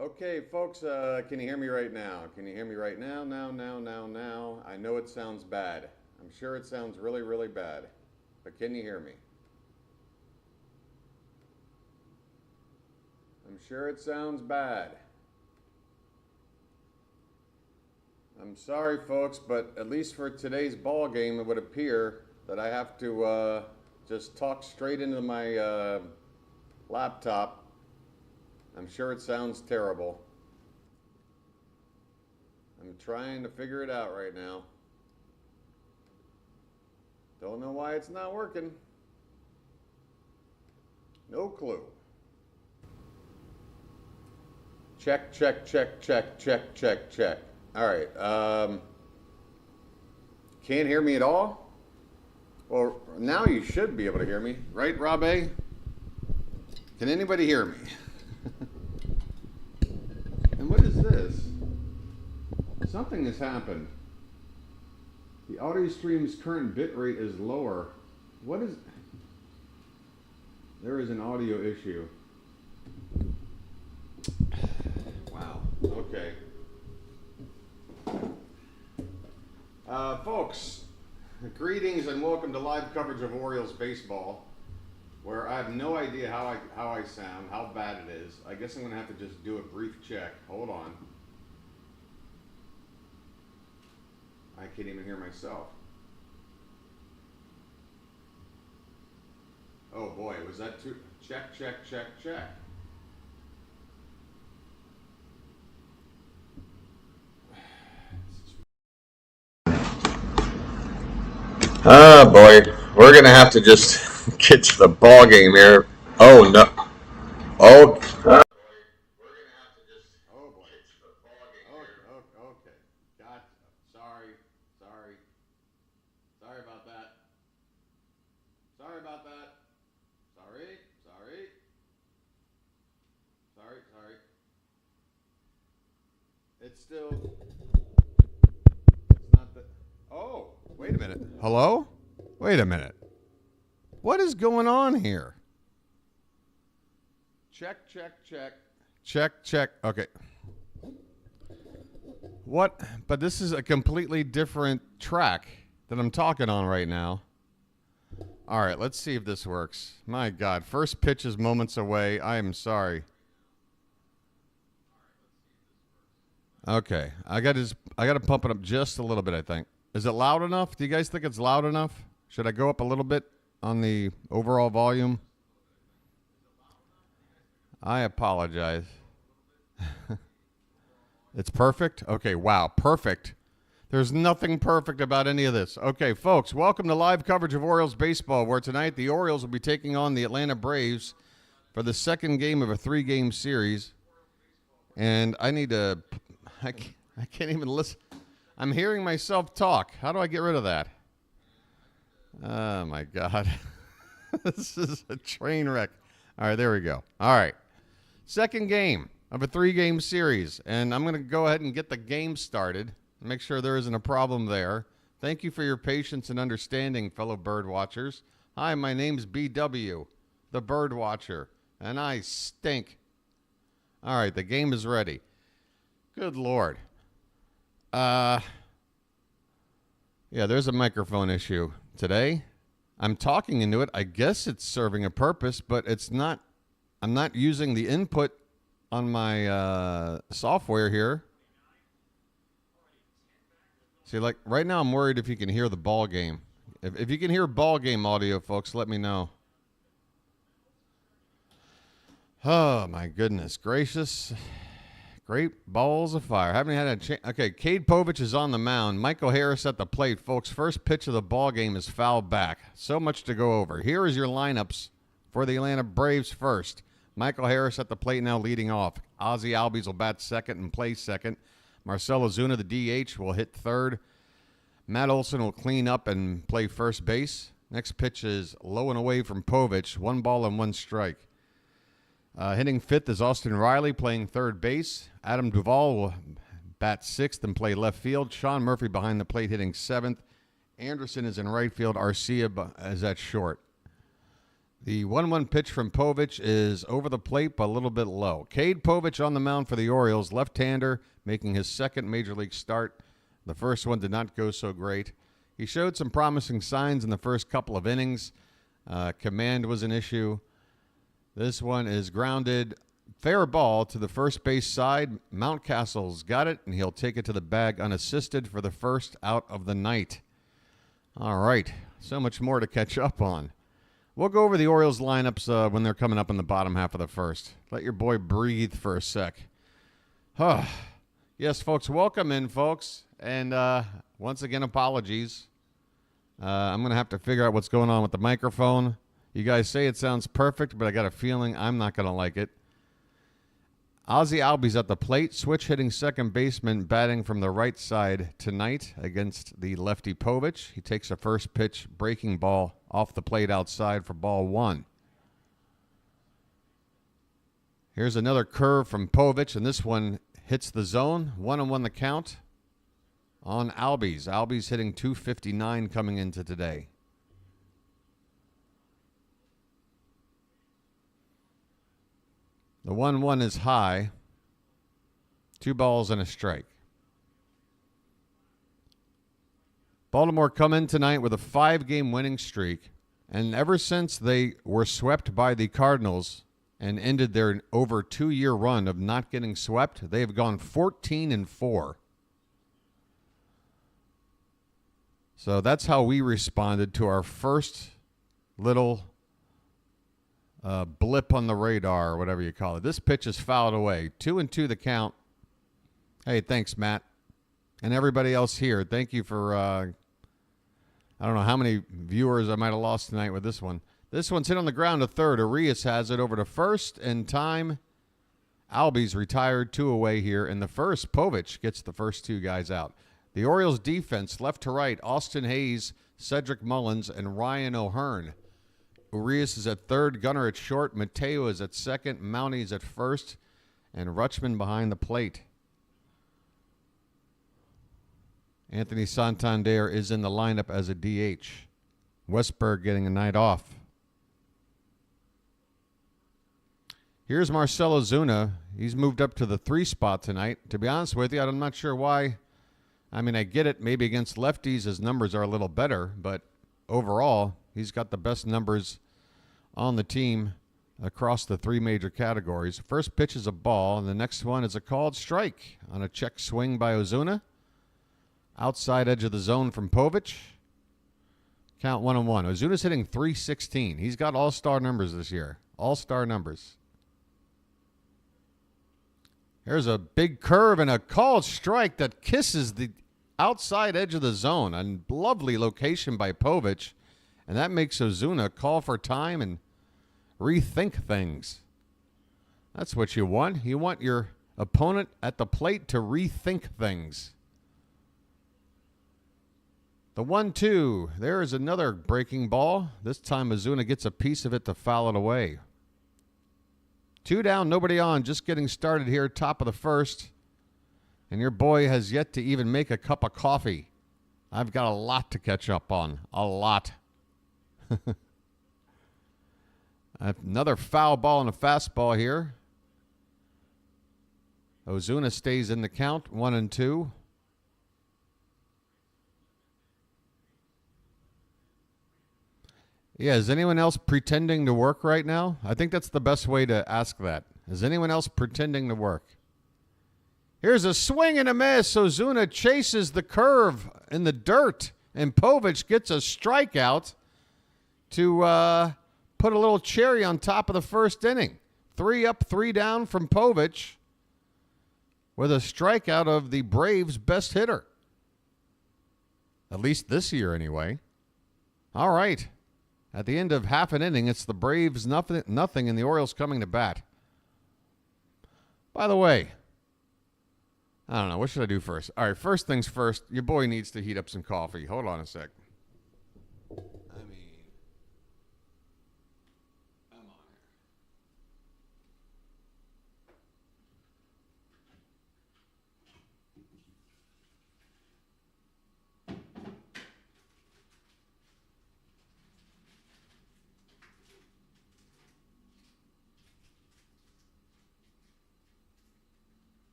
Okay, folks, can you hear me right now? Can you hear me right now? Now. I know it sounds bad. I'm sure it sounds really, really bad. But can you hear me? I'm sure it sounds bad. I'm sorry, folks, but at least for today's ball game, it would appear that I have to just talk straight into my laptop. I'm sure it sounds terrible. I'm trying to figure it out right now. Don't know why it's not working. No clue. Check. All right. Can't hear me at all? Well, now you should be able to hear me. Right, Rob A? Can anybody hear me? And what is this? Something has happened. The audio stream's current bit rate is lower. What is... There is an audio issue. Wow. Okay. Folks, greetings and welcome to live coverage of Orioles baseball, where I have no idea how I sound, how bad it is. I guess I'm going to have to just do a brief check. Hold on. I can't even hear myself. Oh boy, was that too... Check. Oh boy, we're gonna have to just get to the ball game here. Oh no. Oh. Oh boy. Okay. Gotcha. Sorry about that. Sorry. It's still... It's not the... Oh, wait a minute. Hello? Wait a minute. What is going on here? Check. Okay. What? But this is a completely different track that I'm talking on right now. All right, let's see if this works. My God, first pitch is moments away. I am sorry. Okay, I got to pump it up just a little bit, I think. Is it loud enough? Do you guys think it's loud enough? Should I go up a little bit on the overall volume? I apologize. It's perfect? Okay, wow, perfect. There's nothing perfect about any of this. Okay, folks, welcome to live coverage of Orioles baseball, where tonight the Orioles will be taking on the Atlanta Braves for the second game of a 3-game series. And I need to... I can't even listen. I'm hearing myself talk. How do I get rid of that? Oh, my God. This is a train wreck. All right, there we go. All right. Second game of a 3-game series. And I'm going to go ahead and get the game started. Make sure there isn't a problem there. Thank you for your patience and understanding, fellow bird watchers. Hi, my name's BW, the bird watcher, and I stink. All right, the game is ready. Good Lord. Yeah, there's a microphone issue today. I'm talking into it. I guess it's serving a purpose, but it's not. I'm not using the input on my software here. See, like right now, I'm worried if you can hear the ball game. If you can hear ball game audio, folks, let me know. Oh, my goodness gracious. Great balls of fire. Haven't had a chance. Okay, Cade Povich is on the mound. Michael Harris at the plate, folks. First pitch of the ball game is fouled back. So much to go over. Here is your lineups for the Atlanta Braves first. Michael Harris at the plate now leading off. Ozzie Albies will bat second and play second. Marcell Ozuna, the DH, will hit third. Matt Olson will clean up and play first base. Next pitch is low and away from Povich. 1 ball and 1 strike. Hitting fifth is Austin Riley playing third base. Adam Duvall will bat sixth and play left field. Sean Murphy behind the plate hitting seventh. Anderson is in right field. Arcia is at short. The 1-1 pitch from Povich is over the plate, but a little bit low. Cade Povich on the mound for the Orioles, left-hander, making his second major league start. The first one did not go so great. He showed some promising signs in the first couple of innings. Command was an issue. This one is grounded. Fair ball to the first base side. Mountcastle's got it, and he'll take it to the bag unassisted for the first out of the night. All right, so much more to catch up on. We'll go over the Orioles lineups when they're coming up in the bottom half of the first. Let your boy breathe for a sec. Yes, folks, welcome in, folks. And once again, apologies. I'm going to have to figure out what's going on with the microphone. You guys say it sounds perfect, but I got a feeling I'm not going to like it. Ozzie Albies at the plate, switch hitting second baseman, batting from the right side tonight against the lefty Povich. He takes a first pitch breaking ball off the plate outside for ball one. Here's another curve from Povich, and this one hits the zone. 1-1 the count on Albies. Albies hitting .259 coming into today. The 1-1 is high. 2 balls and a strike. Baltimore come in tonight with a 5-game winning streak, and ever since they were swept by the Cardinals and ended their over 2-year run of not getting swept, they have gone 14-4. So that's how we responded to our first little blip on the radar, or whatever you call it. This pitch is fouled away. 2-2 the count. Hey, thanks, Matt. And everybody else here, thank you for, I don't know how many viewers I might have lost tonight with this one. This one's hit on the ground to third. Arias has it over to first in time. Albies retired 2 away here in the first. Povich gets the first 2 guys out. The Orioles defense, left to right, Austin Hayes, Cedric Mullins, and Ryan O'Hearn. Urias is at third, Gunnar at short, Mateo is at second, Mountie is at first, and Rutschman behind the plate. Anthony Santander is in the lineup as a DH. Westberg getting a night off. Here's Marcell Ozuna. He's moved up to the 3 spot tonight. To be honest with you, I'm not sure why. I mean, I get it. Maybe against lefties his numbers are a little better, but overall, he's got the best numbers on the team across the 3 major categories. First pitch is a ball, and the next one is a called strike on a check swing by Ozuna. Outside edge of the zone from Povich. Count 1-1. Ozuna's hitting .316. He's got all-star numbers this year. All-star numbers. Here's a big curve and a called strike that kisses the outside edge of the zone. A lovely location by Povich. And that makes Ozuna call for time and rethink things. That's what you want. You want your opponent at the plate to rethink things. The 1-2. There is another breaking ball. This time Ozuna gets a piece of it to foul it away. 2 down, nobody on. Just getting started here, top of the first. And your boy has yet to even make a cup of coffee. I've got a lot to catch up on. A lot. Another foul ball and a fastball here. Ozuna stays in the count, 1-2. Yeah, is anyone else pretending to work right now? I think that's the best way to ask that. Is anyone else pretending to work? Here's a swing and a miss. Ozuna chases the curve in the dirt, and Povich gets a strikeout to put a little cherry on top of the first inning. 3 up, 3 down from Povich with a strikeout of the Braves' best hitter. At least this year, anyway. All right. At the end of half an inning, it's the Braves nothing, and the Orioles coming to bat. By the way, I don't know. What should I do first? All right, first things first. Your boy needs to heat up some coffee. Hold on a sec.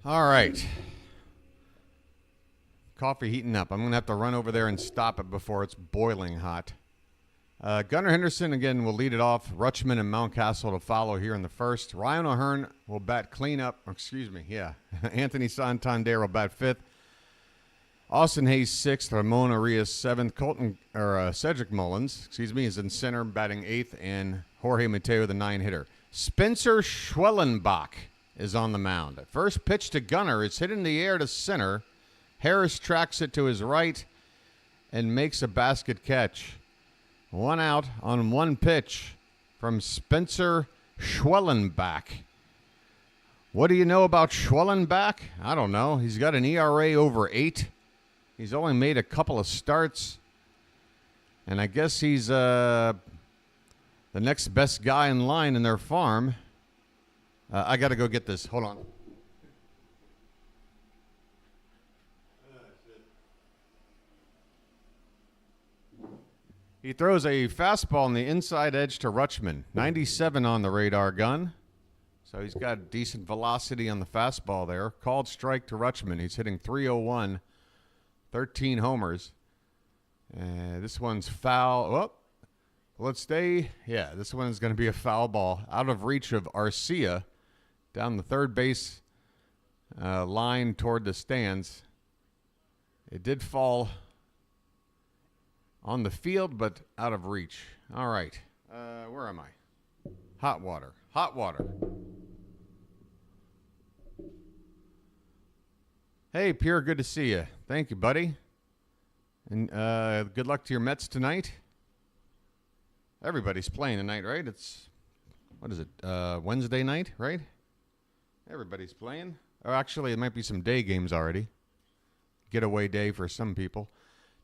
All right. Coffee heating up. I'm going to have to run over there and stop it before it's boiling hot. Gunnar Henderson, again, will lead it off. Rutschman and Mountcastle to follow here in the first. Ryan O'Hearn will bat cleanup. Excuse me, yeah. Anthony Santander will bat fifth. Austin Hayes sixth. Ramon Arias seventh. Cedric Mullins, is in center, batting eighth. And Jorge Mateo, the 9-hitter. Spencer Schwellenbach is on the mound. First pitch to Gunnar is hit in the air to center. Harris tracks it to his right and makes a basket catch. One out on one pitch from Spencer Schwellenbach. What do you know about Schwellenbach? I don't know. He's got an ERA over 8. He's only made a couple of starts. And I guess he's the next best guy in line in their farm. I got to go get this. Hold on. He throws a fastball on the inside edge to Rutschman. 97 on the radar gun. So he's got decent velocity on the fastball there. Called strike to Rutschman. He's hitting .301, 13 homers. This one's foul. Oh, let's stay. Yeah, this one is going to be a foul ball out of reach of Arcia down the third base line toward the stands. It did fall on the field, but out of reach. All right. Where am I? Hot water. Hot water. Hey, Pierre, good to see you. Thank you, buddy. And good luck to your Mets tonight. Everybody's playing tonight, right? It's, what is it, Wednesday night, right? Everybody's playing. Or actually, it might be some day games already. Getaway day for some people.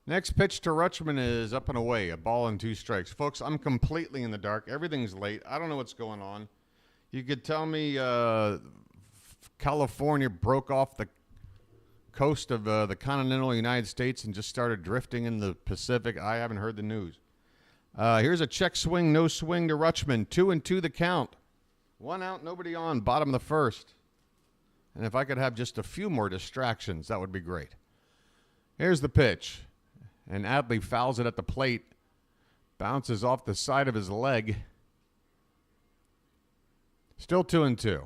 Next pitch to Rutschman is up and away, a ball and 2 strikes. Folks, I'm completely in the dark. Everything's late. I don't know what's going on. You could tell me California broke off the coast of the continental United States and just started drifting in the Pacific. I haven't heard the news. Here's a check swing, no swing to Rutschman. 2-2 the count. 1 out, nobody on, bottom of the first. And if I could have just a few more distractions, that would be great. Here's the pitch. And Adley fouls it at the plate. Bounces off the side of his leg. Still 2-2.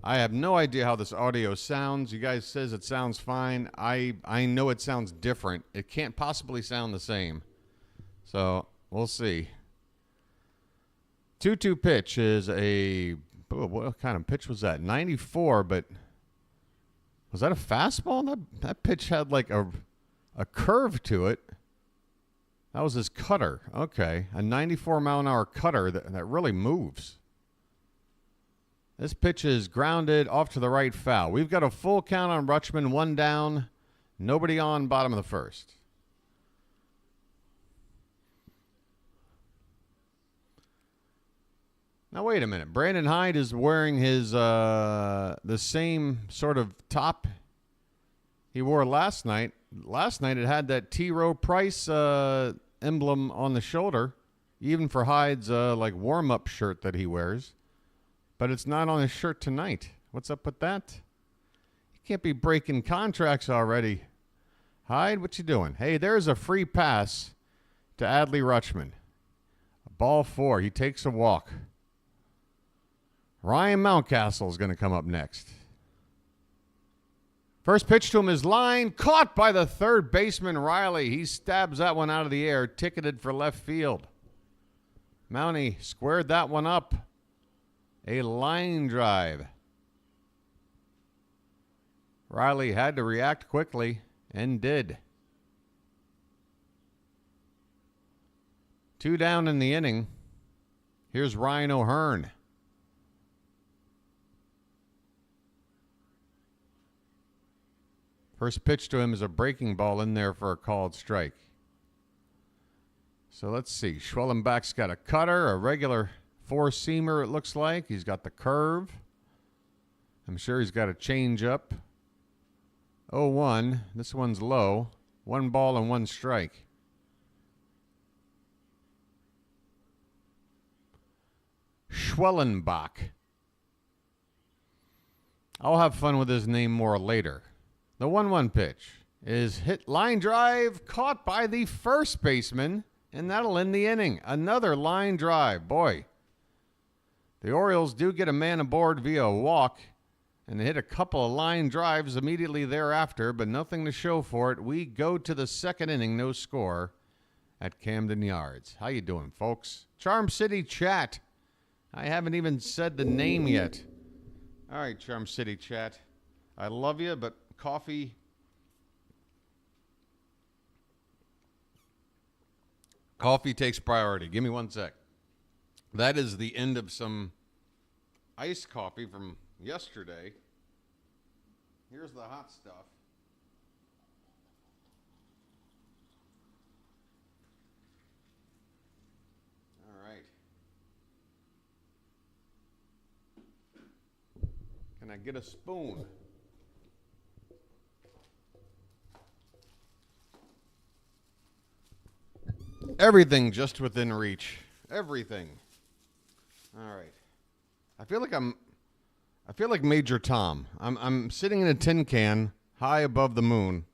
I have no idea how this audio sounds. You guys says it sounds fine. I know it sounds different. It can't possibly sound the same. So we'll see. 2-2 pitch is a, what kind of pitch was that? 94, but was that a fastball? That pitch had like a curve to it. That was his cutter. Okay. A 94-mile-an-hour cutter that really moves. This pitch is grounded off to the right, foul. We've got a full count on Rutschman, 1 down, nobody on, bottom of the first. Now, wait a minute. Brandon Hyde is wearing his the same sort of top he wore last night. Last night it had that T. Rowe Price emblem on the shoulder, even for Hyde's like warm-up shirt that he wears. But it's not on his shirt tonight. What's up with that? You can't be breaking contracts already. Hyde, what you doing? Hey, there's a free pass to Adley Rutschman. Ball 4. He takes a walk. Ryan Mountcastle is going to come up next. First pitch to him is line, caught by the third baseman, Riley. He stabs that one out of the air, ticketed for left field. Mountie squared that one up. A line drive. Riley had to react quickly and did. 2 down in the inning. Here's Ryan O'Hearn. First pitch to him is a breaking ball in there for a called strike. So let's see. Schwellenbach's got a cutter, a regular 4-seamer it looks like. He's got the curve. I'm sure he's got a changeup. 0-1. This one's low. 1 ball and 1 strike. Schwellenbach. I'll have fun with his name more later. The 1-1 pitch is hit line drive, caught by the first baseman, and that'll end the inning. Another line drive. Boy, the Orioles do get a man aboard via a walk, and they hit a couple of line drives immediately thereafter, but nothing to show for it. We go to the second inning, no score at Camden Yards. How you doing, folks? Charm City Chat. I haven't even said the name yet. All right, Charm City Chat. I love you, but coffee takes priority. Give me 1 sec. That is the end of some iced coffee from yesterday. Here's the hot stuff. All right. Can I get a spoon? Everything just within reach. Everything. All right. I feel like Major Tom. I'm sitting in a tin can high above the moon.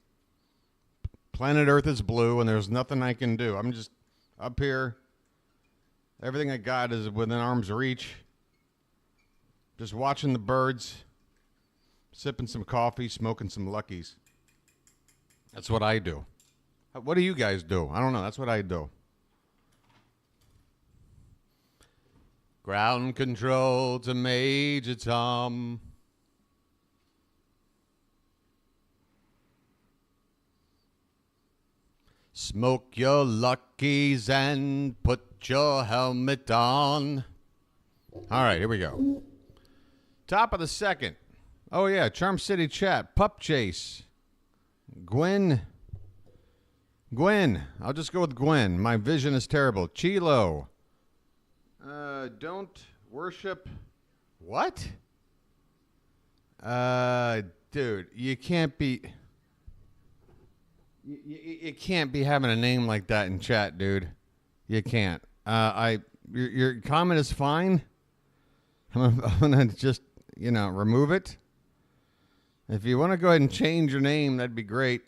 Planet Earth is blue and there's nothing I can do. I'm just up here. Everything I got is within arm's reach. Just watching the birds, sipping some coffee, smoking some Luckies. That's what I do. What do you guys do? I don't know. That's what I do. Ground control to Major Tom. Smoke your Luckies and put your helmet on. All right, here we go. Top of the second. Oh, yeah, Charm City Chat. Pup Chase. Gwen. I'll just go with Gwen. My vision is terrible. Chilo. Don't worship. What? Dude, you can't be. You can't be having a name like that in chat, dude. You can't. Your comment is fine. I'm gonna just, remove it. If you want to go ahead and change your name, that'd be great.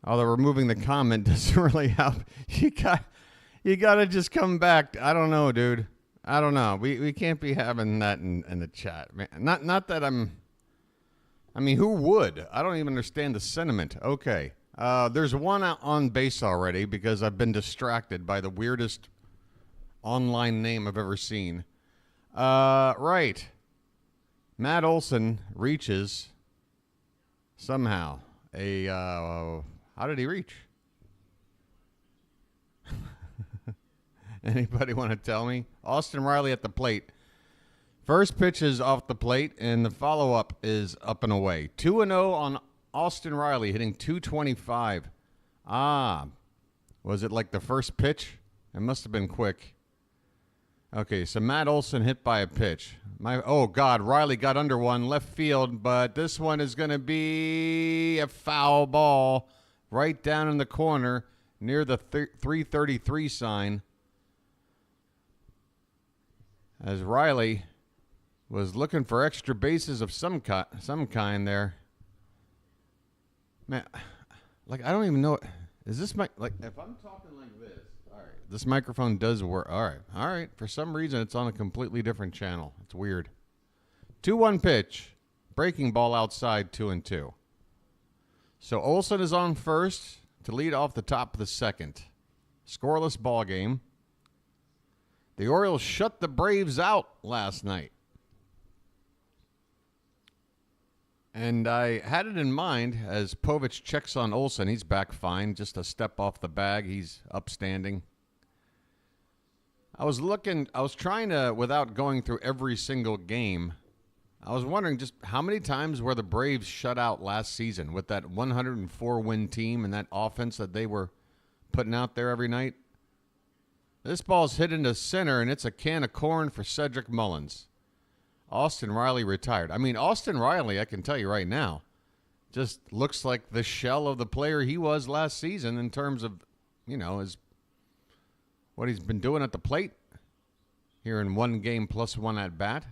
Although removing the comment doesn't really help. You gotta just come back. I don't know, dude. I don't know. We can't be having that in the chat, man. Not that who would? I don't even understand the sentiment. Okay. There's one out on base already because I've been distracted by the weirdest online name I've ever seen. Right. Matt Olson reaches somehow how did he reach? Anybody want to tell me? Austin Riley at the plate. First pitch is off the plate, and the follow-up is up and away. 2-0 on Austin Riley, hitting .225. Was it like the first pitch? It must have been quick. Okay, so Matt Olson hit by a pitch. Riley got under one, left field, but this one is going to be a foul ball right down in the corner near the 333 sign. As Riley was looking for extra bases of some kind there. Man, I don't even know. Is this if I'm talking like this, all right, this microphone does work. All right. For some reason, it's on a completely different channel. It's weird. 2-1 pitch. Breaking ball outside, 2-2. So Olson is on first to lead off the top of the second. Scoreless ball game. The Orioles shut the Braves out last night. And I had it in mind as Povich checks on Olson. He's back fine, just a step off the bag. He's upstanding. I was trying to, without going through every single game, I was wondering just how many times were the Braves shut out last season with that 104-win team and that offense that they were putting out there every night? This ball's hit into center, and it's a can of corn for Cedric Mullins. Austin Riley retired. Austin Riley, I can tell you right now, just looks like the shell of the player he was last season in terms of, what he's been doing at the plate here in one game plus one at bat.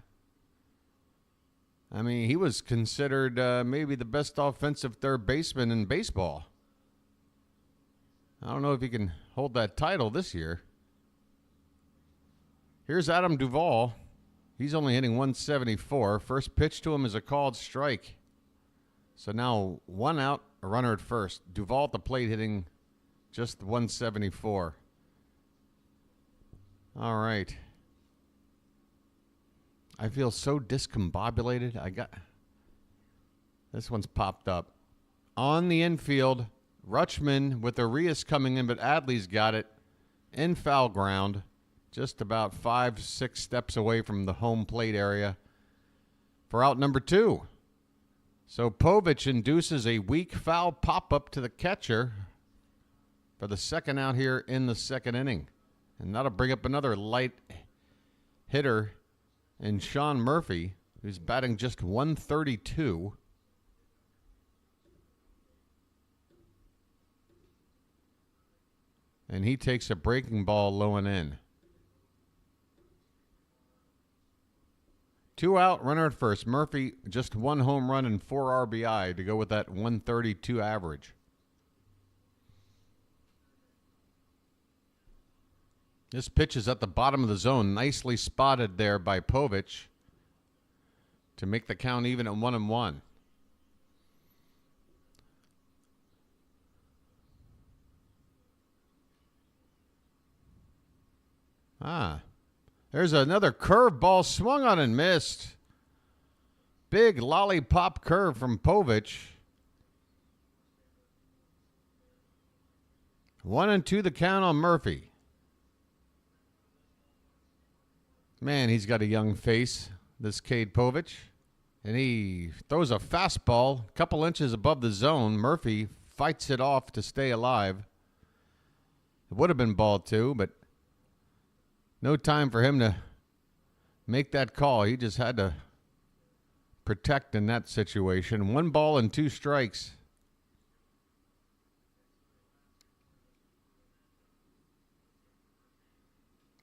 I mean, he was considered maybe the best offensive third baseman in baseball. I don't know if he can hold that title this year. Here's Adam Duvall. He's only hitting 174. First pitch to him is a called strike. So now 1 out, a runner at first. Duvall at the plate hitting just 174. All right. I feel so discombobulated. This one's popped up. On the infield, Rutschman with Arias coming in, but Adley's got it in foul ground, just about 5-6 steps away from the home plate area for out number 2. So Povich induces a weak foul pop-up to the catcher for the second out here in the second inning. And that'll bring up another light hitter in Sean Murphy, who's batting just 132. And he takes a breaking ball low and in. 2 out, runner at first. Murphy, just 1 home run and 4 RBI to go with that 132 average. This pitch is at the bottom of the zone. Nicely spotted there by Povich to make the count even at 1-1. There's another curveball swung on and missed. Big lollipop curve from Povich. 1-2 the count on Murphy. Man, he's got a young face, this Cade Povich. And he throws a fastball a couple inches above the zone. Murphy fights it off to stay alive. It would have been ball 2, but no time for him to make that call. He just had to protect in that situation. 1 ball and 2 strikes.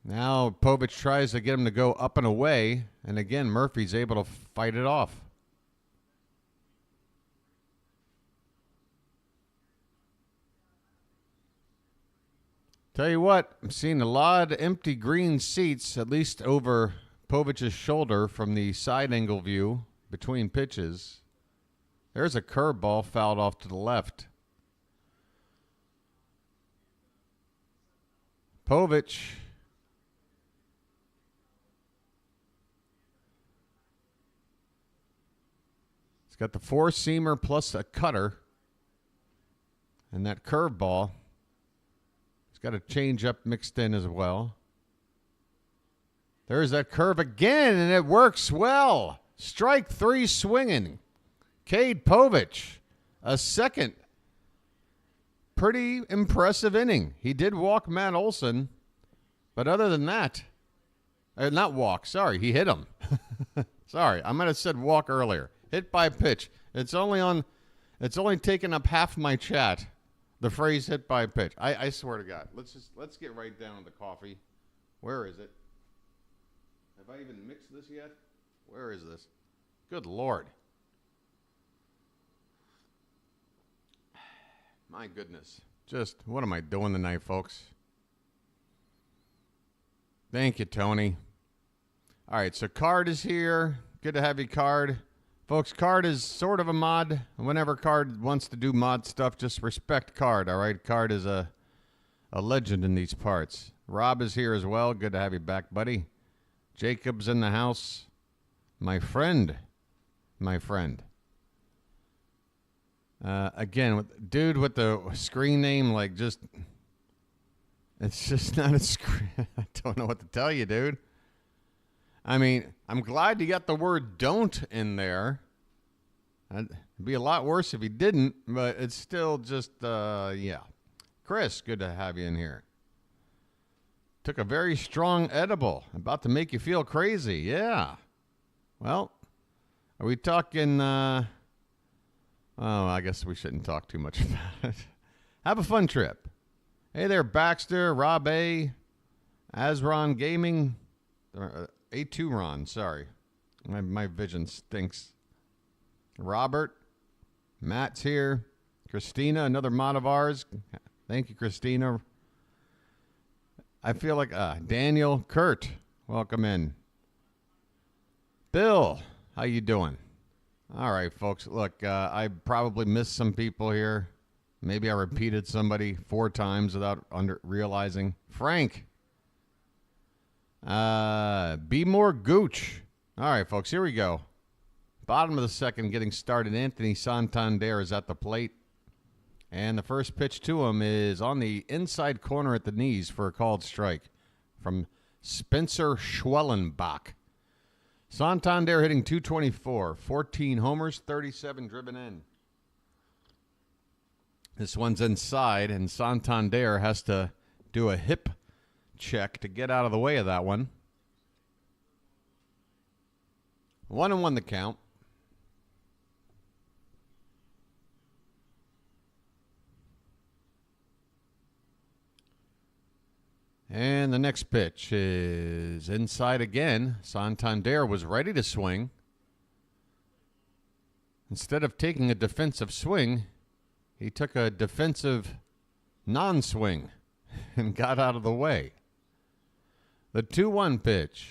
Now Povich tries to get him to go up and away, and again Murphy's able to fight it off. Tell you what, I'm seeing a lot of empty green seats, at least over Povich's shoulder from the side angle view between pitches. There's a curveball fouled off to the left. Povich he's got the 4-seamer plus a cutter. And that curveball. He's got a changeup mixed in as well. There's that curve again, and it works well. Strike 3 swinging. Cade Povich, a second pretty impressive inning. He did walk Matt Olson, but other than that, not walk, sorry, he hit him. Sorry, I might have said walk earlier. Hit by pitch. It's only taken up half my chat. The phrase hit by pitch. I swear to God. Let's get right down to the coffee. Where is it? Have I even mixed this yet? Where is this? Good Lord. My goodness. Just, what am I doing tonight, folks? Thank you, Tony. All right, so Card is here. Good to have you, Card. Folks, Card is sort of a mod. Whenever Card wants to do mod stuff, just respect Card, all right? Card is a legend in these parts. Rob is here as well. Good to have you back, buddy. Jacob's in the house. My friend. Again, dude with the screen name, like, just, it's just not a screen. I don't know what to tell you, dude. I mean, I'm glad you got the word don't in there. It'd be a lot worse if he didn't, but it's still just, yeah. Chris, good to have you in here. Took a very strong edible. About to make you feel crazy. Yeah. Well, are we talking, oh, I guess we shouldn't talk too much about it. Have a fun trip. Hey there, Baxter, Rob A, Azron Gaming, A2Ron, sorry. My vision stinks. Robert. Matt's here. Christina, another mod of ours. Thank you, Christina. I feel like Daniel, Kurt, welcome in. Bill, how you doing? All right, folks. Look, I probably missed some people here. Maybe I repeated somebody 4 times without realizing. Frank. Be more gooch. All right, folks, here we go. Bottom of the second, getting started. Anthony Santander is at the plate. And the first pitch to him is on the inside corner at the knees for a called strike from Spencer Schwellenbach. Santander hitting .224, 14 homers, 37 driven in. This one's inside, and Santander has to do a hip check to get out of the way of that one. 1-1 the count. And the next pitch is inside again. Santander was ready to swing. Instead of taking a defensive swing, he took a defensive non-swing and got out of the way. The 2-1 pitch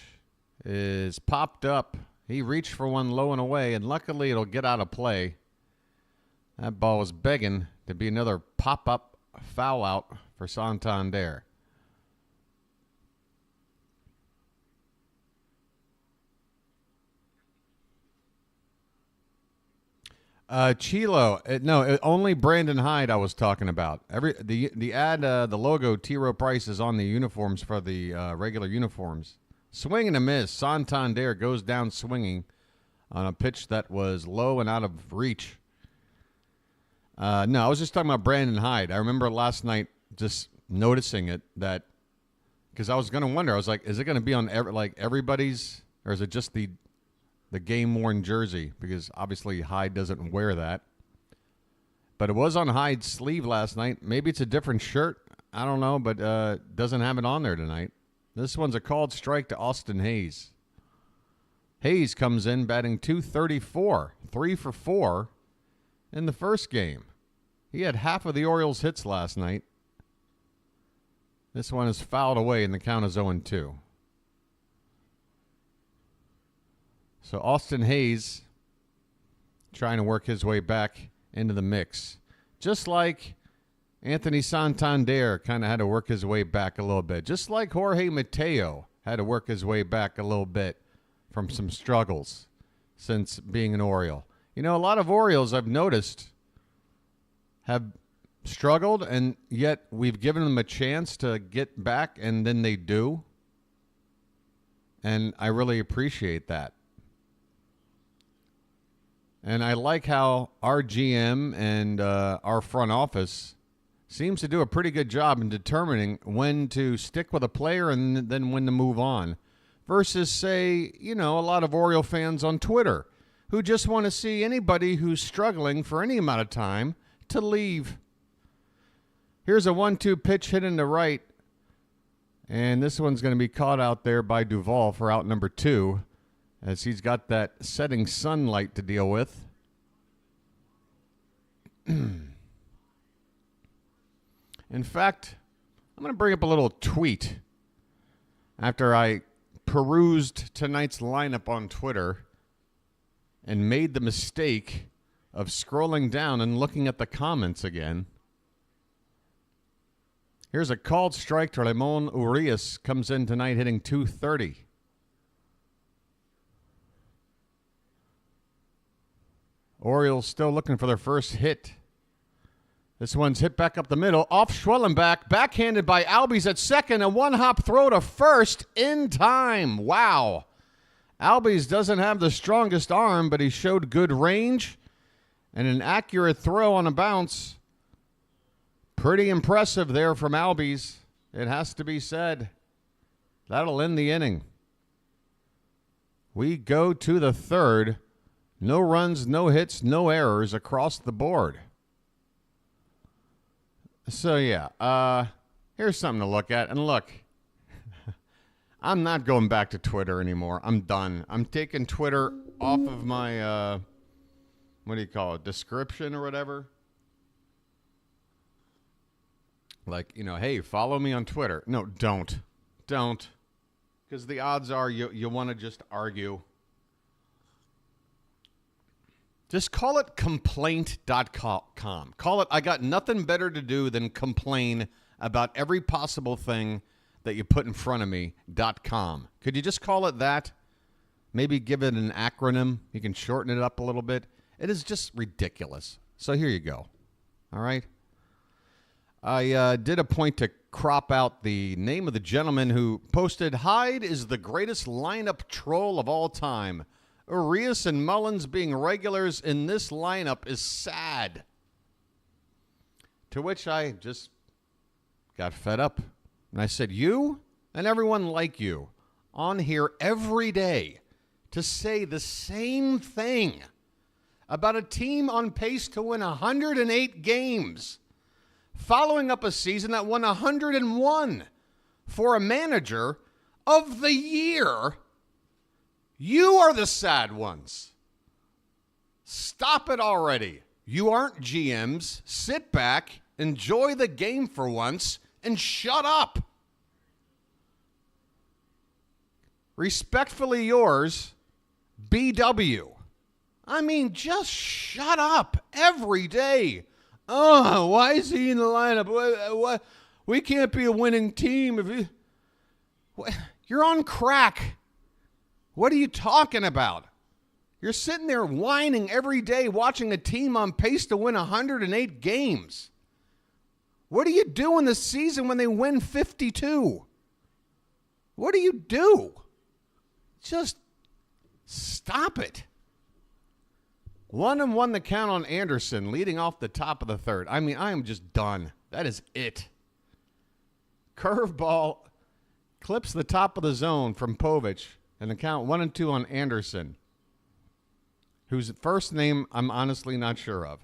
is popped up. He reached for one low and away, and luckily it'll get out of play. That ball was begging to be another pop-up foul out for Santander. Chilo, only Brandon Hyde I was talking about. The ad, the logo, T. Rowe Price is on the uniforms for the regular uniforms. Swing and a miss. Santander goes down swinging on a pitch that was low and out of reach. No, I was just talking about Brandon Hyde. I remember last night just noticing it, that because I was going to wonder. I was like, is it going to be on everybody's, or is it just the game-worn jersey? Because obviously Hyde doesn't wear that. But it was on Hyde's sleeve last night. Maybe it's a different shirt. I don't know, but doesn't have it on there tonight. This one's a called strike to Austin Hayes. Hayes comes in batting .234, 3 for 4 in the first game. He had half of the Orioles' hits last night. This one is fouled away, and the count is 0-2. So Austin Hayes trying to work his way back into the mix. Just like Anthony Santander kind of had to work his way back a little bit. Just like Jorge Mateo had to work his way back a little bit from some struggles since being an Oriole. You know, a lot of Orioles I've noticed have struggled, and yet we've given them a chance to get back, and then they do. And I really appreciate that. And I like how our GM and our front office seems to do a pretty good job in determining when to stick with a player and then when to move on. Versus, say, a lot of Oriole fans on Twitter who just want to see anybody who's struggling for any amount of time to leave. Here's a 1-2 pitch hit into right. And this one's going to be caught out there by Duvall for out number 2. As he's got that setting sunlight to deal with. In fact, I'm going to bring up a little tweet after I perused tonight's lineup on Twitter and made the mistake of scrolling down and looking at the comments again. Here's a called strike to Ramon Urias, comes in tonight hitting .230. Orioles still looking for their first hit. This one's hit back up the middle. Off Schwellenbach. Backhanded by Albies at second. A one-hop throw to first in time. Wow. Albies doesn't have the strongest arm, but he showed good range and an accurate throw on a bounce. Pretty impressive there from Albies. It has to be said. That'll end the inning. We go to the third. No runs, no hits, no errors across the board. So, yeah, here's something to look at. And look, I'm not going back to Twitter anymore. I'm done. I'm taking Twitter off of my what do you call it, description or whatever. Like, hey, follow me on Twitter. No, don't. Don't. Because the odds are you want to just argue. Just call it complaint.com. Call it, I got nothing better to do than complain about every possible thing that you put in front of me.com. Could you just call it that? Maybe give it an acronym. You can shorten it up a little bit. It is just ridiculous. So here you go. All right. I did a point to crop out the name of the gentleman who posted, Hyde is the greatest lineup troll of all time. Urias and Mullins being regulars in this lineup is sad. To which I just got fed up. And I said, you and everyone like you on here every day to say the same thing about a team on pace to win 108 games, following up a season that won 101 for a manager of the year. You are the sad ones. Stop it already. You aren't GMs. Sit back, enjoy the game for once, and shut up. Respectfully yours, BW. I mean, just shut up every day. Oh, why is he in the lineup? What? We can't be a winning team if you're on crack. What are you talking about? You're sitting there whining every day watching a team on pace to win 108 games. What do you do in the season when they win 52? What do you do? Just stop it. 1-1 the count on Anderson, leading off the top of the third. I mean, I am just done. That is it. Curveball clips the top of the zone from Povich, and the count 1-2 on Anderson, whose first name I'm honestly not sure of.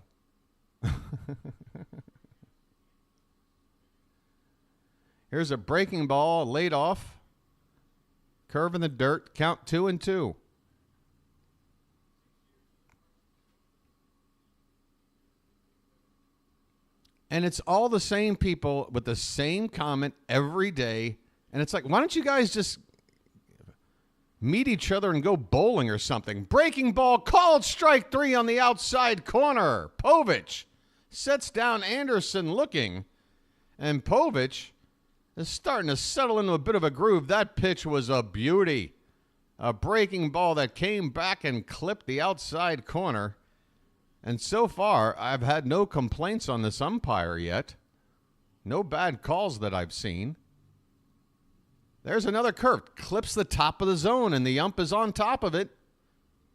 Here's a breaking ball laid off. Curve in the dirt. Count 2-2. And it's all the same people with the same comment every day. And it's like, why don't you guys just meet each other and go bowling or something? Breaking ball called strike 3 on the outside corner. Povich sets down Anderson looking. And Povich is starting to settle into a bit of a groove. That pitch was a beauty. A breaking ball that came back and clipped the outside corner. And so far, I've had no complaints on this umpire yet. No bad calls that I've seen. There's another curve. Clips the top of the zone, and the ump is on top of it.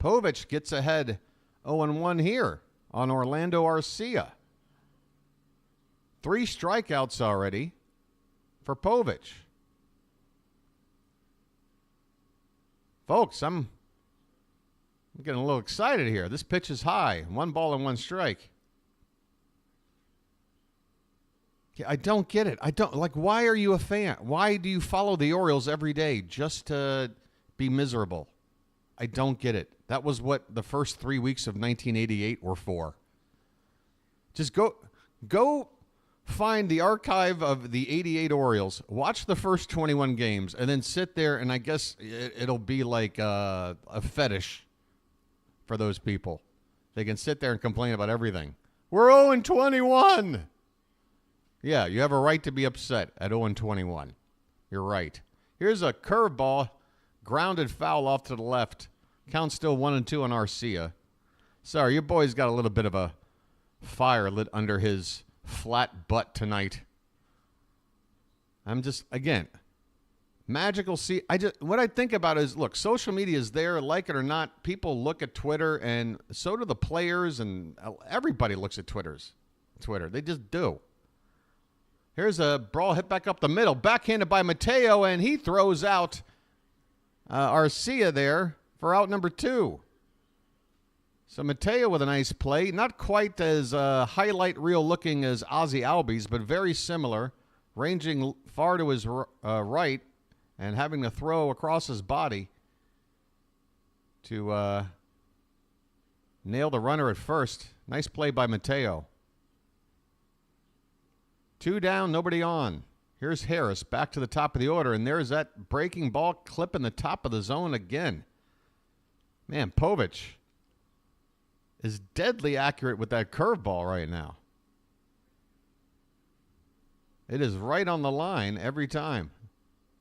Povich gets ahead 0-1 here on Orlando Arcia. 3 strikeouts already for Povich. Folks, I'm getting a little excited here. This pitch is high. 1 ball and 1 strike. Yeah, I don't get it. Why are you a fan? Why do you follow the Orioles every day just to be miserable? I don't get it. That was what the first 3 weeks of 1988 were for. Just go find the archive of the 88 Orioles, watch the first 21 games, and then sit there, and I guess it'll be like a fetish for those people. They can sit there and complain about everything. We're 0-21. Yeah, you have a right to be upset at 0-21. You're right. Here's a curveball, grounded foul off to the left. Count still 1-2 on Arcia. Sorry, your boy's got a little bit of a fire lit under his flat butt tonight. I'm just, again, magical. What I think about is, look, social media is there, like it or not. People look at Twitter, and so do the players, and everybody looks at Twitter. They just do. Here's a ball hit back up the middle, backhanded by Mateo, and he throws out Arcia there for out number 2. So Mateo with a nice play. Not quite as highlight reel looking as Ozzie Albies, but very similar, ranging far to his right and having to throw across his body to nailed the runner at first. Nice play by Mateo. 2 down, nobody on. Here's Harris back to the top of the order, and there's that breaking ball clipping the top of the zone again. Man, Povich is deadly accurate with that curveball right now. It is right on the line every time.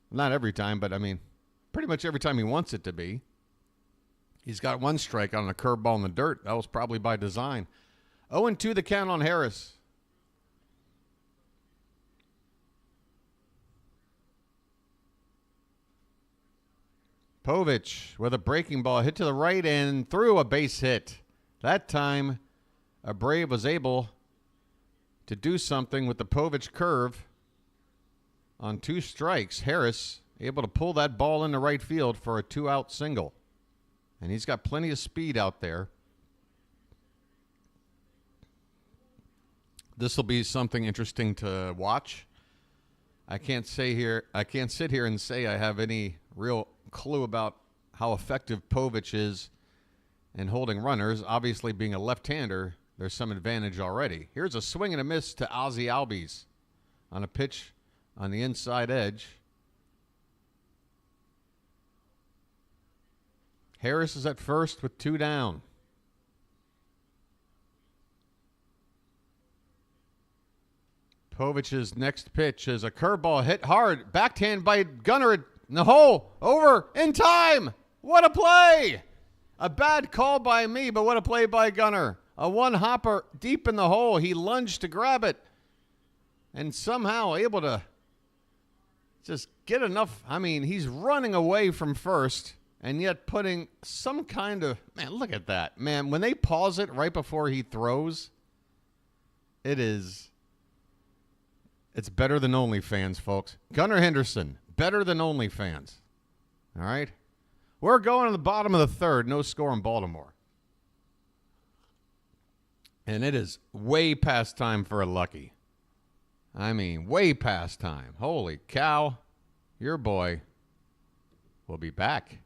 Not every time, but I mean, pretty much every time he wants it to be. He's got 1 strike on a curveball in the dirt. That was probably by design. 0-2 the count on Harris. Povich with a breaking ball hit to the right and through a base hit. That time, a Brave was able to do something with the Povich curve on 2 strikes. Harris able to pull that ball into right field for a 2-out single. And he's got plenty of speed out there. This will be something interesting to watch. I can't sit here and say I have any real clue about how effective Povich is in holding runners. Obviously, being a left-hander, there's some advantage already. Here's a swing and a miss to Ozzie Albies on a pitch on the inside edge. Harris is at first with 2 down. Povich's next pitch is a curveball hit hard. Backhand by Gunnar in the hole. Over in time. What a play. A bad call by me, but what a play by Gunnar. A 1-hopper deep in the hole. He lunged to grab it and somehow able to just get enough. I mean, he's running away from first and yet putting some kind of, man, look at that. Man, when they pause it right before he throws, it's better than OnlyFans, folks. Gunnar Henderson, better than OnlyFans. All right? We're going to the bottom of the third. No score in Baltimore. And it is way past time for a lucky. I mean, way past time. Holy cow. Your boy will be back.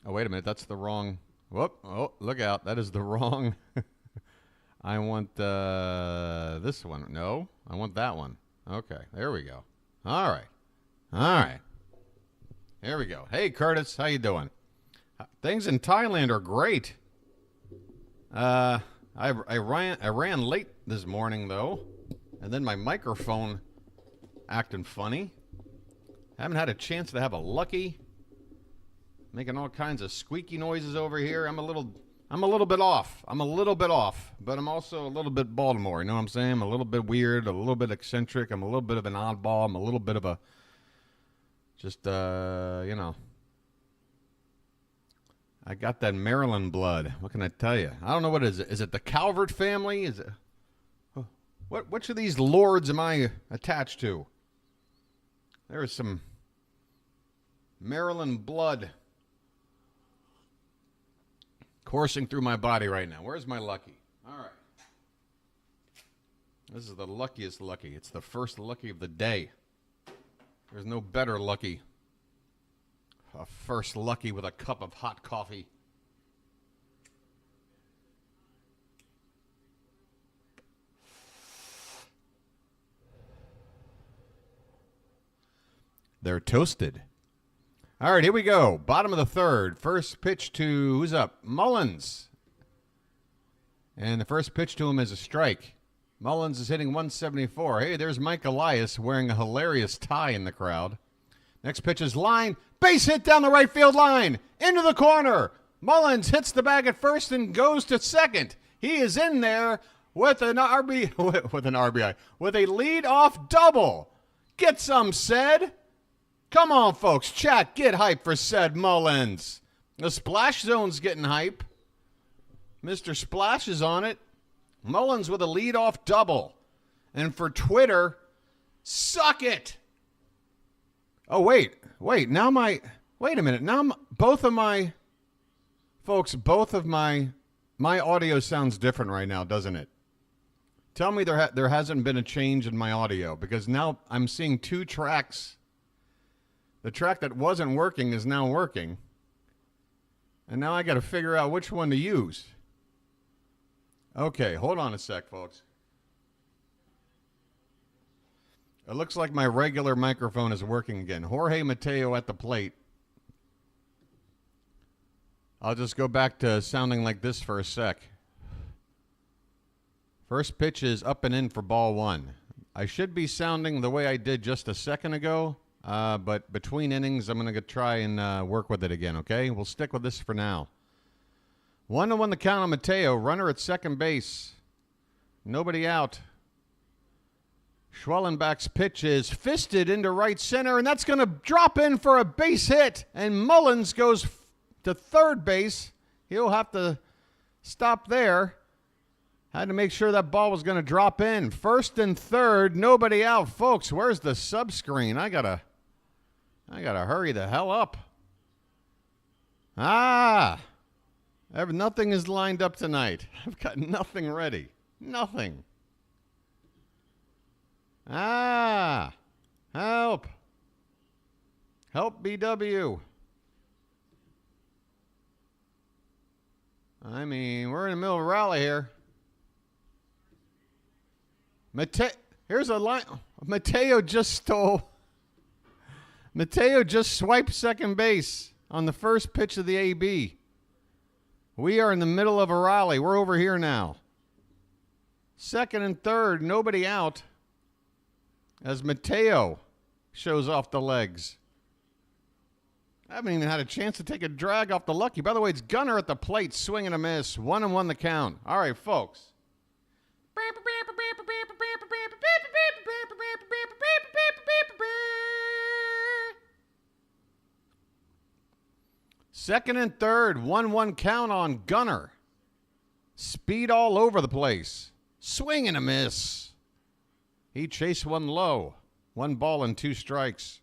Oh, wait a minute. That's the wrong. Whoop. Oh, look out. That is the wrong. I want this one. No, I want that one. Okay, there we go. All right. All right. Here we go. Hey, Curtis, how you doing? Things in Thailand are great. I ran late this morning, though, and then my microphone acting funny. Haven't had a chance to have a lucky. Making all kinds of squeaky noises over here. I'm a little bit off. But I'm also a little bit Baltimore. You know what I'm saying? I'm a little bit weird, a little bit eccentric. I'm a little bit of an oddball. I'm a little bit of a, just, you know. I got that Maryland blood. What can I tell you? I don't know what it is. Is it the Calvert family? Is it? Which of these lords am I attached to? There is some Maryland blood coursing through my body right now. Where's my lucky? All right. This is the luckiest lucky. It's the first lucky of the day. There's no better lucky. A first lucky with a cup of hot coffee. They're toasted. All right, here we go. Bottom of the third. First pitch to, who's up? Mullins. And the first pitch to him is a strike. Mullins is hitting 174. Hey, there's Mike Elias wearing a hilarious tie in the crowd. Next pitch is line. Base hit down the right field line. Into the corner. Mullins hits the bag at first and goes to second. He is in there with an RBI. With a lead-off double. Get some said. Come on, folks. Chat, get hype for said Mullins. The Splash Zone's getting hype. Mr. Splash is on it. Mullins with a leadoff double. And for Twitter, suck it. Oh, wait. Wait a minute. Now both of my audio sounds different right now, doesn't it? Tell me there hasn't been a change in my audio, because now I'm seeing 2 tracks. The track that wasn't working is now working. And now I got to figure out which one to use. Okay, hold on a sec, folks. It looks like my regular microphone is working again. Jorge Mateo at the plate. I'll just go back to sounding like this for a sec. First pitch is up and in for ball one. I should be sounding the way I did just a second ago, but between innings, I'm going to try and work with it again, okay? We'll stick with this for now. 1-1 the count on Mateo. Runner at second base. Nobody out. Schwellenbach's pitch is fisted into right center, and that's going to drop in for a base hit. And Mullins goes to third base. He'll have to stop there. Had to make sure that ball was going to drop in. First and third, nobody out. Folks, where's the sub screen? I gotta hurry the hell up. Nothing is lined up tonight. I've got nothing ready. Nothing. Help. Help, BW. I mean, we're in the middle of a rally here. Here's a line. Mateo just swiped second base on the first pitch of the AB. We are in the middle of a rally. We're over here now. Second and third, nobody out as Mateo shows off the legs. I haven't even had a chance to take a drag off the lucky. By the way, it's Gunner at the plate, swing and a miss. 1-1 the count. All right, folks. Second and third, 1-1 count on Gunner. Speed all over the place. Swing and a miss. He chased one low. 1 ball and 2 strikes.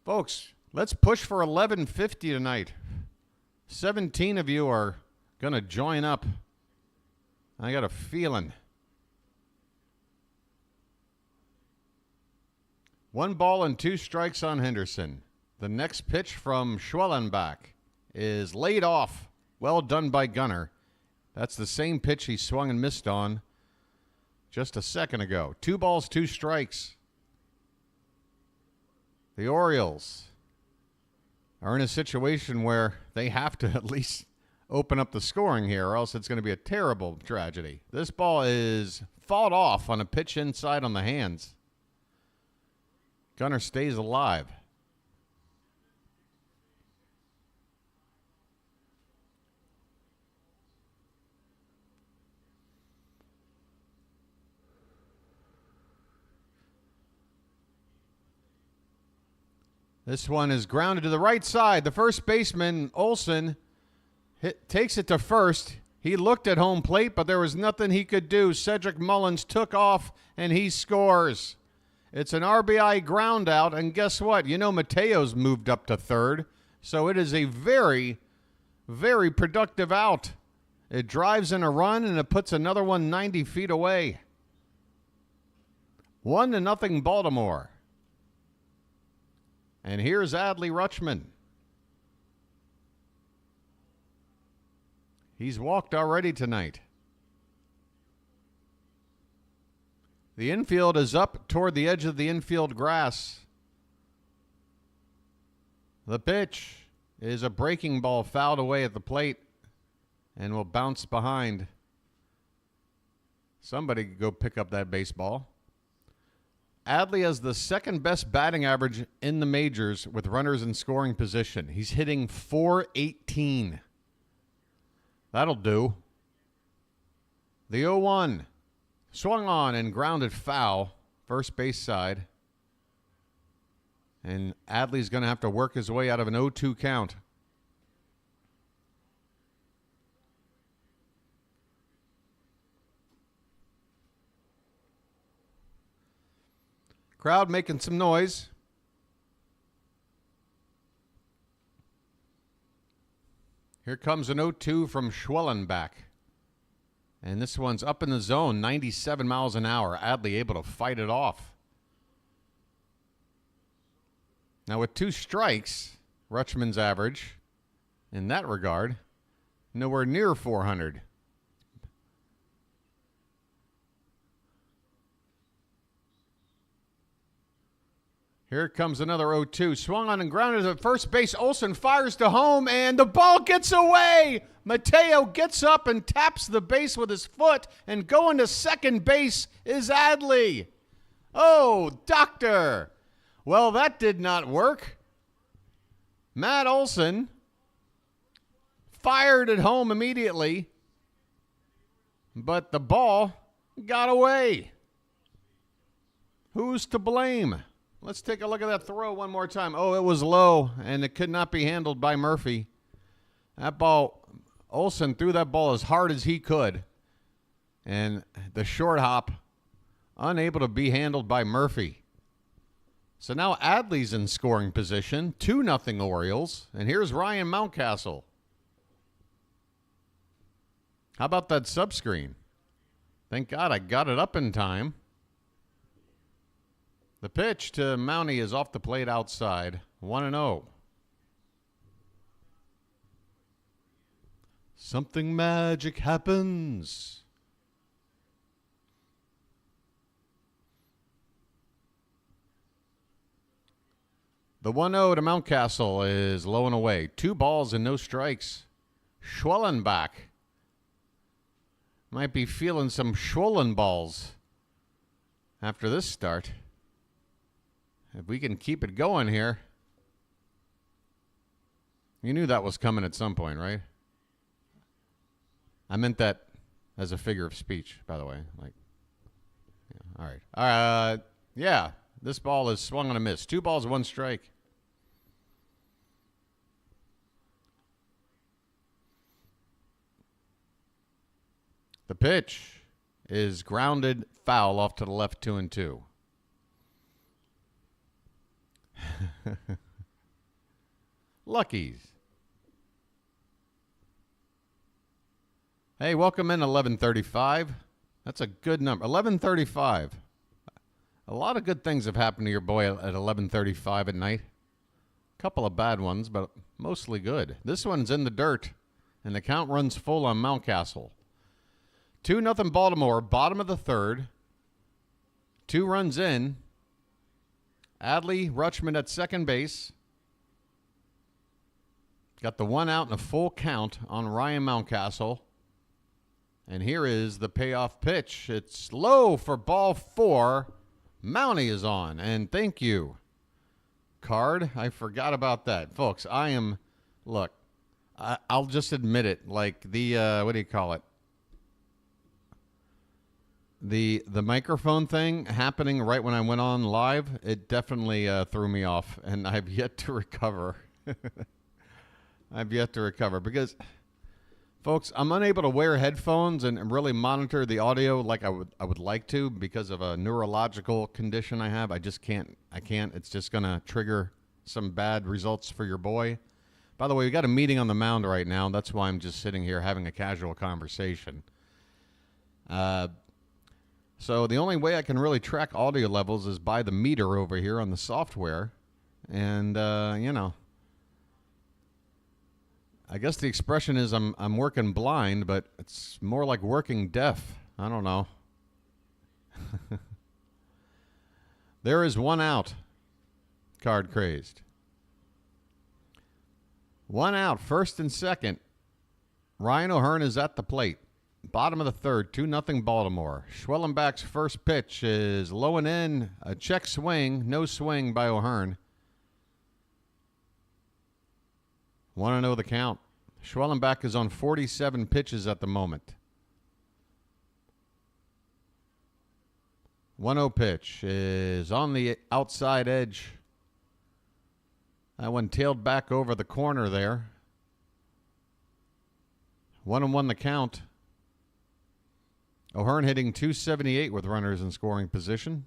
Folks, let's push for 1150 tonight. 17 of you are going to join up. I got a feeling. 1 ball and 2 strikes on Henderson. The next pitch from Schwellenbach is laid off. Well done by Gunner. That's the same pitch he swung and missed on just a second ago. 2 balls, 2 strikes. The Orioles are in a situation where they have to at least open up the scoring here, or else it's going to be a terrible tragedy. This ball is fought off on a pitch inside on the hands. Gunner stays alive. This one is grounded to the right side. The first baseman, Olsen, takes it to first. He looked at home plate, but there was nothing he could do. Cedric Mullins took off, and he scores. It's an RBI ground out, and guess what? You know Mateo's moved up to third, so it is a very, very productive out. It drives in a run, and it puts another one 90 feet away. 1-0 Baltimore. And here's Adley Rutschman. He's walked already tonight. The infield is up toward the edge of the infield grass. The pitch is a breaking ball fouled away at the plate and will bounce behind. Somebody go pick up that baseball. Adley has the second best batting average in the majors with runners in scoring position. He's hitting .418. That'll do. The 0-1 swung on and grounded foul, first base side. And Adley's going to have to work his way out of an 0-2 count. Crowd making some noise. Here comes an 0-2 from Schwellenbach. And this one's up in the zone, 97 miles an hour. Adley able to fight it off. Now with 2 strikes, Rutschman's average, in that regard. Nowhere near 400. Here comes another 0-2. Swung on and grounded at first base. Olsen fires to home, and the ball gets away. Mateo gets up and taps the base with his foot, and going to second base is Adley. Oh, doctor. Well, that did not work. Matt Olsen fired at home immediately, but the ball got away. Who's to blame? Let's take a look at that throw one more time. Oh, it was low, and it could not be handled by Murphy. That ball, Olsen threw that ball as hard as he could, and the short hop, unable to be handled by Murphy. So now Adley's in scoring position, 2-0 Orioles, and here's Ryan Mountcastle. How about that subscreen? Thank God I got it up in time. The pitch to Mountie is off the plate outside, 1-0. Something magic happens. The 1-0 to Mountcastle is low and away. 2 balls and no strikes. Schwellenbach might be feeling some Schwollen balls after this start. If we can keep it going here. You knew that was coming at some point, right? I meant that as a figure of speech, by the way. Like, yeah, all right. Yeah, this ball is swung on a miss. 2 balls, 1 strike. The pitch is grounded foul off to the left, 2-2. Luckies. Hey, welcome in 11:35. That's a good number. 11:35. A lot of good things have happened to your boy at 11:35 at night. A couple of bad ones, but mostly good. This one's in the dirt, and the count runs full on Mountcastle. 2-0 Baltimore, bottom of the third. 2 runs in. Adley Rutschman at second base. Got the 1 out and a full count on Ryan Mountcastle. And here is the payoff pitch. It's low for ball 4. Mountie is on. And thank you, Card. I forgot about that. Folks, look, I'll just admit it. Like the, what do you call it? The microphone thing happening right when I went on live, it definitely threw me off, and I've yet to recover. I've yet to recover because, folks, I'm unable to wear headphones and really monitor the audio like I would like to because of a neurological condition I have. I just can't. I can't. It's just going to trigger some bad results for your boy. By the way, we got a meeting on the mound right now. That's why I'm just sitting here having a casual conversation. So the only way I can really track audio levels is by the meter over here on the software. And, you know, I guess the expression is I'm working blind, but it's more like working deaf. I don't know. There is 1 out. Card crazed. 1 out, first and second. Ryan O'Hearn is at the plate. Bottom of the third, 2-0 Baltimore. Schwellenbach's first pitch is low and in. A check swing. No swing by O'Hearn. 1-0 the count. Schwellenbach is on 47 pitches at the moment. 1-0 pitch is on the outside edge. That one tailed back over the corner there. 1-1 the count. O'Hearn hitting .278 with runners in scoring position.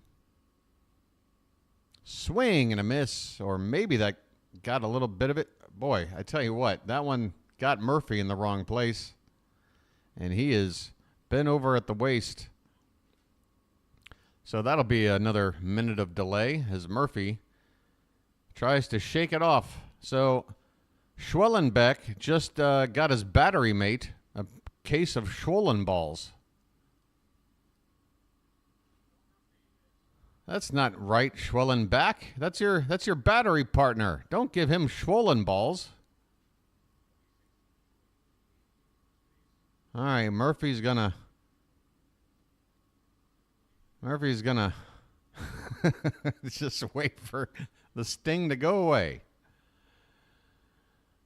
Swing and a miss, or maybe that got a little bit of it. Boy, I tell you what, that one got Murphy in the wrong place, and he is bent over at the waist. So that'll be another minute of delay as Murphy tries to shake it off. So Schwellenbach just got his battery mate a case of Schwellenballs. That's not right, Schwellenbach. That's your battery partner. Don't give him Schwellenballs. All right, Murphy's gonna just wait for the sting to go away.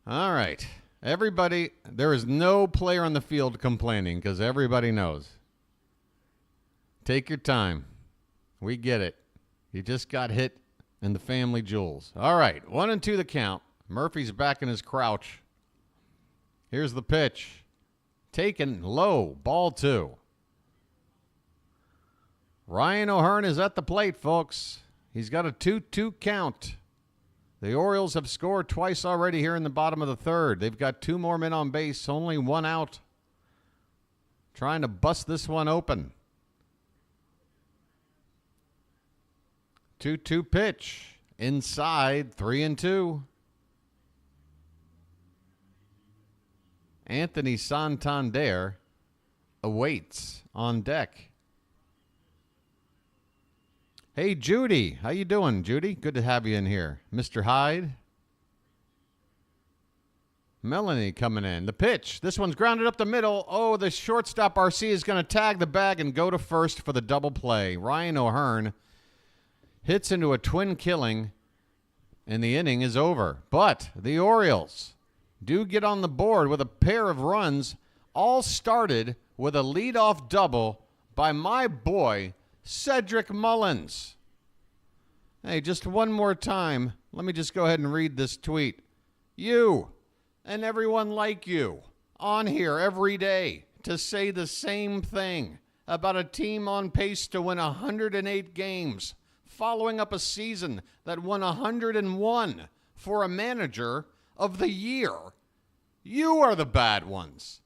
All right. Everybody, there is no player on the field complaining because everybody knows. Take your time. We get it. You just got hit in the family jewels. All right, 1-2 the count. Murphy's back in his crouch. Here's the pitch. Taken low, ball 2. Ryan O'Hearn is at the plate, folks. He's got a 2-2 count. The Orioles have scored twice already here in the bottom of the third. They've got 2 more men on base, only 1 out. Trying to bust this one open. 2-2 pitch. Inside, 3-2. Anthony Santander awaits on deck. Hey, Judy. How you doing, Judy? Good to have you in here. Mr. Hyde. Melanie coming in. The pitch. This one's grounded up the middle. Oh, the shortstop RC is going to tag the bag and go to first for the double play. Ryan O'Hearn hits into a twin killing, and the inning is over. But the Orioles do get on the board with a pair of runs, all started with a leadoff double by my boy, Cedric Mullins. Hey, just one more time, let me just go ahead and read this tweet. You and everyone like you on here every day to say the same thing about a team on pace to win 108 games, following up a season that won 101 for a manager of the year. You are the bad ones.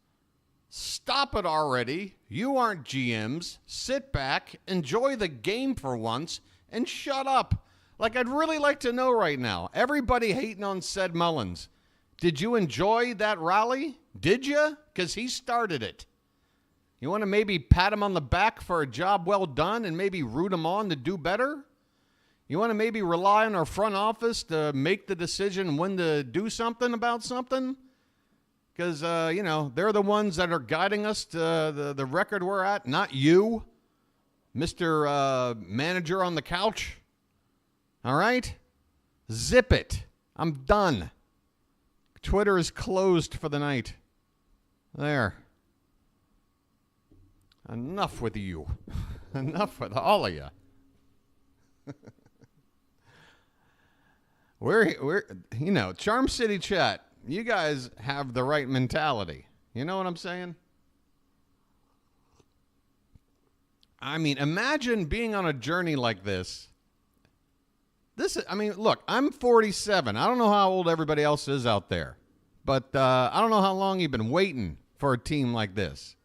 Stop it already. You aren't GMs. Sit back, enjoy the game for once, and shut up. Like, I'd really like to know right now, everybody hating on Ced Mullins, did you enjoy that rally? Did you? Because he started it. You want to maybe pat him on the back for a job well done and maybe root him on to do better? You want to maybe rely on our front office to make the decision when to do something about something? Because, they're the ones that are guiding us to the record we're at, not you, Mr. Manager on the couch. All right? Zip it. I'm done. Twitter is closed for the night. There. Enough with you. Enough with all of you. We're Charm City Chat, you guys have the right mentality. You know what I'm saying? I mean, imagine being on a journey like this. Look, I'm 47. I don't know how old everybody else is out there. But I don't know how long you've been waiting for a team like this.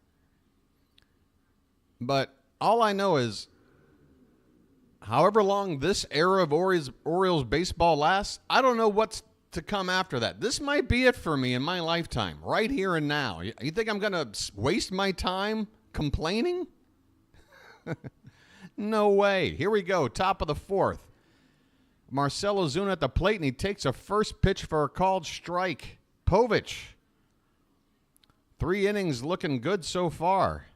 But all I know is, however long this era of Orioles baseball lasts, I don't know what's to come after that. This might be it for me in my lifetime, right here and now. You think I'm going to waste my time complaining? No way. Here we go, top of the fourth. Marcell Ozuna at the plate, and he takes a first pitch for a called strike. Povich. 3 innings looking good so far.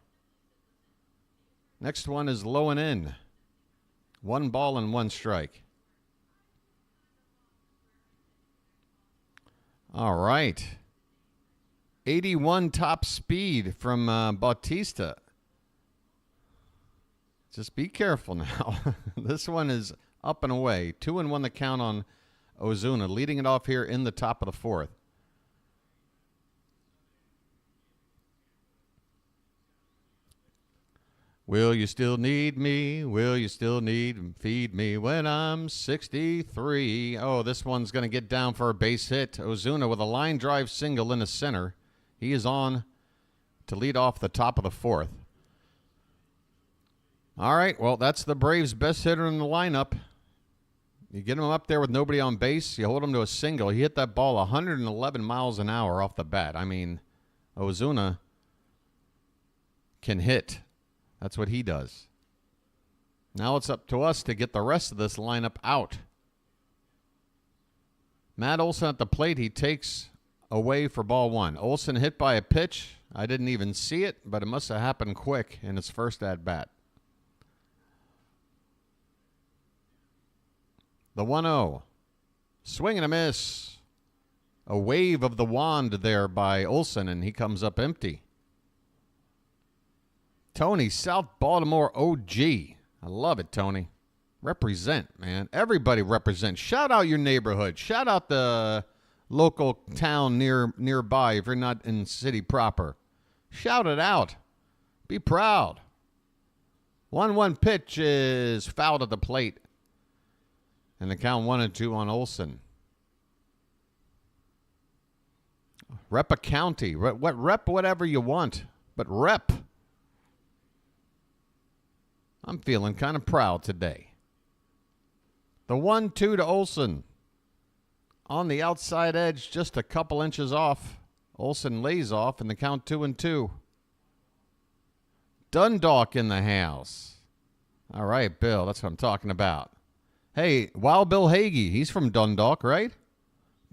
Next one is low and in. 1 ball and 1 strike. All right. 81 top speed from Bautista. Just be careful now. This one is up and away. 2-1 the count on Ozuna, leading it off here in the top of the fourth. Will you still need me? Will you still need and feed me when I'm 63? Oh, this one's going to get down for a base hit. Ozuna with a line drive single in the center. He is on to lead off the top of the fourth. All right, well, that's the Braves' best hitter in the lineup. You get him up there with nobody on base, you hold him to a single. He hit that ball 111 miles an hour off the bat. I mean, Ozuna can hit. That's what he does. Now it's up to us to get the rest of this lineup out. Matt Olson at the plate. He takes away for ball one. Olson hit by a pitch. I didn't even see it, but it must have happened quick in his first at-bat. The 1-0. Swing and a miss. A wave of the wand there by Olson, and he comes up empty. Tony, South Baltimore OG. I love it, Tony. Represent, man. Everybody represent. Shout out your neighborhood. Shout out the local town nearby if you're not in the city proper. Shout it out. Be proud. 1-1 pitch is fouled at the plate. And the count 1-2 on Olson. Rep a county. Rep whatever you want, but rep. I'm feeling kind of proud today. The 1-2 to Olson. On the outside edge, just a couple inches off. Olson lays off, and the count 2-2. Dundalk in the house. All right, Bill, that's what I'm talking about. Hey, Wild Bill Hagee, he's from Dundalk, right?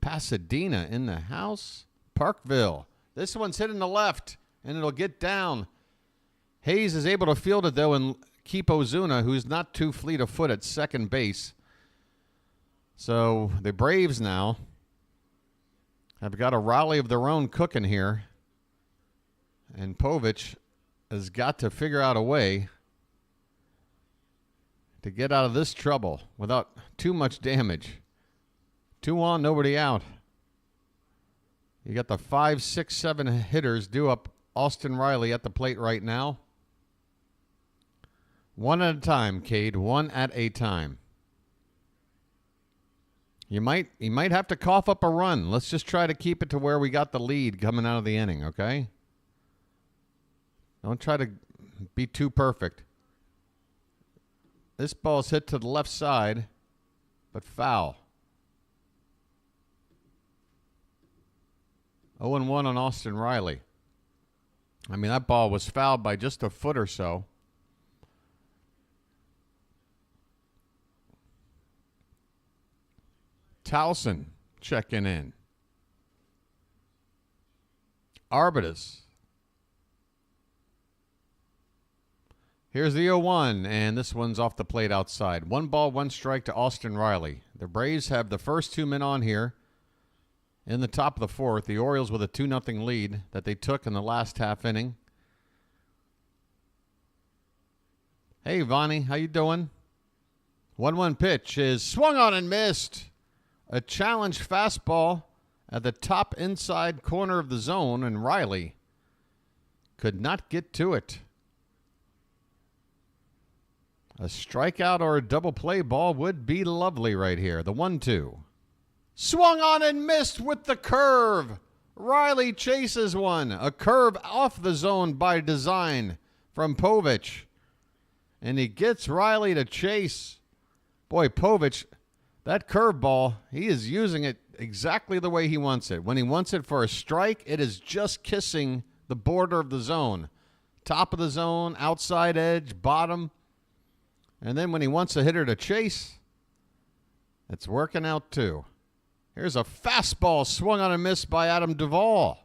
Pasadena in the house. Parkville. This one's hitting the left, and it'll get down. Hayes is able to field it, though, and keep Ozuna, who's not too fleet of foot at second base. So the Braves now have got a rally of their own cooking here. And Povich has got to figure out a way to get out of this trouble without too much damage. 2 on, nobody out. You got the 5, 6, 7 hitters due up. Austin Riley at the plate right now. One at a time, Cade. One at a time. You might have to cough up a run. Let's just try to keep it to where we got the lead coming out of the inning, okay? Don't try to be too perfect. This ball's hit to the left side, but foul. 0-1 on Austin Riley. I mean, that ball was fouled by just a foot or so. Towson checking in. Arbitus. Here's the 0-1, and this one's off the plate outside. 1 ball, 1 strike to Austin Riley. The Braves have the first 2 men on here in the top of the 4th. The Orioles with a 2-0 lead that they took in the last half inning. Hey, Vonnie, how you doing? 1-1 pitch is swung on and missed. A challenge fastball at the top inside corner of the zone, and Riley could not get to it. A strikeout or a double play ball would be lovely right here. The 1-2. Swung on and missed with the curve. Riley chases one. A curve off the zone by design from Povich. And he gets Riley to chase. Boy, Povich, that curveball, he is using it exactly the way he wants it. When he wants it for a strike, it is just kissing the border of the zone. Top of the zone, outside edge, bottom. And then when he wants a hitter to chase, it's working out too. Here's a fastball swung on and missed by Adam Duvall.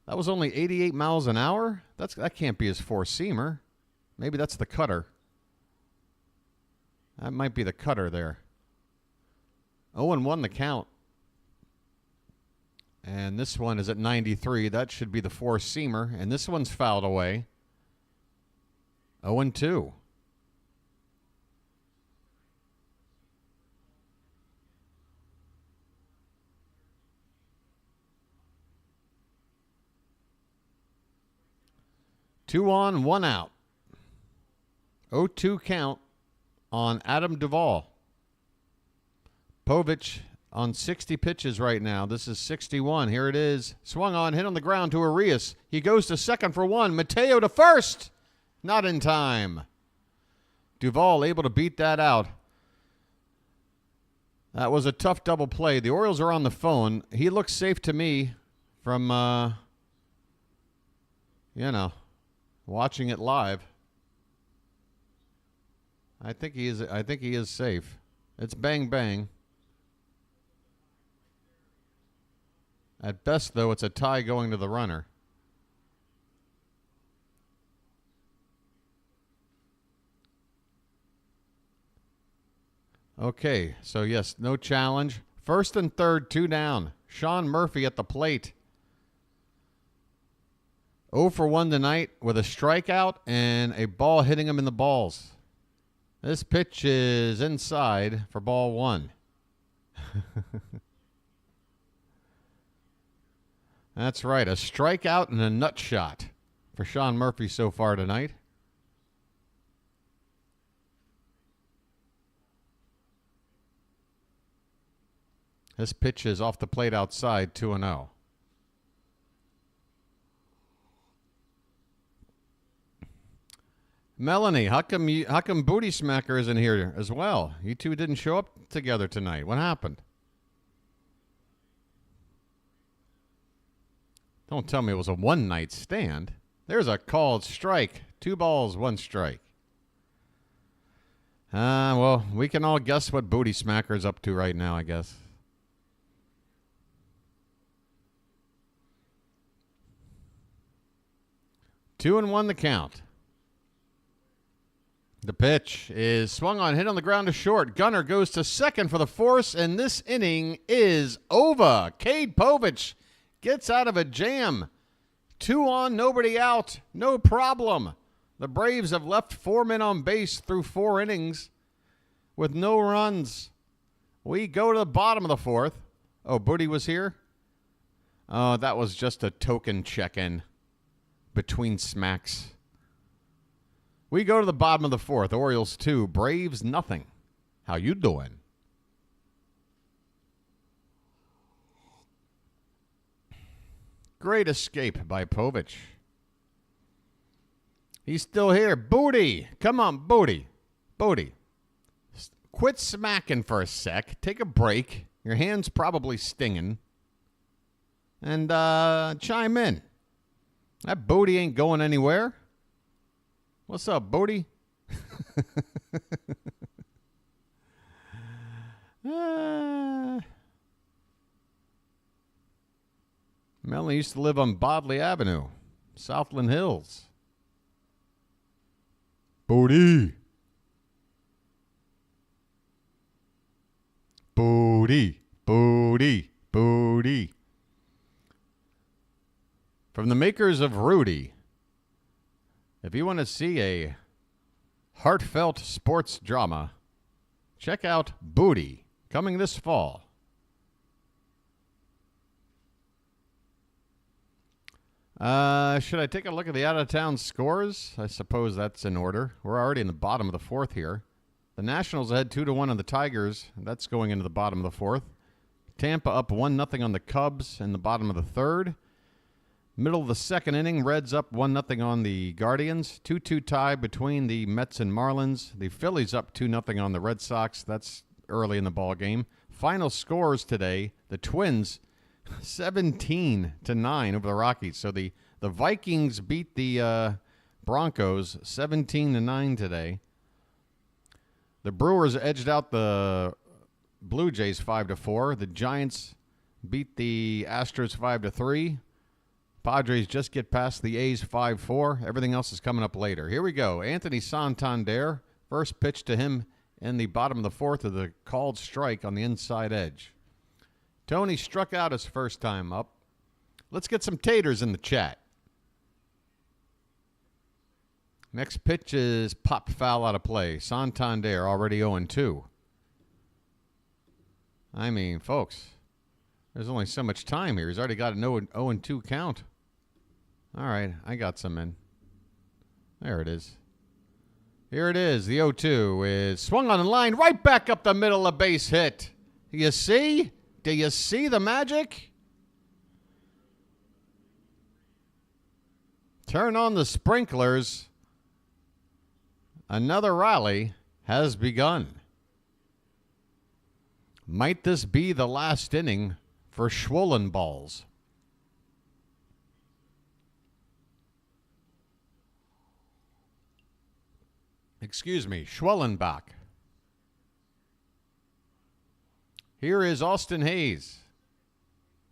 That was only 88 miles an hour? That can't be his 4-seamer. Maybe that's the cutter. That might be the cutter there. 0-1 the count. And this one is at 93. That should be the 4-seamer. And this one's fouled away. 0-2. Two on, 1 out. 0-2 count on Adam Duvall. Povich on 60 pitches right now. This is 61. Here it is. Swung on, hit on the ground to Arias. He goes to second for 1. Mateo to first. Not in time. Duvall able to beat that out. That was a tough double play. The Orioles are on the phone. He looks safe to me from, watching it live. I think he is safe. It's bang bang. At best, though, it's a tie going to the runner. Okay, so yes, no challenge. First and third, 2 down. Sean Murphy at the plate. 0 for 1 tonight with a strikeout and a ball hitting him in the balls. This pitch is inside for ball 1. That's right, a strikeout and a nut shot for Sean Murphy so far tonight. This pitch is off the plate outside, 2-0. Melanie, how come Booty Smacker isn't here as well? You two didn't show up together tonight. What happened? Don't tell me it was a one-night stand. There's a called strike. 2 balls, 1 strike. Well, we can all guess what Booty Smacker's up to right now, I guess. Two and 1 the count. The pitch is swung on, hit on the ground to short. Gunner goes to second for the force, and this inning is over. Cade Povich gets out of a jam. 2 on, nobody out. No problem. The Braves have left 4 men on base through 4 innings with no runs. We go to the bottom of the 4th. Oh, Booty was here? Oh, that was just a token check-in between smacks. We go to the bottom of the 4th. Orioles 2, Braves nothing. How you doing? Great escape by Povich. He's still here. Booty. Come on, Booty. Booty. Quit smacking for a sec. Take a break. Your hand's probably stinging. And chime in. That Booty ain't going anywhere. What's up, Booty? Melanie used to live on Bodley Avenue, Southland Hills. Booty. Booty. Booty. Booty. From the makers of Rudy. If you want to see a heartfelt sports drama, check out Booty, coming this fall. Should I take a look at the out-of-town scores? I suppose that's in order. We're already in the bottom of the 4th here. The Nationals ahead 2-1 on the Tigers. That's going into the bottom of the 4th. Tampa up 1-0 on the Cubs in the bottom of the 3rd. Middle of the 2nd inning, Reds up 1-0 on the Guardians. 2-2 tie between the Mets and Marlins. The Phillies up 2-0 on the Red Sox. That's early in the ball game. Final scores today, the Twins 17-9 over the Rockies. So the Vikings beat the Broncos 17-9 today. The Brewers edged out the Blue Jays 5-4. The Giants beat the Astros 5-3. Padres just get past the A's 5-4. Everything else is coming up later. Here we go. Anthony Santander. First pitch to him in the bottom of the 4th of the called strike on the inside edge. Tony struck out his first time up. Let's get some taters in the chat. Next pitch is pop foul out of play. Santander already 0-2. I mean, folks, there's only so much time here. He's already got an 0-2 count. All right, I got some in. There it is. Here it is. The 0-2 is swung on the line, right back up the middle, a base hit. Do you see? Do you see the magic? Turn on the sprinklers. Another rally has begun. Might this be the last inning for Schwellenballs? Excuse me, Schwellenbach. Here is Austin Hayes.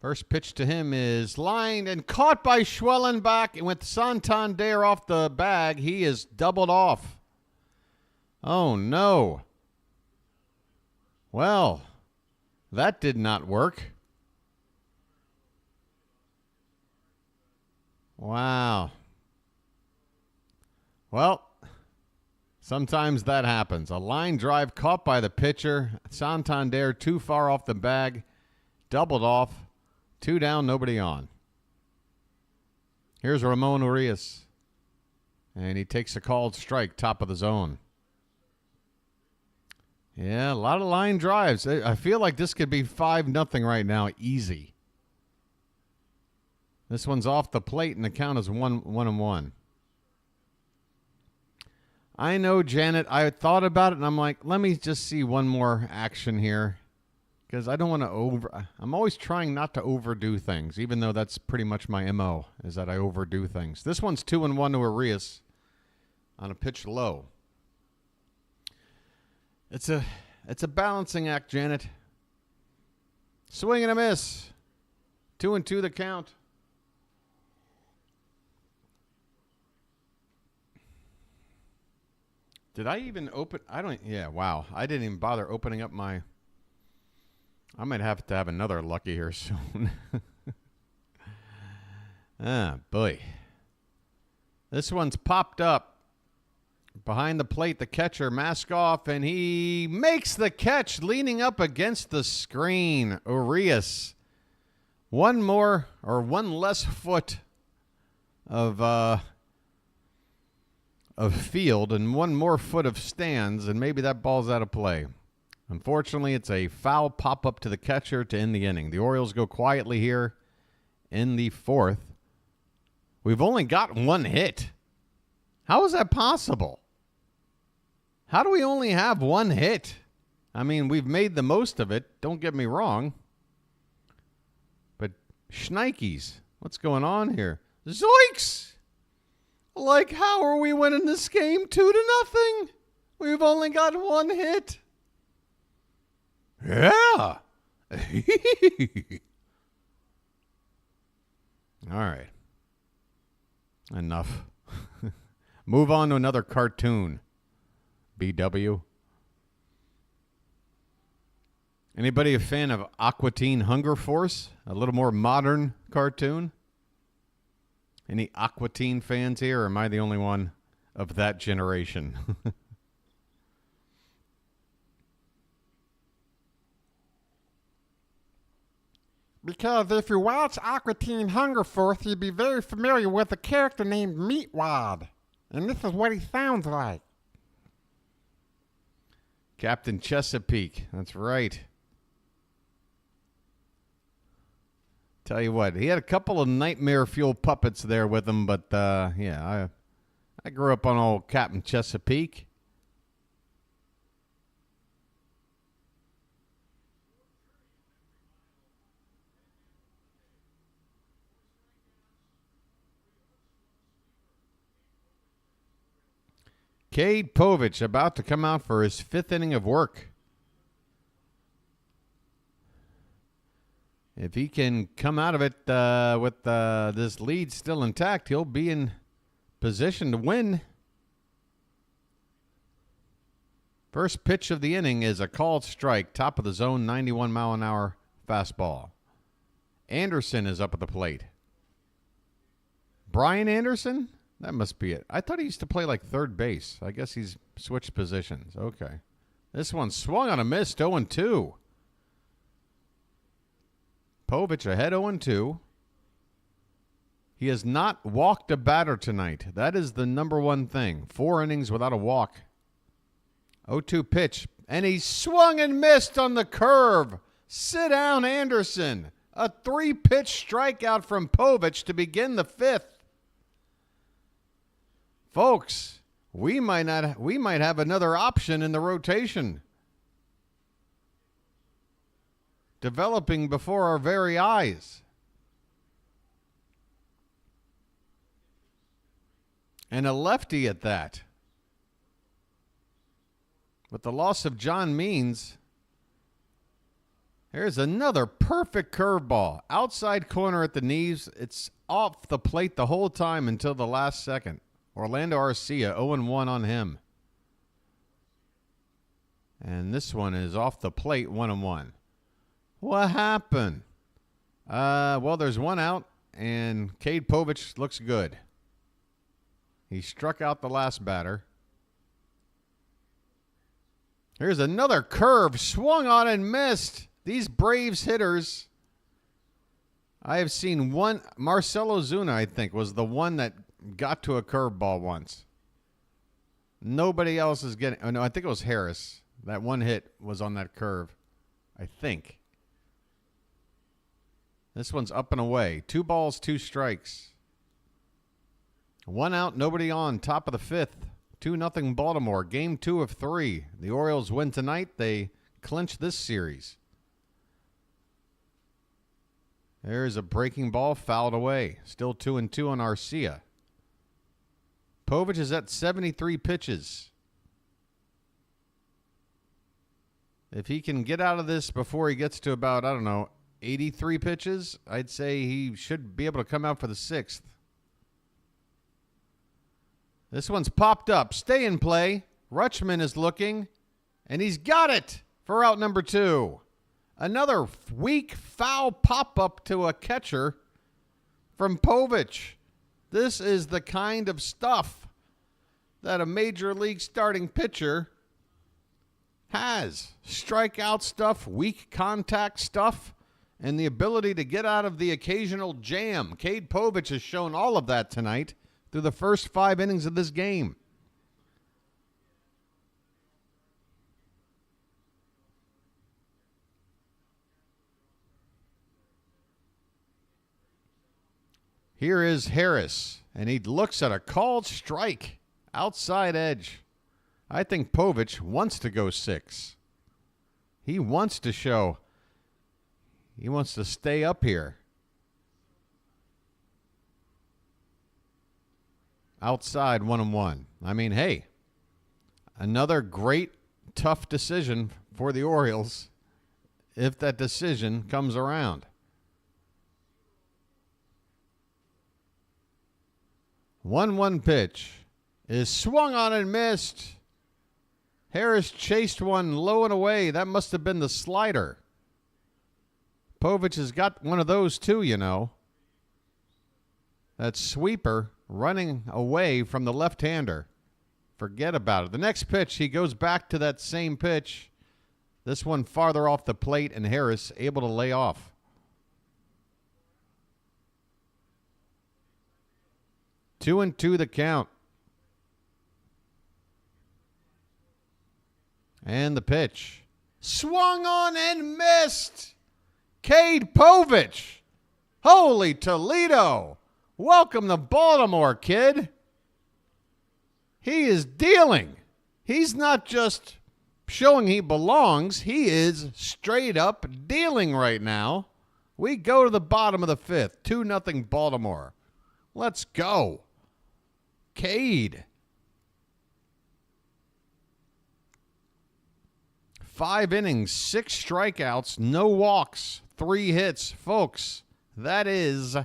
First pitch to him is lined and caught by Schwellenbach. And with Santander off the bag, he is doubled off. Oh, no. Well, that did not work. Wow. Well, sometimes that happens. A line drive caught by the pitcher. Santander too far off the bag. Doubled off. 2 down, nobody on. Here's Ramon Urias. And he takes a called strike, top of the zone. Yeah, a lot of line drives. I feel like this could be 5-0 right now, easy. This one's off the plate, and the count is 1-1. I know, Janet. I thought about it, and I'm like, let me just see one more action here. Because I don't want to I'm always trying not to overdo things, even though that's pretty much my MO, is that I overdo things. This one's 2-1 to Arias on a pitch low. It's a balancing act, Janet. Swing and a miss. 2-2 the count. Did I even open? Yeah, wow. I didn't even bother opening up my... I might have to have another lucky here soon. Ah, boy. This one's popped up. Behind the plate, the catcher, mask off, and he makes the catch leaning up against the screen. Urias. One less foot of field and one more foot of stands, and maybe that ball's out of play. Unfortunately, it's a foul pop-up to the catcher to end the inning. The Orioles go quietly here in the 4th. We've only got 1 hit. How is that possible? How do we only have 1 hit? I mean, we've made the most of it. Don't get me wrong. But shnikes, what's going on here? Zoinks! Like, how are we winning this game 2-0? We've only got 1 hit. Yeah. All right. Enough. Move on to another cartoon. BW. Anybody a fan of Aqua Teen Hunger Force? A little more modern cartoon? Any Aqua Teen fans here, or am I the only one of that generation? Because if you watch Aqua Teen Hunger Force, you'd be very familiar with a character named Meatwad. And this is what he sounds like. Captain Chesapeake. That's right. Tell you what, he had a couple of nightmare fuel puppets there with him, but yeah, I grew up on old Captain Chesapeake. Cade Povich about to come out for his 5th inning of work. If he can come out of it with this lead still intact, he'll be in position to win. First pitch of the inning is a called strike, top of the zone, 91-mile-an-hour fastball. Anderson is up at the plate. Brian Anderson? That must be it. I thought he used to play like third base. I guess he's switched positions. Okay. This one swung on a miss, 0-2. Povich ahead 0-2. He has not walked a batter tonight. That is the number one thing. 4 innings without a walk. 0-2 pitch. And he swung and missed on the curve. Sit down, Anderson. A 3-pitch strikeout from Povich to begin the 5th. Folks, we might have another option in the rotation. developing before our very eyes. And a lefty at that. With the loss of John Means, there's another perfect curveball. Outside corner at the knees. It's off the plate the whole time until the last second. Orlando Arcia, 0-1 on him. And this one is off the plate, 1-1. What happened? Well, there's one out, and Cade Povich looks good. He struck out the last batter. Here's another curve, swung on and missed. These Braves hitters, I have seen one. Marcelo Zuna, I think, was the one that got to a curveball once. Nobody else is getting. Oh, no, I think it was Harris. That one hit was on that curve, I think. This one's up and away. 2 balls, 2 strikes. 1 out, nobody on. Top of the 5th. 2-0 Baltimore. Game 2 of 3. The Orioles win tonight. They clinch this series. There's a breaking ball fouled away. Still 2-2 on Arcia. Povich is at 73 pitches. If he can get out of this before he gets to about, 83 pitches, I'd say he should be able to come out for the 6th. This one's popped up. Stay in play. Rutschman is looking, and he's got it for out number 2. Another weak foul pop-up to a catcher from Povich. This is the kind of stuff that a major league starting pitcher has. Strikeout stuff, weak contact stuff, and the ability to get out of the occasional jam. Cade Povich has shown all of that tonight through the first 5 innings of this game. Here is Harris, and he looks at a called strike. Outside edge. I think Povich wants to go 6. He wants to show. He wants to stay up here. Outside 1-1. I mean, hey, another great, tough decision for the Orioles if that decision comes around. 1-1 pitch is swung on and missed. Harris chased one low and away. That must have been the slider. Povich has got one of those too, you know. That sweeper running away from the left-hander. Forget about it. The next pitch, he goes back to that same pitch. This one farther off the plate, and Harris able to lay off. Two and two the count. And the pitch. Swung on and missed. Cade Povich. Holy Toledo. Welcome to Baltimore, kid. He is dealing. He's not just showing he belongs. He is straight up dealing right now. We go to the bottom of the 5th. 2-0 Baltimore. Let's go. Cade. 5 innings, 6 strikeouts, no walks, 3 hits. Folks, that is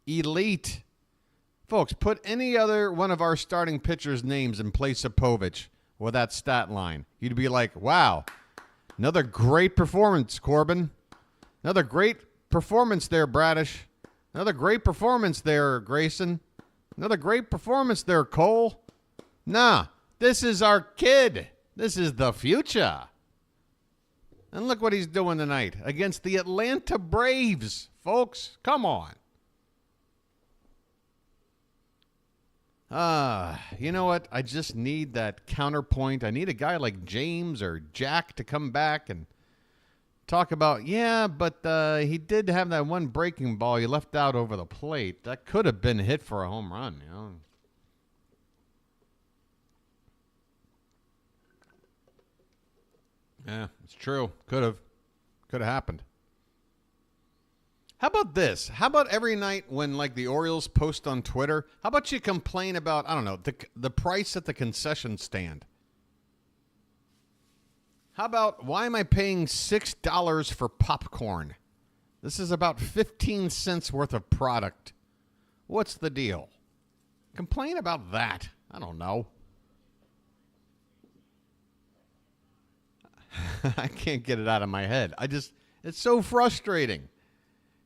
elite. Folks, put any other one of our starting pitchers' names in place of Povich with that stat line. You'd be like, wow, another great performance, Corbin. Another great performance there, Bradish. Another great performance there, Grayson. Another great performance there, Cole. Nah, this is our kid. This is the future. And look what he's doing tonight against the Atlanta Braves. Folks, come on. You know what? I just need that counterpoint. I need a guy like James or Jack to come back and talk about, but he did have that one breaking ball he left out over the plate. That could have been hit for a home run, you know. Yeah, it's true. Could have happened. How about this? How about every night when, like, the Orioles post on Twitter, how about you complain about, I don't know, the price at the concession stand? How about, why am I paying $6 for popcorn? This is about 15 cents worth of product. What's the deal? Complain about that. I don't know. I can't get it out of my head. It's so frustrating.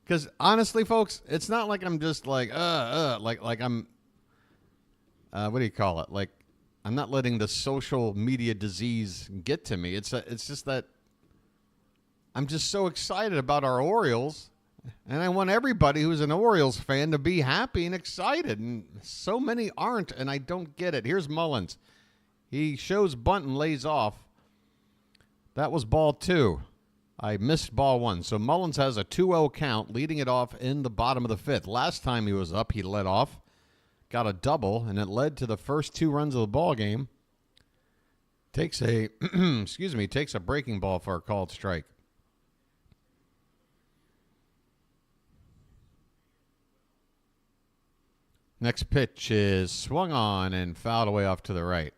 Because honestly, folks, it's not like I'm just like I'm, what do you call it? Like, I'm not letting the social media disease get to me. It's just that I'm just so excited about our Orioles, and I want everybody who's an Orioles fan to be happy and excited. And so many aren't, and I don't get it. Here's Mullins. He shows bunt and lays off. That was ball 2. I missed ball 1. So Mullins has a 2-0 count, leading it off in the bottom of the 5th. Last time he was up, he led off, got a double, and it led to the first 2 runs of the ball game. Takes a takes a breaking ball for a called strike. Next pitch is swung on and fouled away off to the right.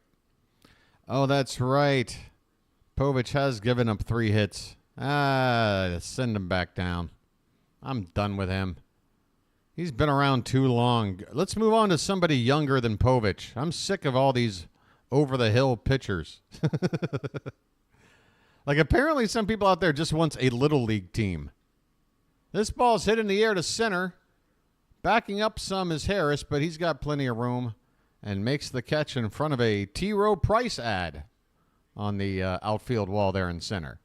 Oh, that's right. Povich has given up 3 hits. Send him back down. I'm done with him. He's been around too long. Let's move on to somebody younger than Povich. I'm sick of all these over-the-hill pitchers. Like, apparently some people out there just wants a little league team. This ball's hit in the air to center. Backing up some is Harris, but he's got plenty of room and makes the catch in front of a T. Rowe Price ad on the outfield wall there in center.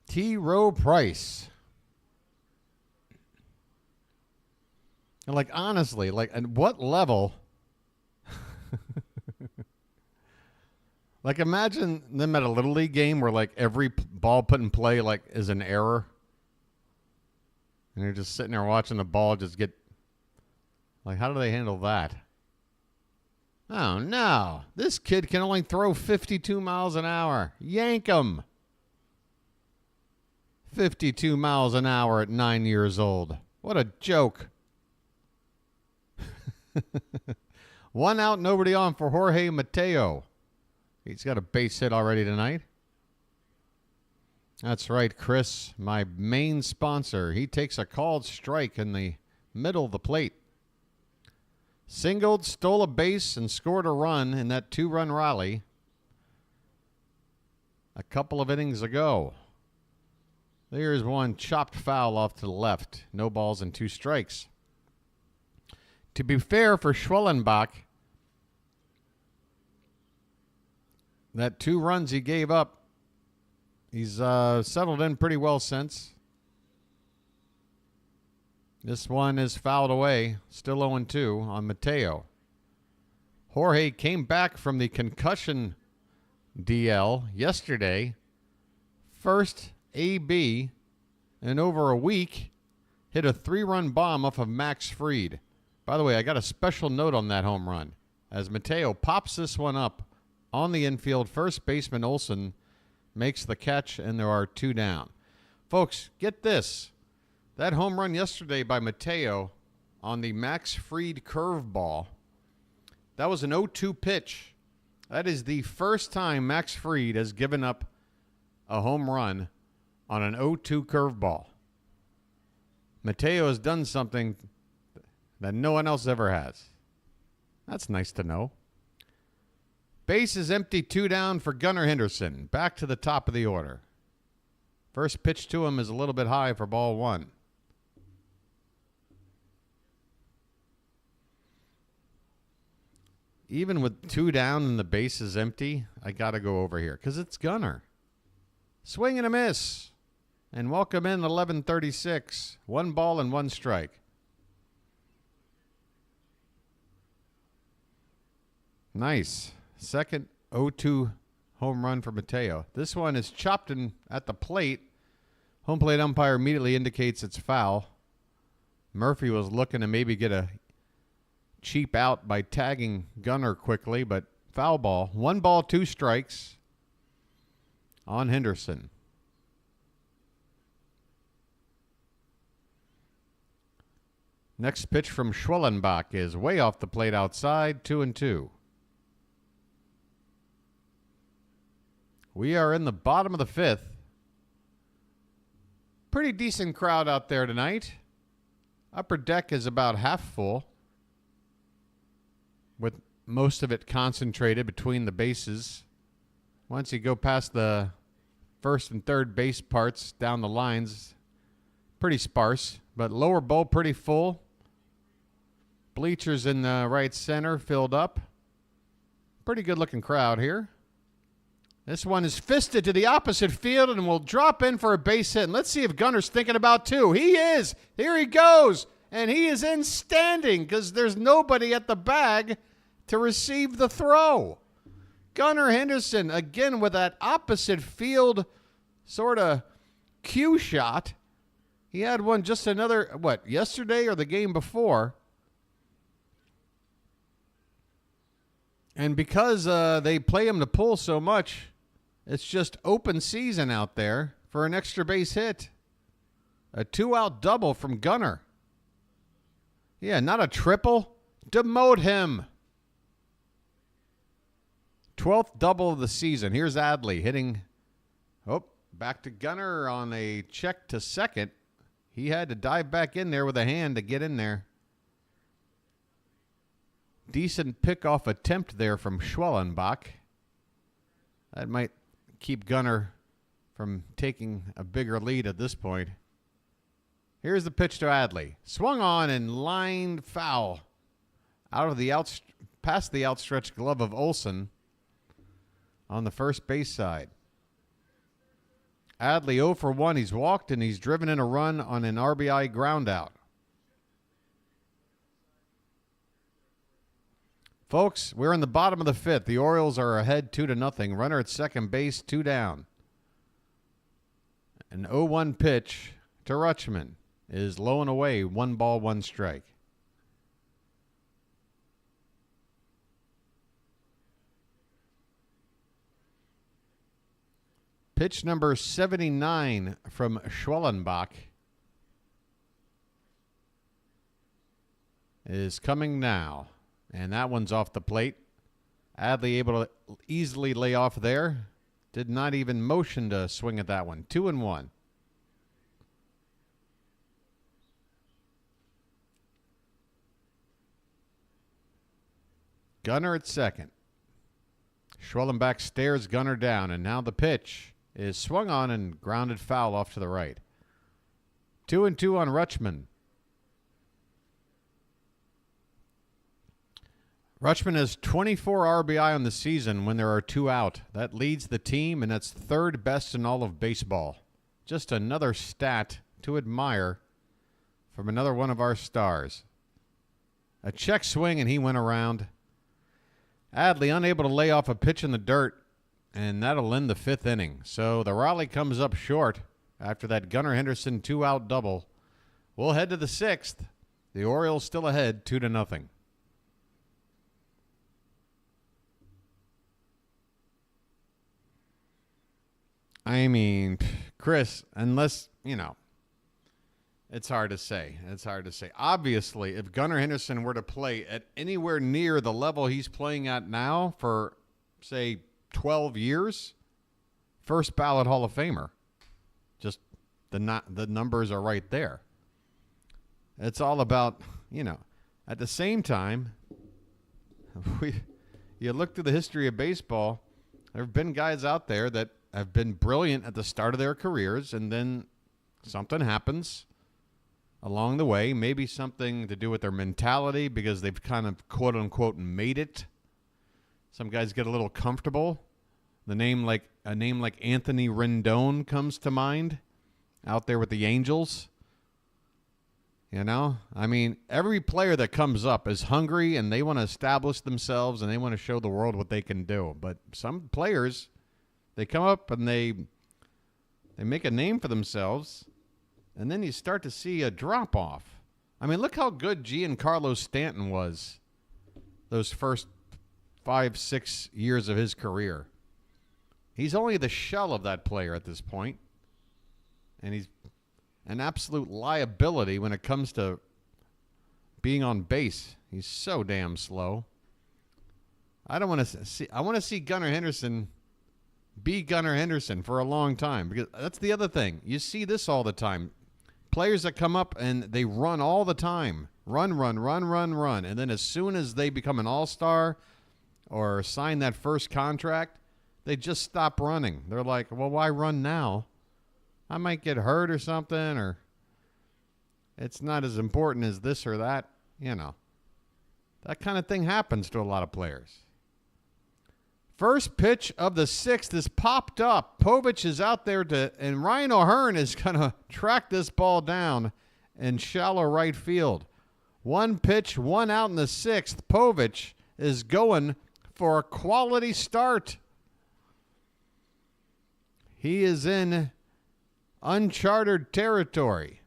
T. Rowe Price. And, like, honestly, like, at what level? Like, imagine them at a Little League game where, like, every ball put in play, like, is an error. And you're just sitting there watching the ball just get... Like, how do they handle that? Oh, no. This kid can only throw 52 miles an hour. Yank him. 52 miles an hour at 9 years old. What a joke. 1 out, nobody on for Jorge Mateo. He's got a base hit already tonight. That's right, Chris, my main sponsor. He takes a called strike in the middle of the plate. Singled, stole a base, and scored a run in that 2-run rally a couple of innings ago. There's one chopped foul off to the left. No balls and 2 strikes. To be fair for Schwellenbach, that 2 runs he gave up, he's settled in pretty well since. This one is fouled away, still 0-2 on Mateo. Jorge came back from the concussion DL yesterday. First AB in over a week, hit a 3-run bomb off of Max Fried. By the way, I got a special note on that home run. As Mateo pops this one up on the infield, first baseman Olsen makes the catch, and there are 2 down. Folks, get this. That home run yesterday by Mateo on the Max Fried curveball, that was an 0-2 pitch. That is the first time Max Fried has given up a home run on an 0-2 curveball. Mateo has done something that no one else ever has. That's nice to know. Base is empty, 2 down for Gunnar Henderson. Back to the top of the order. First pitch to him is a little bit high for ball 1. Even with 2 down and the base is empty, I got to go over here because it's Gunnar. Swing and a miss. And welcome in 11:36. 1 ball and 1 strike. Nice. Second 0-2 home run for Mateo. This one is chopped in at the plate. Home plate umpire immediately indicates it's foul. Murphy was looking to maybe get a cheap out by tagging Gunnar quickly, but foul ball. 1 ball, 2 strikes on Henderson. Next pitch from Schwellenbach is way off the plate outside, 2-2. We are in the bottom of the fifth. Pretty decent crowd out there tonight. Upper deck is about half full, with most of it concentrated between the bases. Once you go past the first and third base parts down the lines, pretty sparse, but lower bowl pretty full. Bleachers in the right center filled up. Pretty good looking crowd here. This one is fisted to the opposite field and will drop in for a base hit. And let's see if Gunner's thinking about two. He is. Here he goes. And he is in standing because there's nobody at the bag to receive the throw. Gunnar Henderson, again with that opposite field sort of cue shot. He had one just yesterday or the game before. And because they play him to pull so much, it's just open season out there for an extra base hit. A 2-out double from Gunnar. Yeah, not a triple. Demote him. 12th double of the season. Here's Adley hitting. Oh, back to Gunnar on a check to second. He had to dive back in there with a hand to get in there. Decent pickoff attempt there from Schwellenbach. That might keep Gunnar from taking a bigger lead at this point. Here's the pitch to Adley. Swung on and lined foul out of the past the outstretched glove of Olsen on the first base side. Adley 0 for 1. He's walked and he's driven in a run on an RBI ground out. Folks, we're in the bottom of the fifth. The Orioles are ahead 2-0. Runner at second base, 2 down. An 0-1 pitch to Rutschman is low and away, 1 ball, 1 strike. Pitch number 79 from Schwellenbach is coming now. And that one's off the plate. Adley able to easily lay off there. Did not even motion to swing at that one. 2-1. Gunnar at second. Schwellenbach stares Gunnar down, and now the pitch is swung on and grounded foul off to the right. 2-2 on Rutschman. Rutschman has 24 RBI on the season when there are 2 out. That leads the team, and that's third best in all of baseball. Just another stat to admire from another one of our stars. A check swing, and he went around. Adley unable to lay off a pitch in the dirt, and that'll end the 5th inning. So the Raleigh comes up short after that Gunnar Henderson 2-out double. We'll head to the 6th. The Orioles still ahead 2-0. I mean, Chris, unless, it's hard to say. It's hard to say. Obviously, if Gunnar Henderson were to play at anywhere near the level he's playing at now for, say, 12 years, first ballot Hall of Famer. Just the numbers are right there. It's all about, at the same time, you look through the history of baseball, there have been guys out there that have been brilliant at the start of their careers, and then something happens along the way, maybe something to do with their mentality because they've kind of quote-unquote made it. Some guys get a little comfortable. A name like Anthony Rendon comes to mind out there with the Angels. I mean, every player that comes up is hungry and they want to establish themselves and they want to show the world what they can do. But some players, they come up and they make a name for themselves, and then you start to see a drop-off. I mean, look how good Giancarlo Stanton was those first 5-6 years of his career. He's only the shell of that player at this point, and he's an absolute liability when it comes to being on base. He's so damn slow. I don't want to see. I want to see Gunnar Henderson be Gunnar Henderson for a long time, because that's the other thing. You see this all the time. Players that come up and they run all the time. Run. And then as soon as they become an all-star or sign that first contract, they just stop running. They're like, well, why run now? I might get hurt or something, or it's not as important as this or that. You know, that kind of thing happens to a lot of players. First pitch of the 6th is popped up. Povich is out there and Ryan O'Hearn is going to track this ball down in shallow right field. 1 pitch, 1 out in the 6th. Povich is going for a quality start. He is in uncharted territory.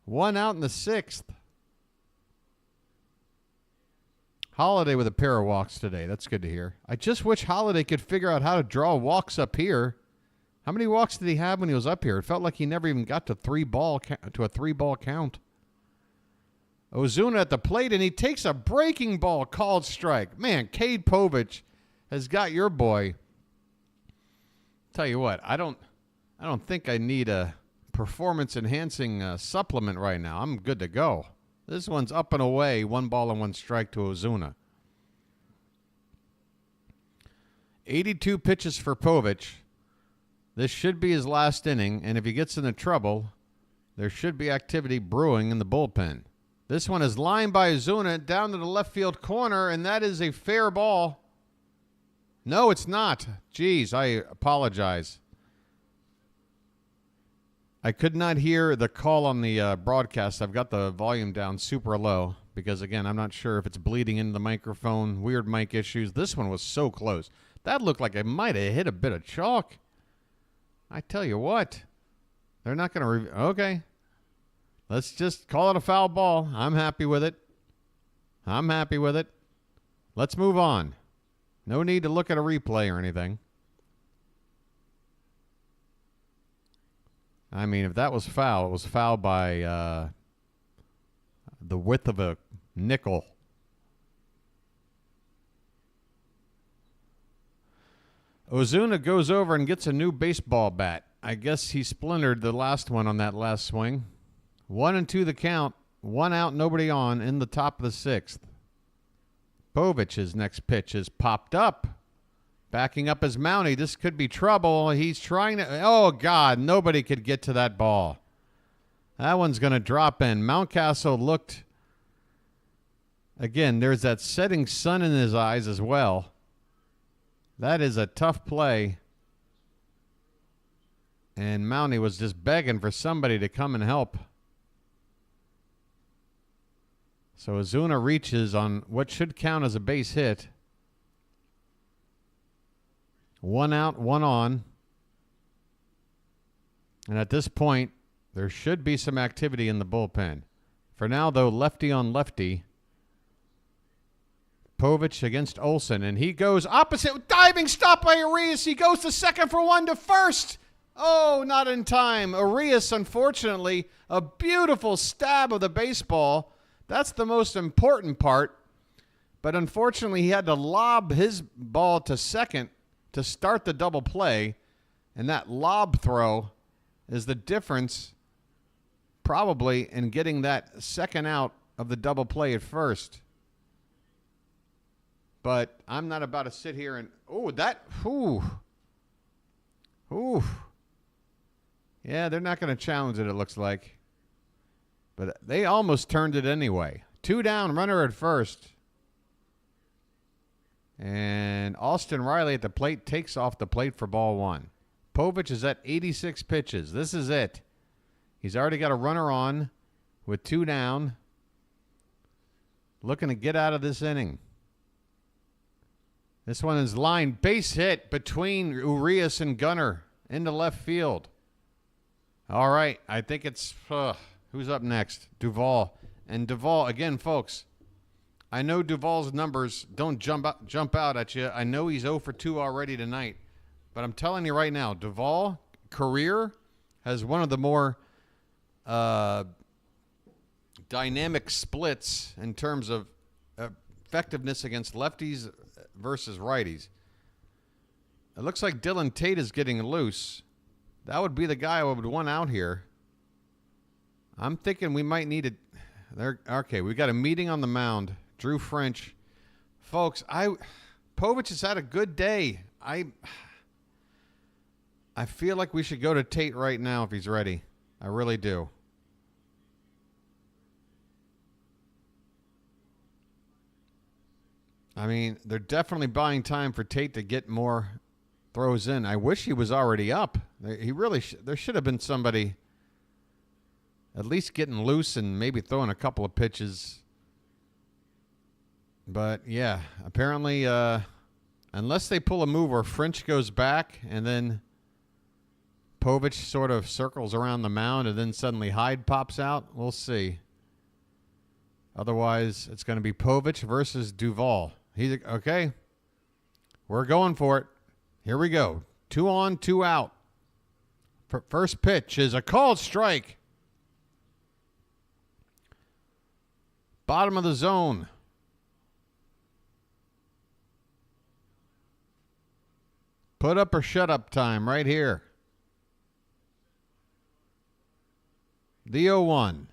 1 out in the 6th. Holiday with a pair of walks today. That's good to hear. I just wish Holiday could figure out how to draw walks up here. How many walks did he have when he was up here? It felt like he never even got to a 3-ball count. Ozuna at the plate, and he takes a breaking ball, called strike. Man, Cade Povich has got your boy. Tell you what, I don't think I need a performance-enhancing supplement right now. I'm good to go. This one's up and away, 1 ball and 1 strike to Ozuna. 82 pitches for Povich. This should be his last inning, and if he gets into trouble, there should be activity brewing in the bullpen. This one is lined by Ozuna down to the left field corner, and that is a fair ball. No, it's not. Jeez, I apologize. I could not hear the call on the broadcast. I've got the volume down super low because, again, I'm not sure if it's bleeding into the microphone. Weird mic issues. This one was so close. That looked like it might have hit a bit of chalk. I tell you what. They're not going to okay. Let's just call it a foul ball. I'm happy with it. Let's move on. No need to look at a replay or anything. I mean, if that was foul, it was foul by the width of a nickel. Ozuna goes over and gets a new baseball bat. I guess he splintered the last one on that last swing. 1-2 the count. 1 out, nobody on in the top of the 6th. Povich's next pitch is popped up. Backing up his Mountie. This could be trouble. He's trying to... Oh, God. Nobody could get to that ball. That one's going to drop in. Mountcastle looked... Again, there's that setting sun in his eyes as well. That is a tough play. And Mountie was just begging for somebody to come and help. So Ozuna reaches on what should count as a base hit. 1 out, 1 on. And at this point, there should be some activity in the bullpen. For now, though, lefty on lefty. Povich against Olsen, and he goes opposite. Diving stop by Arias. He goes to second for 1 to first. Oh, not in time. Arias, unfortunately, a beautiful stab of the baseball. That's the most important part. But unfortunately, he had to lob his ball to second to start the double play, and that lob throw is the difference probably in getting that second out of the double play at first. But I'm not about to sit here and, yeah, they're not going to challenge it, it looks like. But they almost turned it anyway. 2 down, runner at first. And Austin Riley at the plate takes off the plate for ball 1. Povich is at 86 pitches. This is it. He's already got a runner on with 2 down. Looking to get out of this inning. This one is lined. Base hit between Urias and Gunnar into left field. All right. I think it's, who's up next? Duvall. And Duvall, again, folks, I know Duvall's numbers don't jump out at you. I know he's 0 for 2 already tonight. But I'm telling you right now, Duvall, career, has one of the more dynamic splits in terms of effectiveness against lefties versus righties. It looks like Dylan Tate is getting loose. That would be the guy I would want out here. I'm thinking we might need it. Okay, we got a meeting on the mound. Drew French. Folks, Povich has had a good day. I feel like we should go to Tate right now if he's ready. I really do. I mean, they're definitely buying time for Tate to get more throws in. I wish he was already up. He really there should have been somebody at least getting loose and maybe throwing a couple of pitches. But yeah, apparently unless they pull a move where French goes back and then Povich sort of circles around the mound and then suddenly Hyde pops out, we'll see. Otherwise, it's going to be Povich versus Duvall. He's okay. We're going for it. Here we go. 2 on, 2 out. First pitch is a called strike. Bottom of the zone. Put up or shut up time right here. The 0-1.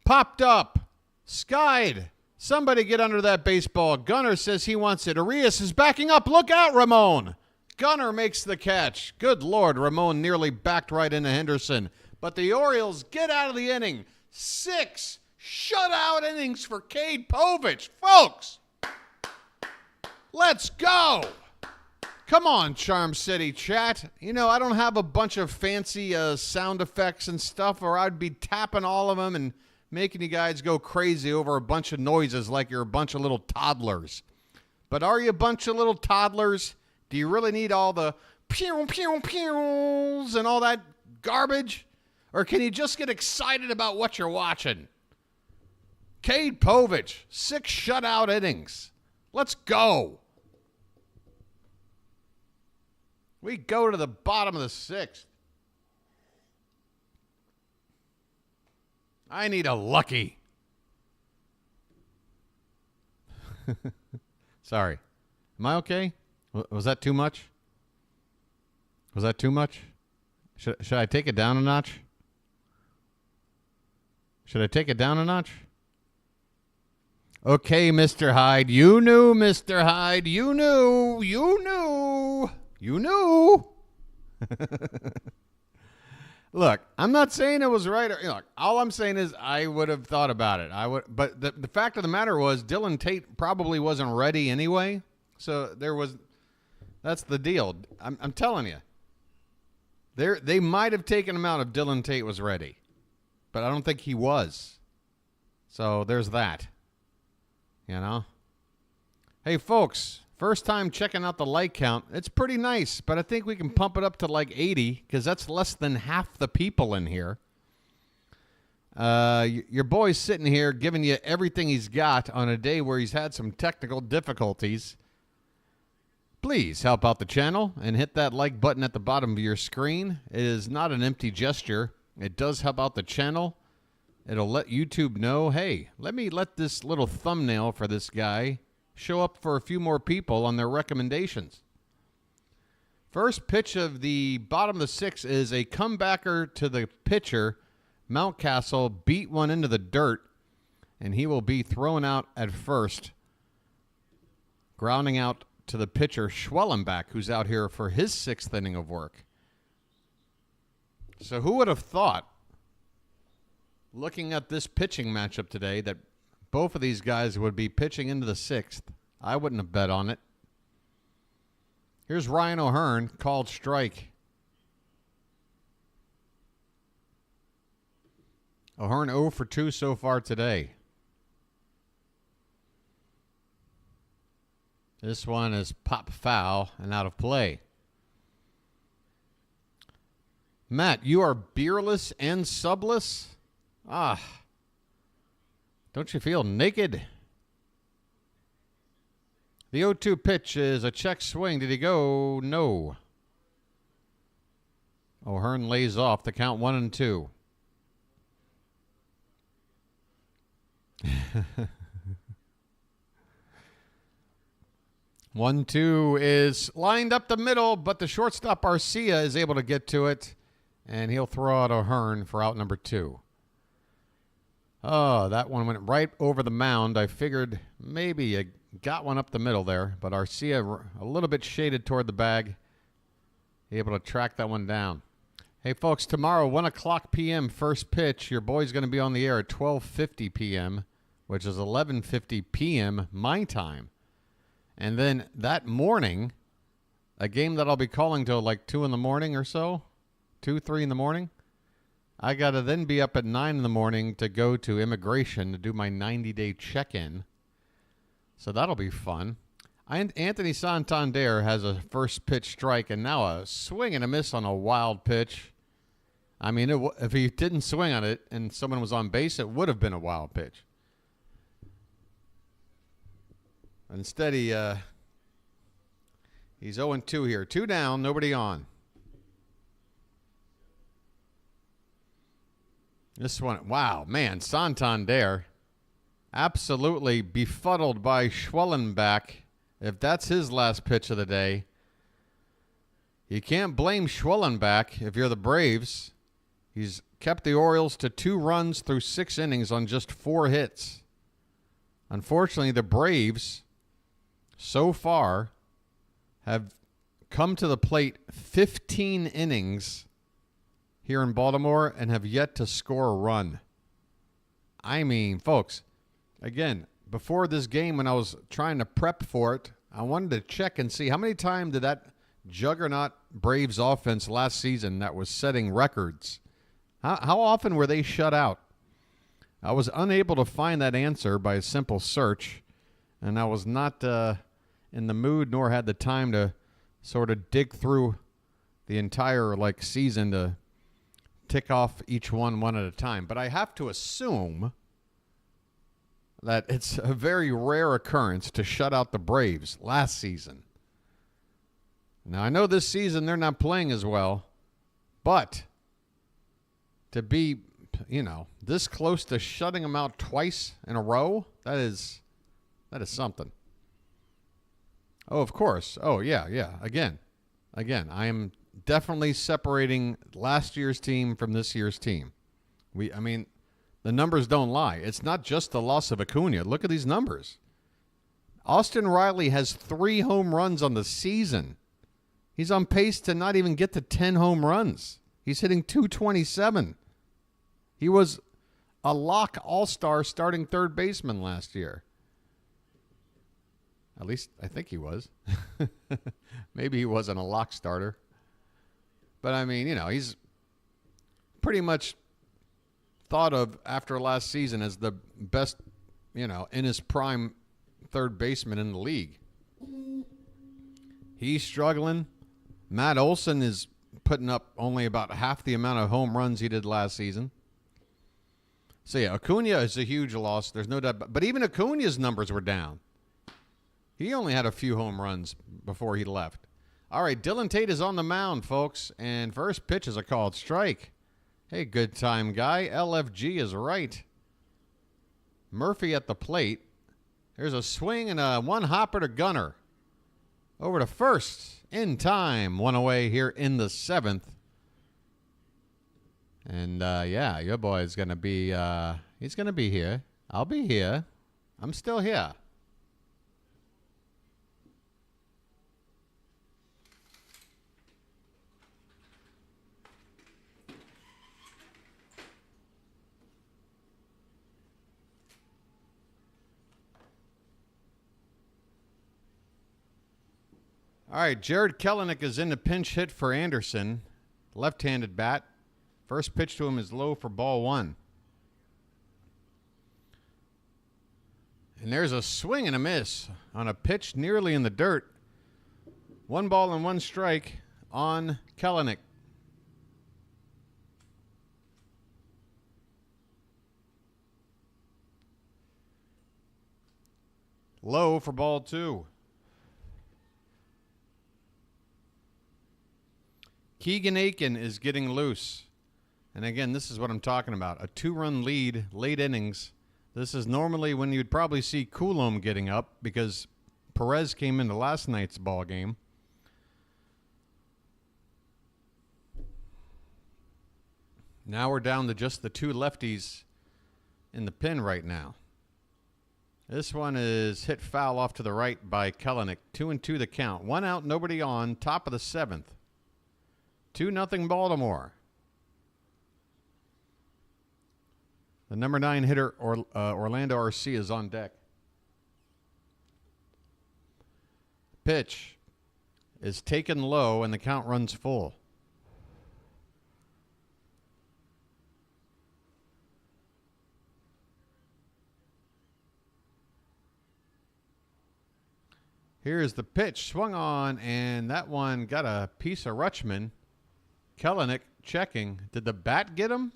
Popped up. Skied. Somebody get under that baseball. Gunnar says he wants it. Arias is backing up. Look out, Ramon. Gunnar makes the catch. Good Lord, Ramon nearly backed right into Henderson. But the Orioles get out of the inning. 6 shutout innings for Cade Povich. Folks, let's go. Come on, Charm City chat. You know, I don't have a bunch of fancy sound effects and stuff, or I'd be tapping all of them and making you guys go crazy over a bunch of noises like you're a bunch of little toddlers. But are you a bunch of little toddlers? Do you really need all the pew, pew, pews and all that garbage? Or can you just get excited about what you're watching? Cade Povich, 6 shutout innings. Let's go. We go to the bottom of the 6th. I need a lucky. Sorry. Am I okay? Was that too much? Was that too much? Should I take it down a notch? Should I take it down a notch? Okay, Mr. Hyde. You knew, Mr. Hyde. You knew. You knew. You knew. Look, I'm not saying it was right. Look, all I'm saying is I would have thought about it. But the fact of the matter was Dylan Tate probably wasn't ready anyway. So that's the deal. I'm telling you. They might have taken him out if Dylan Tate was ready. But I don't think he was. So there's that. You know? Hey, folks. First time checking out the like count. It's pretty nice, but I think we can pump it up to like 80 because that's less than half the people in here. Your boy's sitting here giving you everything he's got on a day where he's had some technical difficulties. Please help out the channel and hit that like button at the bottom of your screen. It is not an empty gesture. It does help out the channel. It'll let YouTube know, hey, let me let this little thumbnail for this guy show up for a few more people on their recommendations. First pitch of the bottom of the 6th is a comebacker to the pitcher. Mountcastle beat one into the dirt, and he will be thrown out at first, grounding out to the pitcher, Schwellenbach, who's out here for his 6th inning of work. So who would have thought, looking at this pitching matchup today, that both of these guys would be pitching into the 6th? I wouldn't have bet on it. Here's Ryan O'Hearn, called strike. O'Hearn 0 for 2 so far today. This one is pop foul and out of play. Matt, you are beerless and subless? Ah. Don't you feel naked? The 0-2 pitch is a check swing. Did he go? No. O'Hearn lays off the count 1-2. 1-2 is lined up the middle, but the shortstop Arcia is able to get to it, and he'll throw out a Hearn for out number 2. Oh, that one went right over the mound. I figured maybe you got one up the middle there, but Arcia a little bit shaded toward the bag, able to track that one down. Hey, folks, tomorrow, 1 o'clock p.m., first pitch. Your boy's going to be on the air at 12:50 p.m., which is 11:50 p.m. my time. And then that morning, a game that I'll be calling till like 2 in the morning or so, 2, 3 in the morning. I got to then be up at 9 in the morning to go to immigration to do my 90-day check-in. So that'll be fun. Anthony Santander has a first pitch strike and now a swing and a miss on a wild pitch. I mean, if he didn't swing on it and someone was on base, it would have been a wild pitch. Instead, he's 0-2 here. 2 down, nobody on. This one, wow, man, Santander absolutely befuddled by Schwellenbach. If that's his last pitch of the day, you can't blame Schwellenbach if you're the Braves. He's kept the Orioles to 2 runs through 6 innings on just 4 hits. Unfortunately, the Braves so far have come to the plate 15 innings here in Baltimore and have yet to score a run. I mean, folks, again, before this game when I was trying to prep for it, I wanted to check and see how many times did that juggernaut Braves offense last season that was setting records, how often were they shut out? I was unable to find that answer by a simple search, and I was not in the mood nor had the time to sort of dig through the entire season to tick off each one at a time. But I have to assume that it's a very rare occurrence to shut out the Braves last season. Now, I know this season they're not playing as well, but to be, this close to shutting them out twice in a row, that is something. Oh, of course. Oh, yeah. Again, I am definitely separating last year's team from this year's team. The numbers don't lie. It's not just the loss of Acuna. Look at these numbers. Austin Riley has 3 home runs on the season. He's on pace to not even get to 10 home runs. He's hitting .227. He was a lock all-star starting third baseman last year. At least I think he was. Maybe he wasn't a lock starter. But, he's pretty much thought of after last season as the best, in his prime third baseman in the league. He's struggling. Matt Olson is putting up only about half the amount of home runs he did last season. So, yeah, Acuna is a huge loss. There's no doubt. But even Acuna's numbers were down. He only had a few home runs before he left. All right, Dylan Tate is on the mound, folks, and first pitch is a called strike. Hey, good time guy. LFG is right. Murphy at the plate. There's a swing and a one hopper to Gunner. Over to first. In time. 1 away here in the 7th. And, your boy is going to be, he's going to be here. I'll be here. I'm still here. All right, Jared Kelenic is in the pinch hit for Anderson. Left-handed bat. First pitch to him is low for ball 1. And there's a swing and a miss on a pitch nearly in the dirt. 1 ball and 1 strike on Kelenic. Low for ball 2. Keegan Aiken is getting loose. And again, this is what I'm talking about. A 2-run lead, late innings. This is normally when you'd probably see Coulomb getting up because Perez came into last night's ball game. Now we're down to just the two lefties in the pen right now. This one is hit foul off to the right by Kelenic. 2-2 the count. 1 out, nobody on. Top of the 7th. 2-0 Baltimore. The number 9 hitter, Orlando Arcia, is on deck. Pitch is taken low, and the count runs full. Here's the pitch, swung on, and that one got a piece of Rutschman. Kelenic checking. Did the bat get him?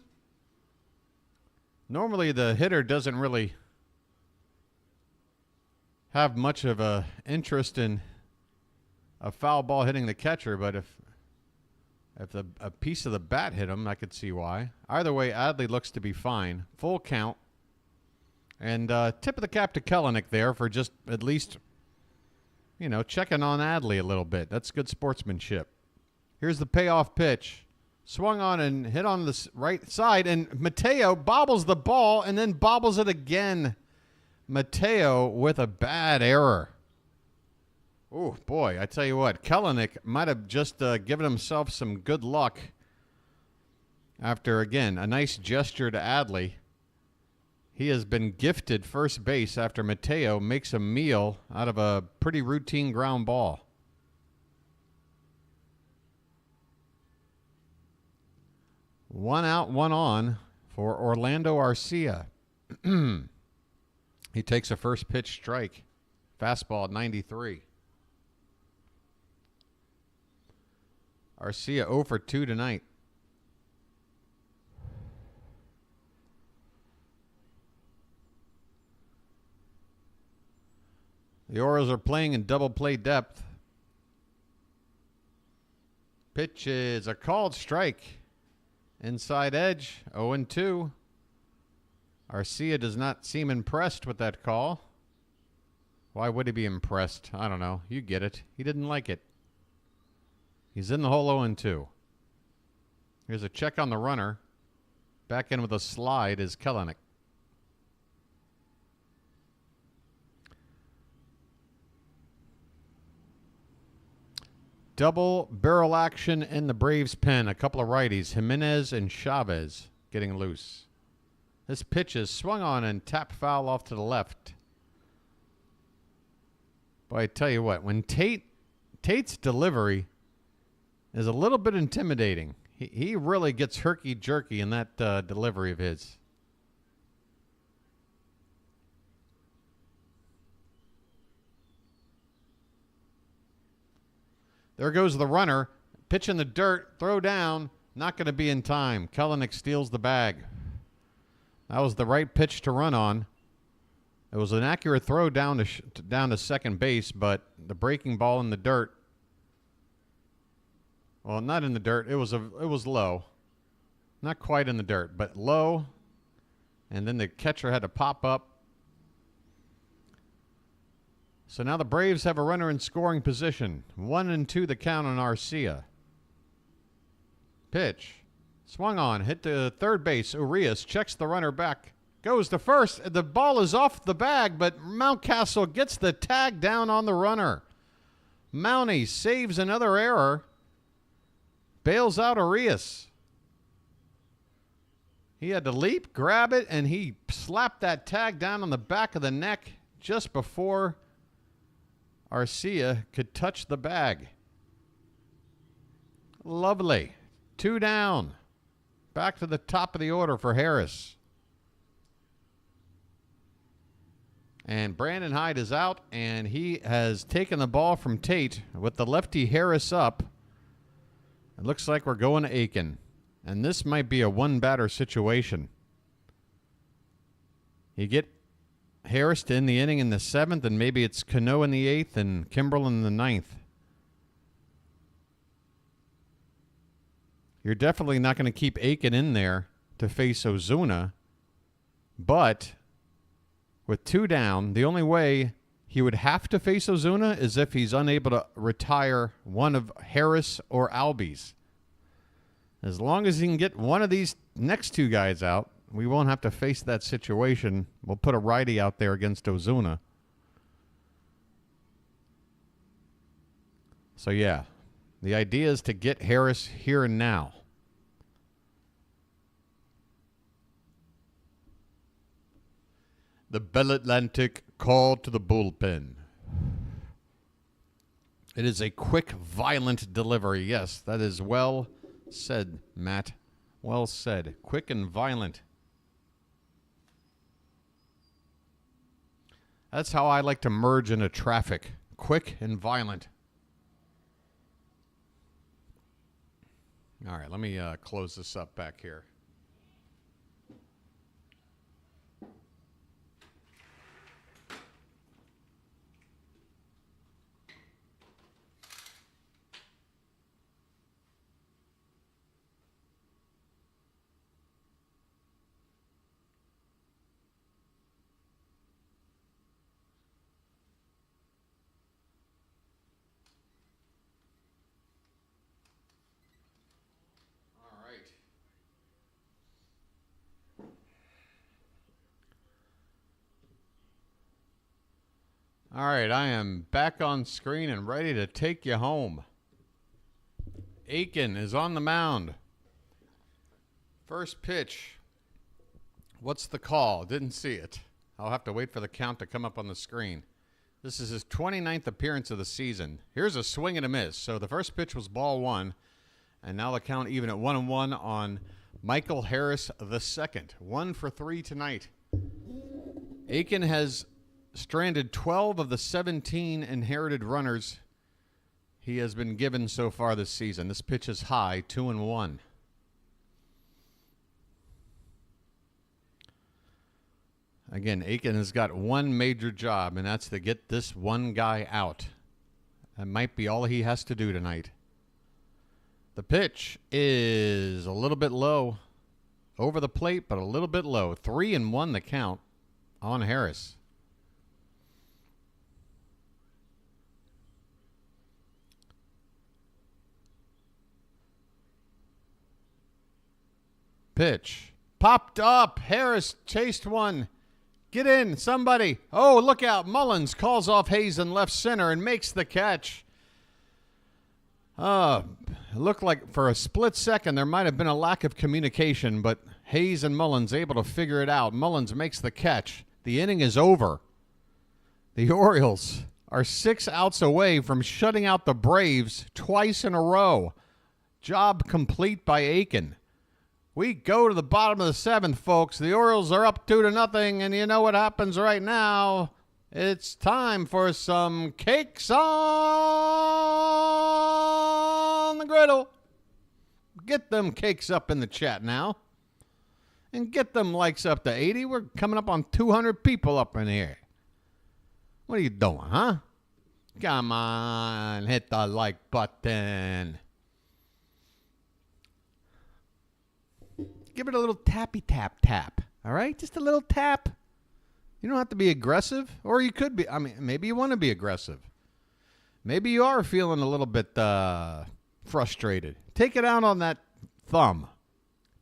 Normally the hitter doesn't really have much of a interest in a foul ball hitting the catcher, but if a piece of the bat hit him, I could see why. Either way, Adley looks to be fine. Full count. And tip of the cap to Kelenic there for just at least, you know, checking on Adley a little bit. That's good sportsmanship. Here's the payoff pitch. Swung on and hit on the right side, and Mateo bobbles the ball and then bobbles it again. Mateo with a bad error. Oh, boy, I tell you what, Kelenic might have just given himself some good luck after, again, a nice gesture to Adley. He has been gifted first base after Mateo makes a meal out of a pretty routine ground ball. One out, one on for Orlando Arcia. He takes a first pitch strike. Fastball at 93. Arcia 0 for 2 tonight. The Orioles are playing in double play depth. Pitch is a called strike. Inside edge, 0-2. Arcia does not seem impressed with that call. Why would he be impressed? I don't know. You get it. He didn't like it. He's in the hole 0-2. Here's a check on the runner. Back in with a slide is Kelenic. Double barrel action in the Braves pen. A couple of righties, Jimenez and Chavez, getting loose. This pitch is swung on and tapped foul off to the left. Boy, I tell you what, when Tate's delivery is a little bit intimidating. He really gets herky-jerky in that delivery of his. There goes the runner. Pitch in the dirt. Throw down. Not going to be in time. Kelenic steals the bag. That was the right pitch to run on. It was an accurate throw down to second base, but the breaking ball in the dirt. Well, not in the dirt. It was low. Not quite in the dirt, but low. And then the catcher had to pop up. So now the Braves have a runner in scoring position. 1-2 the count on Arcia. Pitch. Swung on. Hit to third base. Urias checks the runner back. Goes to first. The ball is off the bag, but Mountcastle gets the tag down on the runner. Mountie saves another error. Bails out Urias. He had to leap, grab it, and he slapped that tag down on the back of the neck just before Arcia could touch the bag. Lovely. 2 down. Back to the top of the order for Harris. And Brandon Hyde is out, and he has taken the ball from Tate with the lefty Harris up. It looks like we're going to Aiken. And this might be a one-batter situation. You get Harris to end the inning in the 7th, and maybe it's Cano in the 8th and Kimbrell in the 9th. You're definitely not going to keep Aiken in there to face Ozuna, but With 2 down, the only way he would have to face Ozuna is if he's unable to retire one of Harris or Albies. As long as he can get one of these next 2 guys out, we won't have to face that situation. We'll put a righty out there against Ozuna. So, yeah, the idea is to get Harris here and now. The Bell Atlantic call to the bullpen. It is a quick, violent delivery. Yes, that is well said, Matt. Well said. Quick and violent. That's how I like to merge into traffic. Quick and violent. All right, let me close this up back here. All right, I am back on screen and ready to take you home. Aiken is on the mound. First pitch. What's the call? Didn't see it. I'll have to wait for the count to come up on the screen. This is his 29th appearance of the season. Here's a swing and a miss. So the first pitch was ball 1, and now the count even at 1-1 on Michael Harris II. 1 for 3 tonight. Aiken has stranded 12 of the 17 inherited runners he has been given so far this season. This pitch is high, 2-1. Again, Aiken has got one major job, and that's to get this one guy out. That might be all he has to do tonight. The pitch is a little bit low. Over the plate, but a little bit low. 3-1 the count on Harris. Pitch. Popped up. Harris chased one. Get in, somebody. Oh, look out. Mullins calls off Hayes in left center and makes the catch. It looked like for a split second there might have been a lack of communication, but Hayes and Mullins able to figure it out. Mullins makes the catch. The inning is over. The Orioles are 6 outs away from shutting out the Braves twice in a row. Job complete by Aiken. We go to the bottom of the 7th, folks. The Orioles are up 2-0, and you know what happens right now. It's time for some cakes on the griddle. Get them cakes up in the chat now. And get them likes up to 80. We're coming up on 200 people up in here. What are you doing, huh? Come on, hit the like button. Give it a little tappy tap, all right? Just a little tap. You don't have to be aggressive, or you could be. I mean, maybe you want to be aggressive. Maybe you are feeling a little bit frustrated. Take it out on that thumb.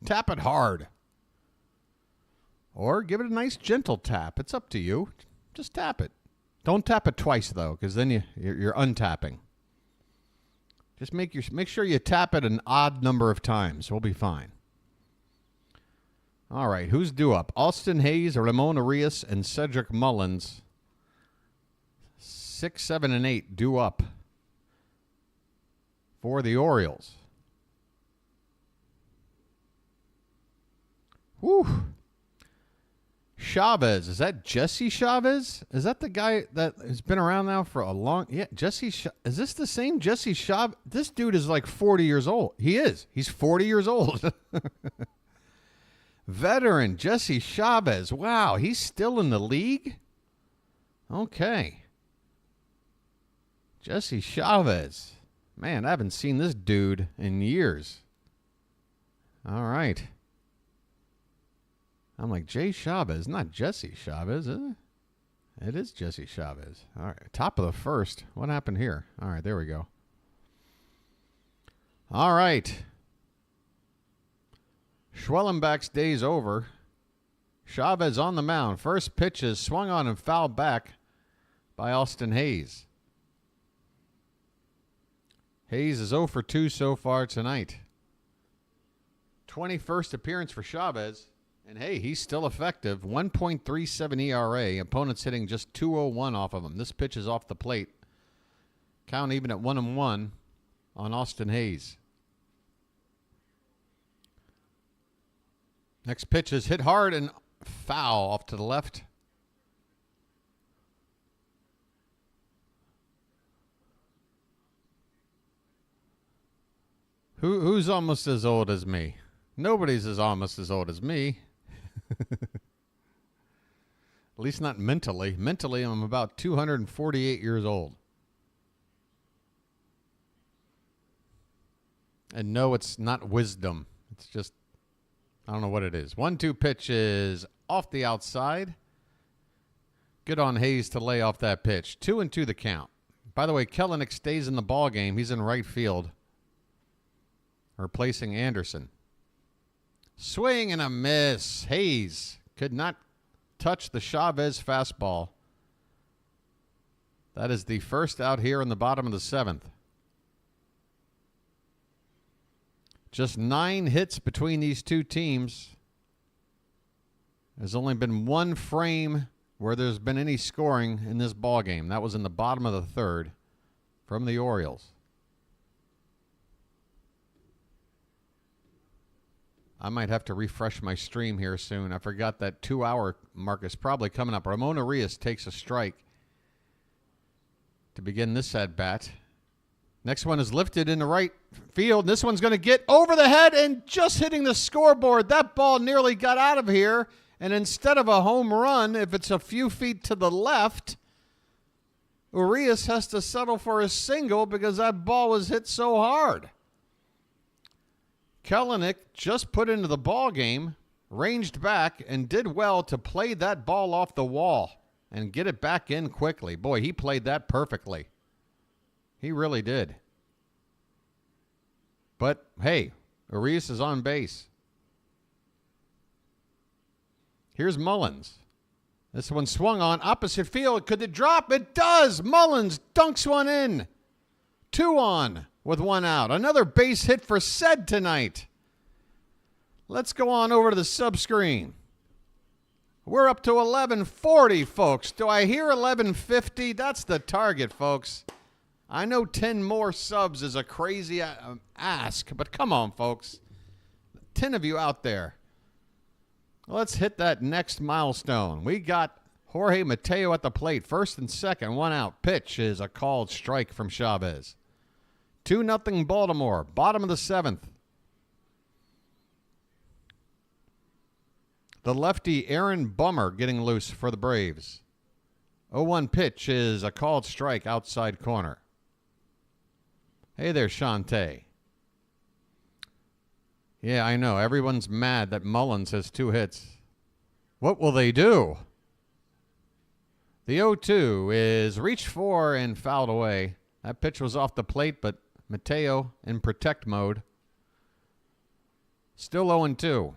Tap it hard. Or give it a nice gentle tap. It's up to you. Just tap it. Don't tap it twice, though, because then you're untapping. Just make sure you tap it an odd number of times. We'll be fine. All right, who's due up? Austin Hayes, Ramon Arias, and Cedric Mullins. 6, 7, and 8 due up for the Orioles. Whew. Chavez. Is that Jesse Chavez? Is that the guy that has been around now for a long... Yeah, Jesse... Is this the same Jesse Chavez? This dude is like 40 years old. He is. He's 40 years old. Veteran Jesse Chavez. Wow, he's still in the league? Okay. Jesse Chavez. Man, I haven't seen this dude in years. All right. I'm like, Jay Chavez, not Jesse Chavez, is it? It is Jesse Chavez. All right. Top of the first. What happened here? All right. There we go. All right. Schwellenbach's day's over. Chavez on the mound. First pitch is swung on and fouled back by Austin Hayes. Hayes is 0 for 2 so far tonight. 21st appearance for Chavez. And, hey, he's still effective. 1.37 ERA. Opponent's hitting just 201 off of him. This pitch is off the plate. Count even at 1-1 on Austin Hayes. Next pitch is hit hard and foul off to the left. Who's almost as old as me? Nobody's almost as old as me. At least not mentally. Mentally, I'm about 248 years old. And no, it's not wisdom. It's just, I don't know what it is. 1-2 pitch is off the outside. Good on Hayes to lay off that pitch. 2-2 the count. By the way, Kellenick stays in the ball game. He's in right field, replacing Anderson. Swing and a miss. Hayes could not touch the Chavez fastball. That is the first out here in the bottom of the 7th. Just 9 hits between these two teams. There's only been one frame where there's been any scoring in this ball game. That was in the bottom of the 3rd from the Orioles. I might have to refresh my stream here soon. I forgot that 2-hour mark is probably coming up. Ramon Arias takes a strike to begin this at-bat. Next one is lifted into right field. This one's going to get over the head and just hitting the scoreboard. That ball nearly got out of here. And instead of a home run, if it's a few feet to the left, Arias has to settle for a single because that ball was hit so hard. Kellenick just put into the ball game, ranged back, and did well to play that ball off the wall and get it back in quickly. Boy, he played that perfectly. He really did. But, hey, Arias is on base. Here's Mullins. This one swung on opposite field. Could it drop? It does. Mullins dunks one in. 2 on with 1 out. Another base hit for Ced tonight. Let's go on over to the sub-screen. We're up to 1140, folks. Do I hear 1150? That's the target, folks. I know 10 more subs is a crazy ask, but come on, folks. 10 of you out there. Let's hit that next milestone. We got Jorge Mateo at the plate. 1st and 2nd, 1 out. Pitch is a called strike from Chavez. 2-0 Baltimore. Bottom of the 7th. The lefty Aaron Bummer getting loose for the Braves. 0-1 pitch is a called strike outside corner. Hey there, Shante. Yeah, I know. Everyone's mad that Mullins has 2 hits. What will they do? The 0-2 is reached for and fouled away. That pitch was off the plate, but Mateo in protect mode. Still 0-2.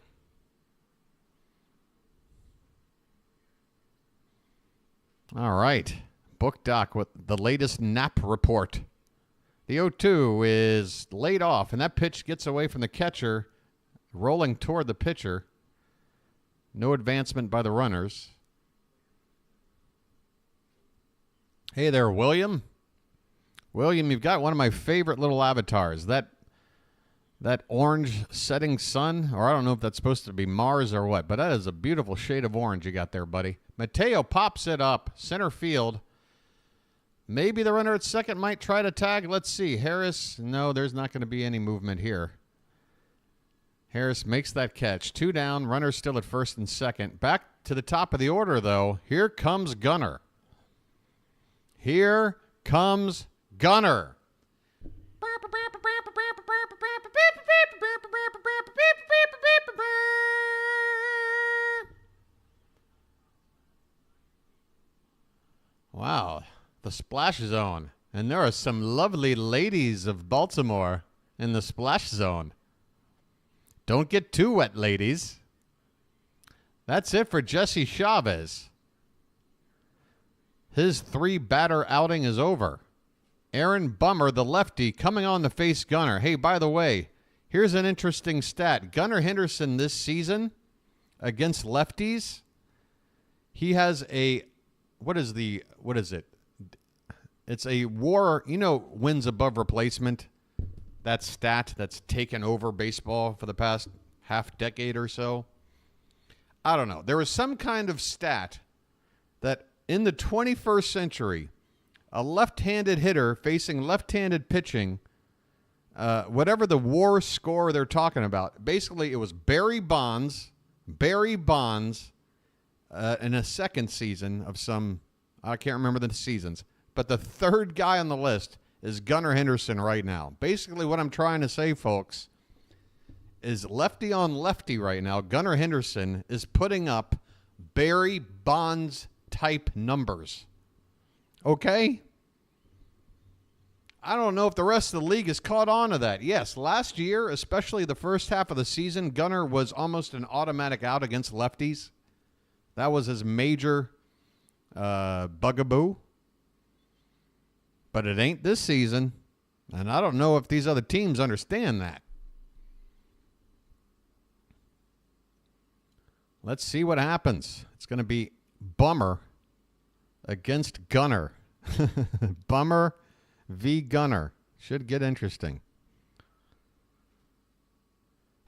All right. Book Doc with the latest nap report. The 0-2 is laid off, and that pitch gets away from the catcher, rolling toward the pitcher. No advancement by the runners. Hey there, William. William, you've got one of my favorite little avatars. That orange setting sun, or I don't know if that's supposed to be Mars or what, but that is a beautiful shade of orange you got there, buddy. Mateo pops it up, center field. Maybe the runner at second might try to tag. Let's see. Harris, no, there's not going to be any movement here. Harris makes that catch. 2 down, runner still at 1st and 2nd. Back to the top of the order, though. Here comes Gunnar. Here comes Gunnar. splash zone. And there are some lovely ladies of Baltimore in the splash zone. Don't get too wet, ladies. That's it for Jesse Chavez. His 3-batter outing is over. Aaron Bummer, the lefty, coming on to face Gunnar. Hey, by the way, here's an interesting stat. Gunnar Henderson this season against lefties, he has a, what is it? It's a WAR, wins above replacement. That stat that's taken over baseball for the past half decade or so. I don't know. There was some kind of stat that in the 21st century, a left-handed hitter facing left-handed pitching, whatever the WAR score they're talking about, basically it was Barry Bonds in a second season of some, I can't remember the seasons, but the third guy on the list is Gunnar Henderson right now. Basically what I'm trying to say, folks, is lefty on lefty right now. Gunnar Henderson is putting up Barry Bonds type numbers. Okay? I don't know if the rest of the league has caught on to that. Yes, last year, especially the first half of the season, Gunnar was almost an automatic out against lefties. That was his major bugaboo. But it ain't this season, and I don't know if these other teams understand that. Let's see what happens. It's going to be Bummer against Gunnar. Bummer v. Gunnar. Should get interesting.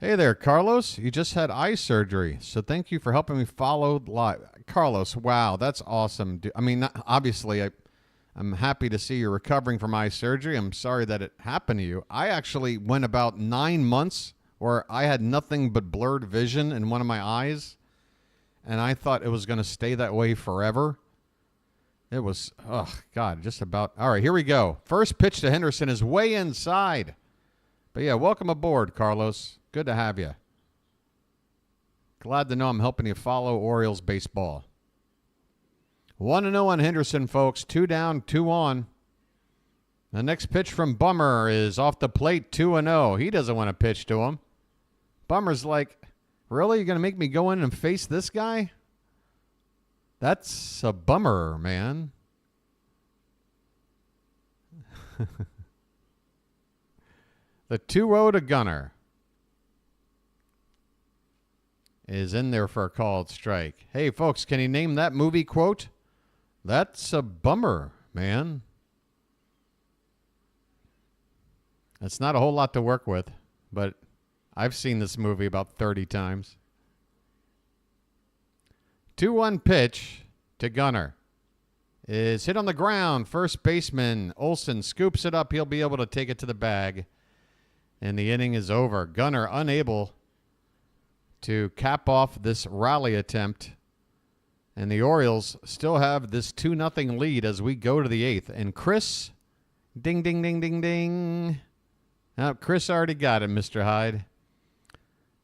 Hey there, Carlos. You just had eye surgery, so thank you for helping me follow live. Carlos, wow, that's awesome. I mean, obviously, I'm happy to see you're recovering from eye surgery. I'm sorry that it happened to you. I actually went about 9 months where I had nothing but blurred vision in one of my eyes, and I thought it was going to stay that way forever. It was, oh, God, just about. All right, here we go. First pitch to Henderson is way inside. But, yeah, welcome aboard, Carlos. Good to have you. Glad to know I'm helping you follow Orioles baseball. 1-0 on Henderson, folks. 2 down, 2 on. The next pitch from Bummer is off the plate, 2-0. He doesn't want to pitch to him. Bummer's like, really? You're going to make me go in and face this guy? That's a bummer, man. The 2-0 to Gunnar is in there for a called strike. Hey, folks, can you name that movie quote? That's a bummer, man. It's not a whole lot to work with, but I've seen this movie about 30 times. 2-1 pitch to Gunnar is hit on the ground. First baseman Olsen scoops it up. He'll be able to take it to the bag, and the inning is over. Gunnar unable to cap off this rally attempt, and the Orioles still have this 2-0 lead as we go to the 8th. And Chris, ding, ding, ding, ding, ding. Now, Chris already got it, Mr. Hyde.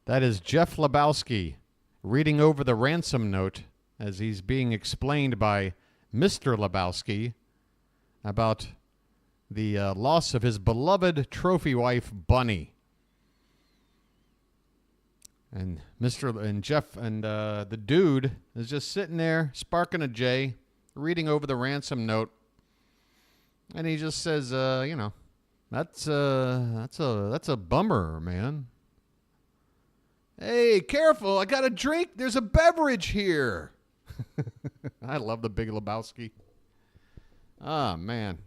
That is Jeff Lebowski reading over the ransom note as he's being explained by Mr. Lebowski about the loss of his beloved trophy wife, Bunny. And Jeff and the dude is just sitting there sparking a J, reading over the ransom note, and he just says, that's a bummer, man. Hey, careful! I got a drink. There's a beverage here. I love the Big Lebowski. Oh, man.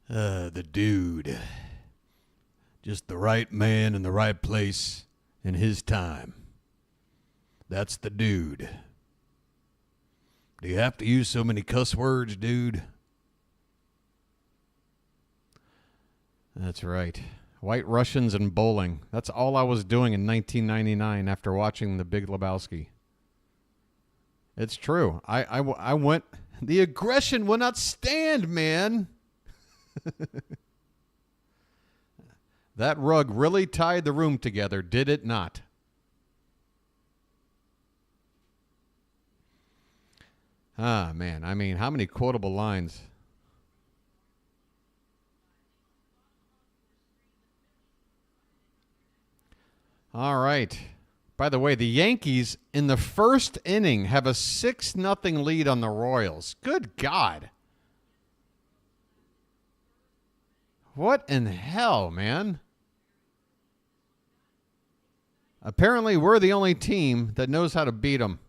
The dude. Just the right man in the right place in his time. That's the dude. Do you have to use so many cuss words, dude? That's right. White Russians and bowling. That's all I was doing in 1999 after watching The Big Lebowski. It's true. I went... The aggression will not stand, man. That rug really tied the room together, did it not? Ah, man. I mean, how many quotable lines? All right. By the way, the Yankees in the first inning have a 6-0 lead on the Royals. Good God. What in hell, man? Apparently, we're the only team that knows how to beat them.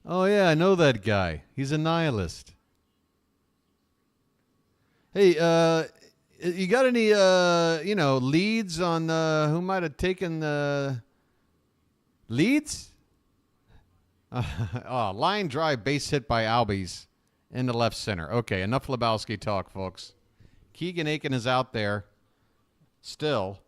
Oh, yeah, I know that guy. He's a nihilist. Hey, you got any, leads on who might have taken the leads? Line drive, base hit by Albies in the left center. Okay, enough Lebowski talk, folks. Keegan Aiken is out there still.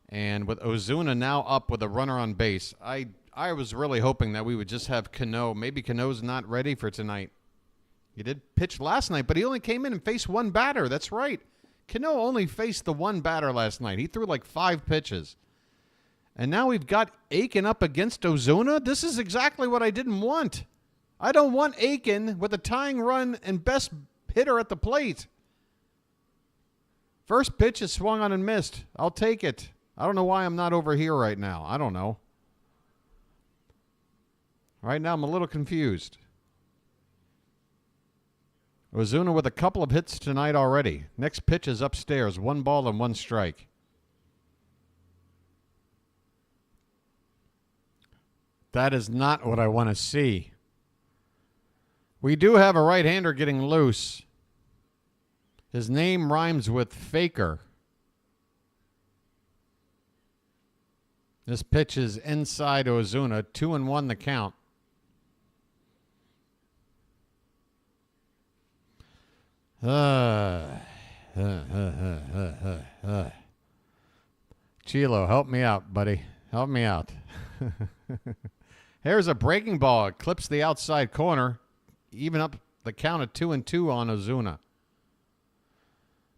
And with Ozuna now up with a runner on base, I was really hoping that we would just have Cano. Maybe Cano's not ready for tonight. He did pitch last night, but he only came in and faced one batter. That's right. Cano only faced the one batter last night. He threw like 5 pitches. And now we've got Aiken up against Ozuna. This is exactly what I didn't want. I don't want Aiken with a tying run and best hitter at the plate. First pitch is swung on and missed. I'll take it. I don't know why I'm not over here right now. I don't know. Right now I'm a little confused. Ozuna with a couple of hits tonight already. Next pitch is upstairs. 1 ball and 1 strike. That is not what I want to see. We do have a right-hander getting loose. His name rhymes with Faker. This pitch is inside Ozuna. 2-1 the count. Chilo, help me out, buddy. Help me out. Here's a breaking ball. It clips the outside corner. Even up the count of 2-2 on Ozuna.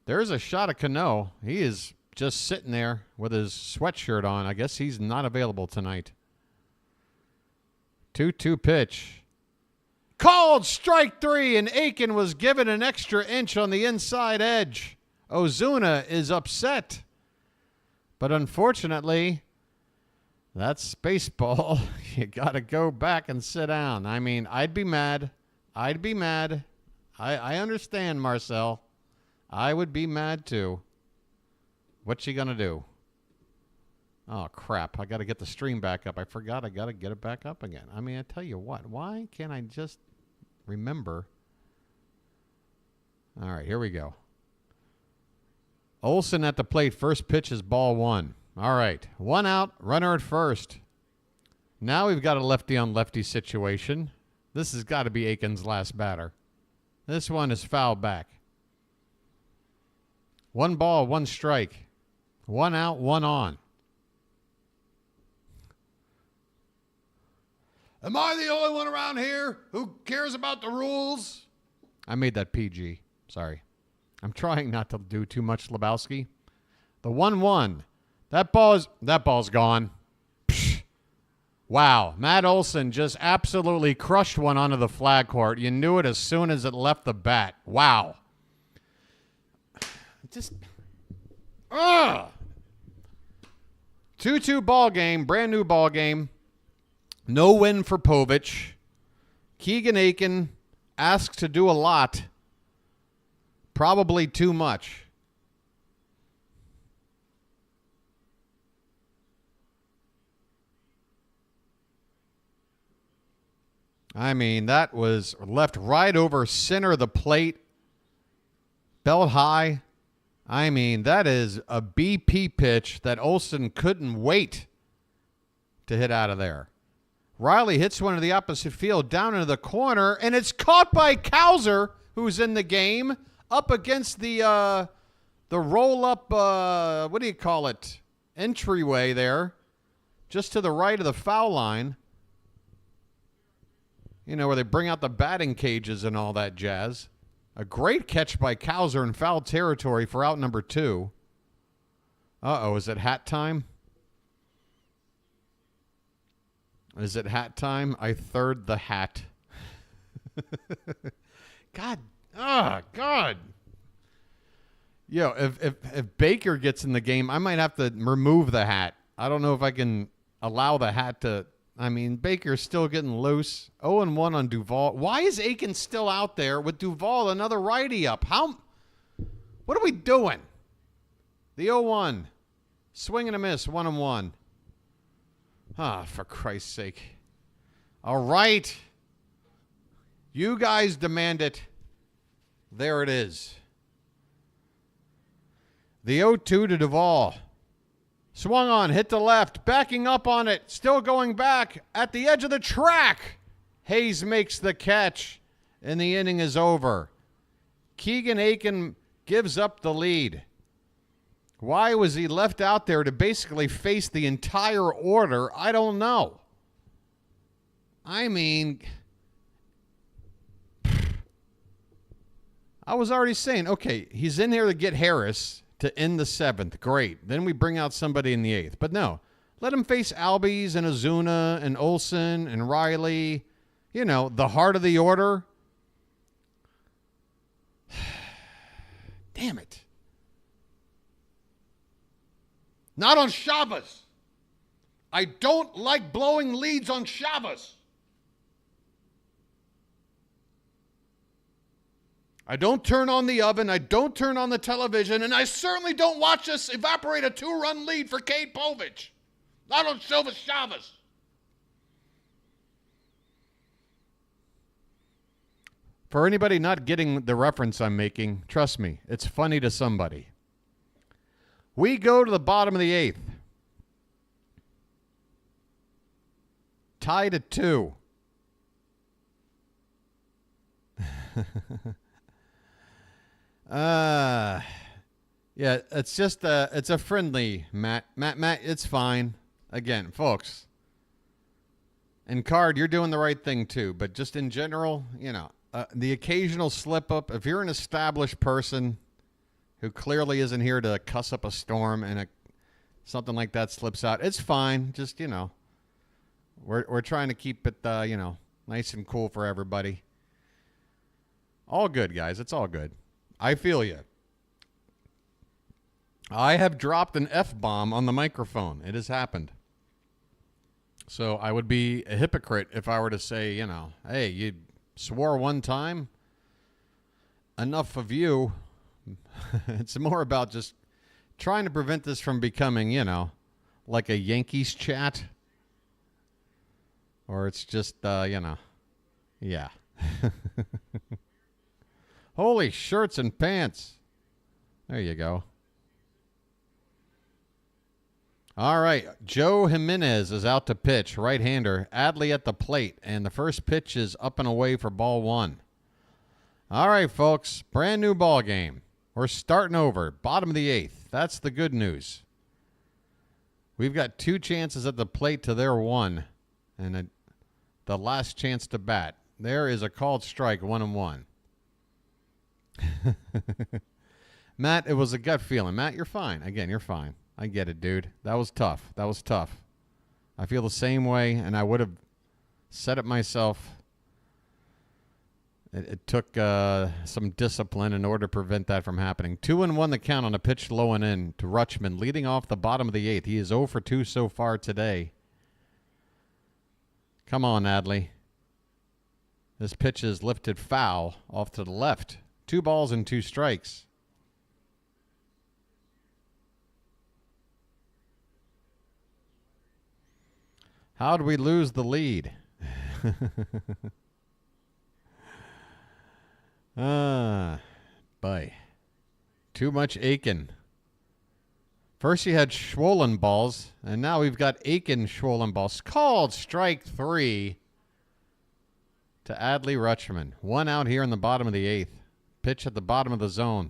There's a shot of Cano. He is just sitting there with his sweatshirt on. I guess he's not available tonight. 2-2 pitch. Called strike 3, and Aiken was given an extra inch on the inside edge. Ozuna is upset. But unfortunately, that's baseball. You got to go back and sit down. I mean, I'd be mad. I understand, Marcel. I would be mad too. What's she going to do? Oh, crap. I got to get the stream back up. I forgot I got to get it back up again. I mean, I tell you what. Why can't I just remember? All right, here we go. Olsen at the plate. First pitch is ball 1. All right. 1 out. Runner at first. Now we've got a lefty on lefty situation. This has got to be Aiken's last batter. This one is foul back. 1 ball, 1 strike. 1 out, 1 on. Am I the only one around here who cares about the rules? I made that PG. Sorry. I'm trying not to do too much Lebowski. The 1-1. That ball's gone. Psh. Wow. Matt Olson just absolutely crushed one onto the flag court. You knew it as soon as it left the bat. Wow. Just 2-2 ball game, brand new ball game. No win for Povich. Keegan Aiken asked to do a lot. Probably too much. I mean, that was left right over center of the plate. Belt high. I mean, that is a BP pitch that Olsen couldn't wait to hit out of there. Riley hits one to the opposite field down into the corner, and it's caught by Cowser, who's in the game, up against the roll-up, what do you call it, entryway there, just to the right of the foul line. You know, where they bring out the batting cages and all that jazz. A great catch by Cowser in foul territory for out number 2. Uh-oh, is it hat time? Is it hat time? I third the hat. God. Oh, God. Yo, if Baker gets in the game, I might have to remove the hat. I don't know if I can allow the hat to. I mean, Baker's still getting loose. 0-1 on Duvall. Why is Aiken still out there with Duvall, another righty up? What are we doing? The 0-1. Swing and a miss, 1-1. Ah, for Christ's sake. All right. You guys demand it. There it is. The 0-2 to Duvall. Swung on, hit the left, backing up on it, still going back at the edge of the track. Hayes makes the catch, and the inning is over. Keegan Aiken gives up the lead. Why was he left out there to basically face the entire order? I don't know. I mean, I was already saying, okay, he's in here to get Harris to end the 7th. Great. Then we bring out somebody in the 8th. But no, let him face Albies and Ozuna and Olsen and Riley. You know, the heart of the order. Damn it. Not on Shabbos. I don't like blowing leads on Shabbos. I don't turn on the oven. I don't turn on the television. And I certainly don't watch us evaporate a 2-run lead for Cade Povich. Not on Shabbos. For anybody not getting the reference I'm making, trust me, it's funny to somebody. We go to the bottom of the 8th. Tied at 2. Yeah, it's just it's a friendly Matt, it's fine. Again, folks. And Card, you're doing the right thing too, but just in general, you know, the occasional slip up, if you're an established person who clearly isn't here to cuss up a storm and something like that slips out, it's fine. Just, you know, we're trying to keep it, you know, nice and cool for everybody. All good, guys. It's all good. I feel you. I have dropped an F-bomb on the microphone. It has happened. So I would be a hypocrite if I were to say, you know, hey, you swore one time. Enough of you. It's more about just trying to prevent this from becoming, you know, like a Yankees chat. Or it's just, you know, yeah. Holy shirts and pants. There you go. All right. Joe Jimenez is out to pitch. Right-hander. Adley at the plate. And the first pitch is up and away for ball 1. All right, folks. Brand new ball game. We're starting over. Bottom of the 8th. That's the good news. We've got 2 chances at the plate to their 1. And the last chance to bat. There is a called strike, 1-1. Matt, it was a gut feeling. Matt, you're fine. Again, you're fine. I get it, dude. That was tough. I feel the same way, and I would have said it myself. It took some discipline in order to prevent that from happening. 2-1 the count on a pitch low and in to Rutschman, leading off the bottom of the 8th. He is 0 for 2 so far today. Come on, Adley. This pitch is lifted foul off to the left. 2 balls and 2 strikes. How did we lose the lead? Boy. Too much Aiken. First you had Schwellenbach, and now we've got Aiken Schwellenbach. Called strike 3 to Adley Rutschman. 1 out here in the bottom of the 8th. Pitch at the bottom of the zone.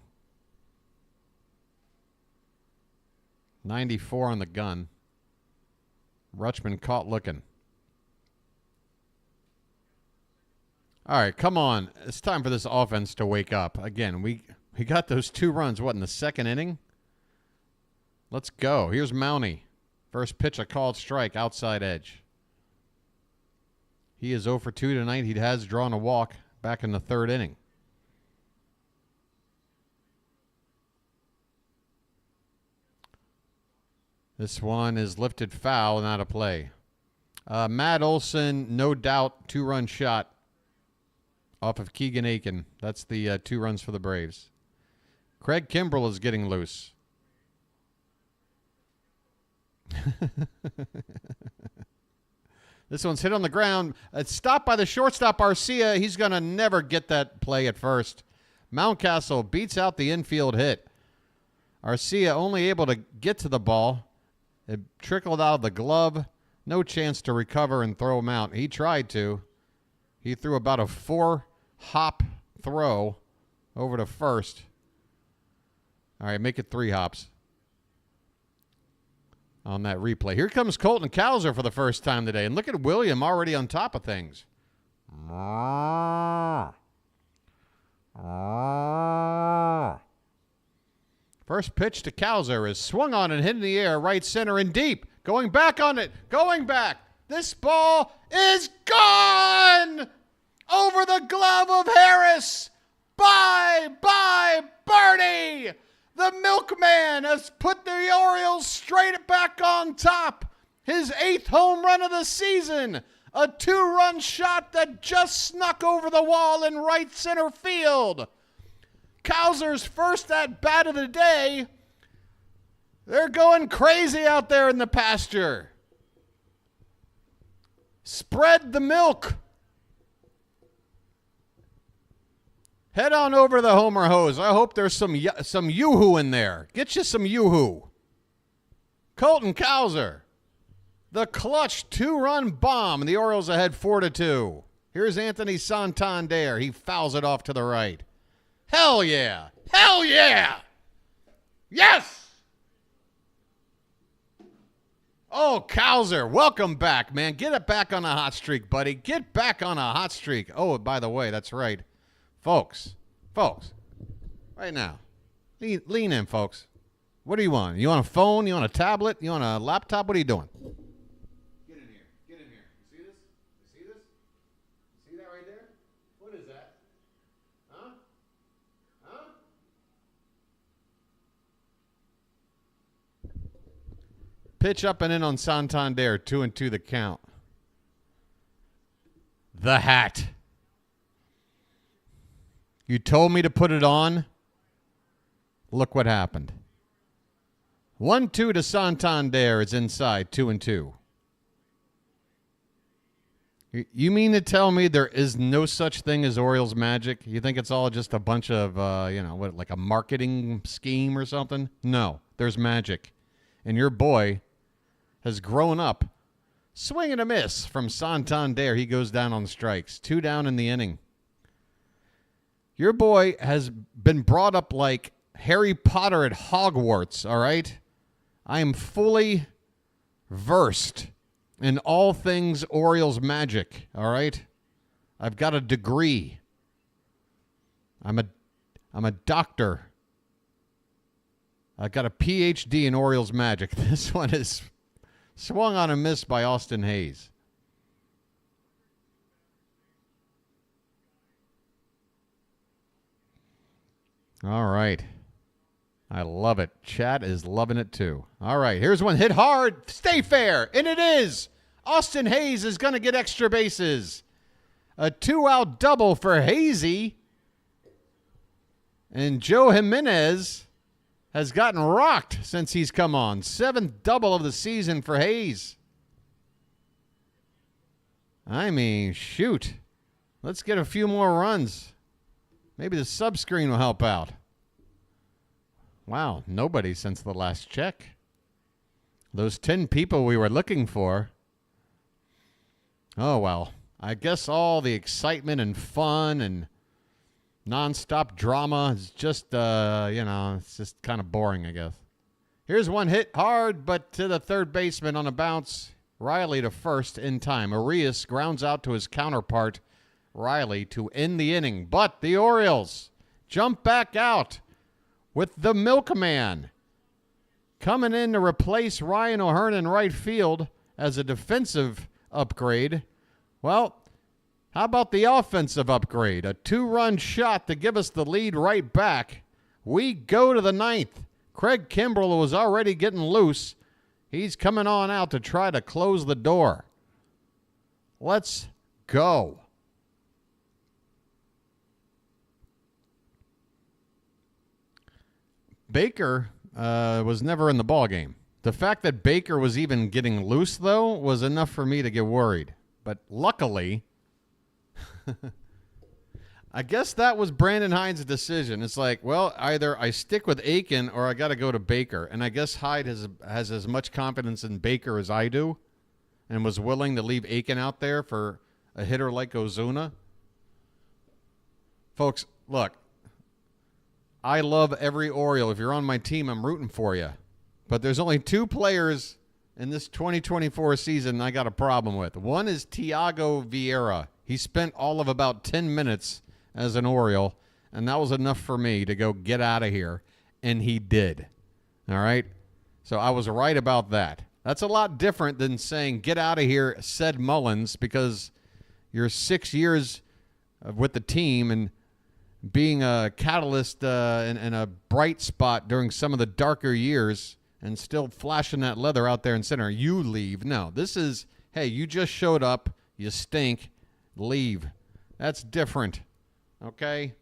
94 on the gun. Rutschman caught looking. All right, come on. It's time for this offense to wake up. Again, we got those 2 runs, what, in the 2nd inning? Let's go. Here's Mountie. First pitch, a called strike, outside edge. He is 0 for 2 tonight. He has drawn a walk back in the third inning. This one is lifted foul and out of play. Matt Olson, no doubt, 2-run shot off of Keegan Aiken. That's the 2 runs for the Braves. Craig Kimbrell is getting loose. This one's hit on the ground. It's stopped by the shortstop, Arcia. He's going to never get that play at first. Mountcastle beats out the infield hit. Arcia only able to get to the ball. It trickled out of the glove. No chance to recover and throw him out. He tried to. He threw about a 4-hop throw over to first. All right, make it 3 hops on that replay. Here comes Colton Cowser for the first time today. And look at William already on top of things. First pitch to Cowser is swung on and hit in the air, right center and deep. Going back on it. Going back. This ball is gone over the glove of Harris. Bye, Bernie. The milkman has put the Orioles straight back on top. His 8th home run of the season. A 2-run shot that just snuck over the wall in right center field. Cowser's first at bat of the day. They're going crazy out there in the pasture. Spread the milk. Head on over to the Homer Hose. I hope there's some yoo-hoo in there. Get you some yoo-hoo. Colton Cowser. The clutch 2-run bomb. The Orioles ahead 4-2. Here's Anthony Santander. He fouls it off to the right. Hell yeah. Hell yeah. Yes. Oh, Cowser, welcome back, man. Get it back on a hot streak, buddy. Get back on a hot streak. Oh, by the way, that's right. Folks, right now, lean in, folks. What do you want? You want a phone? You want a tablet? You want a laptop? What are you doing? Get in here. Get in here. You see this? You see this? See that right there? What is that? Huh? Huh? Pitch up and in on Santander. 2-2 the count. The hat. You told me to put it on. Look what happened. 1-2 to Santander. It's inside. 2-2. You mean to tell me there is no such thing as Orioles magic? You think it's all just a bunch of, what, like a marketing scheme or something? No, there's magic. And your boy has grown up. Swing and a miss from Santander. He goes down on strikes. 2 down in the inning. Your boy has been brought up like Harry Potter at Hogwarts, all right? I am fully versed in all things Orioles magic, all right? I've got a degree. I'm a doctor. I've got a PhD in Orioles magic. This one is swung on and missed by Austin Hayes. All right. I love it. Chat is loving it too. All right. Here's one hit hard. Stay fair. And it is. Austin Hayes is going to get extra bases. A 2-out double for Hazy. And Joe Jimenez has gotten rocked since he's come on. 7th double of the season for Hayes. I mean, shoot. Let's get a few more runs. Maybe the sub screen will help out. Wow, nobody since the last check. Those 10 people we were looking for. Oh, well, I guess all the excitement and fun and nonstop drama is just, it's just kind of boring, I guess. Here's one hit hard, but to the third baseman on a bounce. Riley to first in time. Arias grounds out to his counterpart, Riley, to end the inning. But the Orioles jump back out with the milkman coming in to replace Ryan O'Hearn in right field as a defensive upgrade. Well, How about the offensive upgrade? A 2-run shot to give us the lead right back. We go to the 9th. Craig Kimbrell was already getting loose. He's coming on out to try to close the door. Let's go. Baker was never in the ballgame. The fact that Baker was even getting loose, though, was enough for me to get worried. But luckily, I guess that was Brandon Hyde's decision. It's like, well, either I stick with Aiken or I got to go to Baker. And I guess Hyde has as much confidence in Baker as I do and was willing to leave Aiken out there for a hitter like Ozuna. Folks, look, I love every Oriole. If you're on my team, I'm rooting for you. But there's only 2 players in this 2024 season I got a problem with. One is Thiago Vieira. He spent all of about 10 minutes as an Oriole, and that was enough for me to go get out of here, and he did. All right? So I was right about that. That's a lot different than saying, get out of here, said Mullins, because you're 6 years with the team and being a catalyst and a bright spot during some of the darker years and still flashing that leather out there in center. You leave. No, this is, hey, you just showed up. You stink. Leave. That's different. Okay?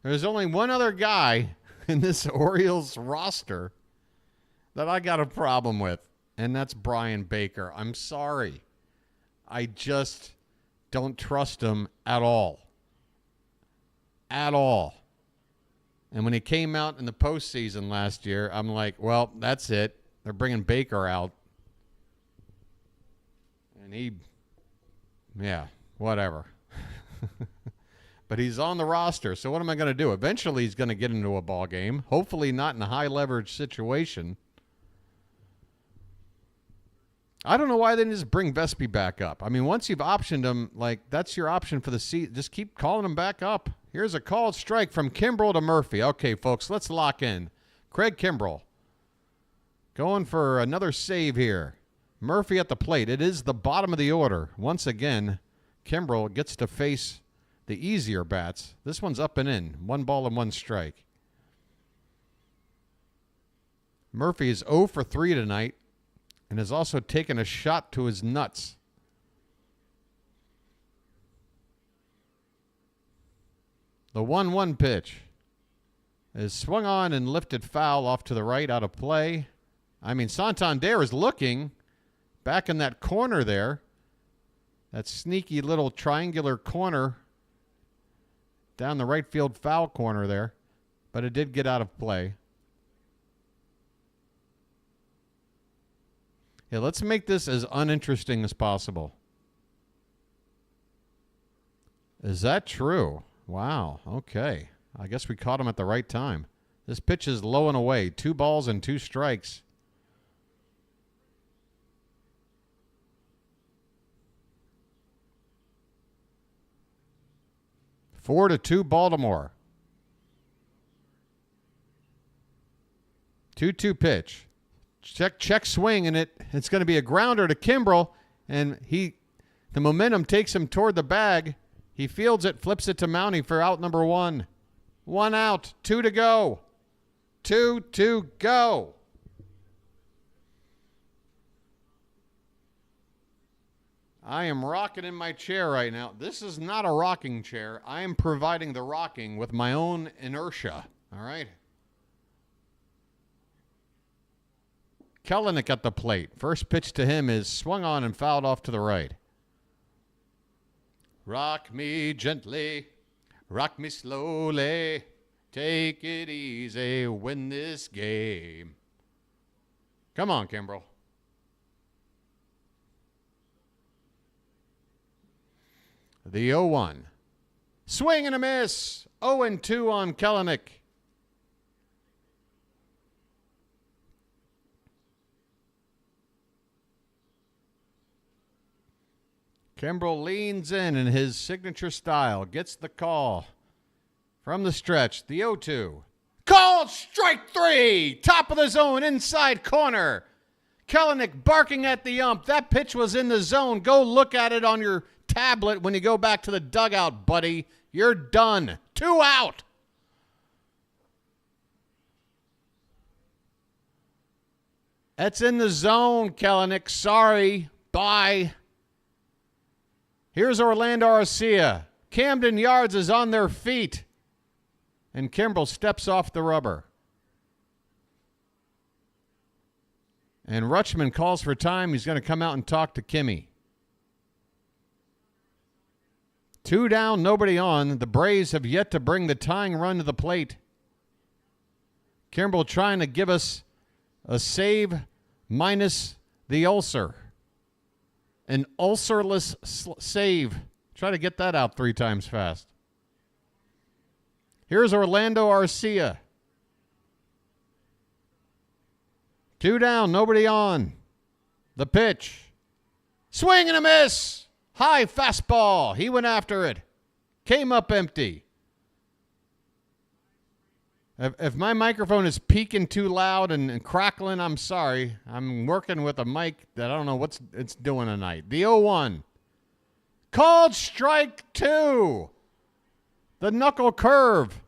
There's only one other guy in this Orioles roster that I got a problem with, and that's Brian Baker. I'm sorry. I just don't trust him at all. At all. And when he came out in the postseason last year, I'm like, well, that's it. They're bringing Baker out. And whatever. But he's on the roster, so what am I going to do? Eventually he's going to get into a ball game. Hopefully not in a high-leverage situation. I don't know why they didn't just bring Vespi back up. I mean, once you've optioned him, like, that's your option for the season. Just keep calling him back up. Here's a called strike from Kimbrell to Murphy. Okay, folks, let's lock in. Craig Kimbrell going for another save here. Murphy at the plate. It is the bottom of the order. Once again, Kimbrell gets to face the easier bats. This one's up and in. 1 ball and 1 strike. Murphy is 0 for 3 tonight and has also taken a shot to his nuts. The 1-1 pitch is swung on and lifted foul off to the right, out of play. I mean, Santander is looking back in that corner there. That sneaky little triangular corner down the right field foul corner there. But it did get out of play. Yeah, let's make this as uninteresting as possible. Is that true? Wow, okay. I guess we caught him at the right time. This pitch is low and away. 2 balls and 2 strikes. Four to 2 Baltimore. 2-2 pitch. Check swing, and it's going to be a grounder to Kimbrell, and the momentum takes him toward the bag. He fields it, flips it to Mountie for out number 1. 1 out, 2 to go. 2 to go. I am rocking in my chair right now. This is not a rocking chair. I am providing the rocking with my own inertia. All right? Kellenic at the plate. First pitch to him is swung on and fouled off to the right. Rock me gently, rock me slowly, take it easy, win this game. Come on, Kimbrell. The 0-1. Swing and a miss. 0-2 on Kellenic. Kimbrell leans in his signature style, gets the call from the stretch. The 0-2. Called strike 3. Top of the zone, inside corner. Kellenick barking at the ump. That pitch was in the zone. Go look at it on your tablet when you go back to the dugout, buddy. You're done. 2 out. That's in the zone, Kellenick. Sorry. Bye. Here's Orlando Arcia. Camden Yards is on their feet. And Kimbrel steps off the rubber. And Rutschman calls for time. He's going to come out and talk to Kimmy. 2 down, nobody on. The Braves have yet to bring the tying run to the plate. Kimbrel trying to give us a save minus the ulcer. An ulcerless save. Try to get that out 3 times fast. Here's Orlando Arcia. 2 down, nobody on. The pitch. Swing and a miss. High fastball. He went after it. Came up empty. If my microphone is peaking too loud and crackling, I'm sorry. I'm working with a mic that I don't know what it's doing tonight. The 0-1. Called strike 2. The knuckle curve.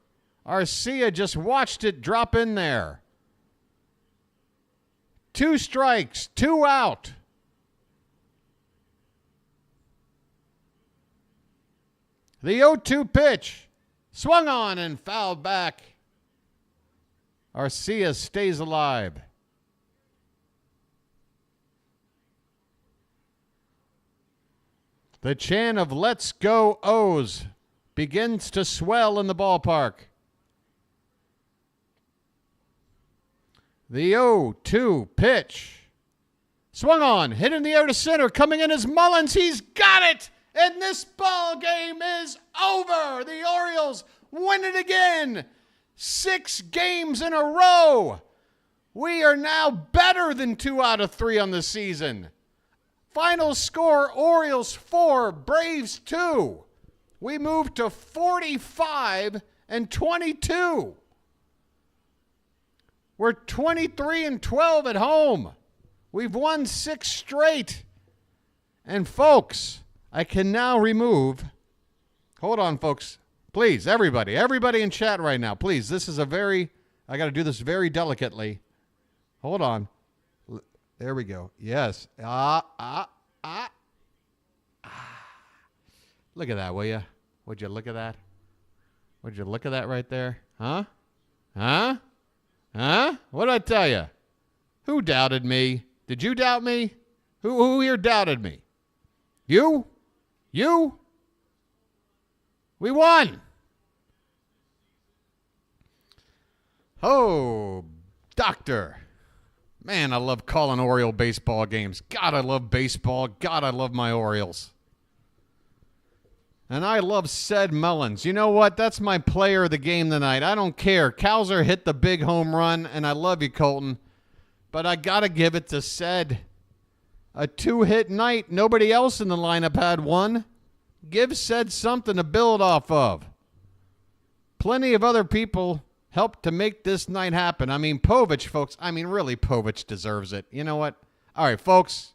Arcia just watched it drop in there. 2 strikes, 2 out. The 0-2 pitch. Swung on and fouled back. Arcia stays alive. The chant of "Let's Go O's" begins to swell in the ballpark. The 0-2 pitch. Swung on, hit in the air to center, coming in is Mullins. He's got it, and this ball game is over. The Orioles win it again. 6 games in a row. We are now better than 2 out of 3 on the season. Final score, Orioles 4, Braves 2. We moved to 45-22. We're 23-12 at home. We've won 6 straight. And folks, I can now remove. Hold on, folks. Please, everybody in chat right now, please. This is I got to do this very delicately. Hold on. There we go. Yes. Look at that, will you? Would you look at that? Would you look at that right there? Huh? What did I tell you? Who doubted me? Did you doubt me? Who here doubted me? You? We won. Oh, doctor. Man, I love calling Oriole baseball games. God, I love baseball. God, I love my Orioles. And I love Ced Mullins. You know what? That's my player of the game tonight. I don't care. Cowser hit the big home run, and I love you, Colton. But I got to give it to Ced. A 2-hit night. Nobody else in the lineup had one. Give Ced something to build off of. Plenty of other people helped to make this night happen. I mean, Povich, folks. I mean, really, Povich deserves it. You know what? All right, folks.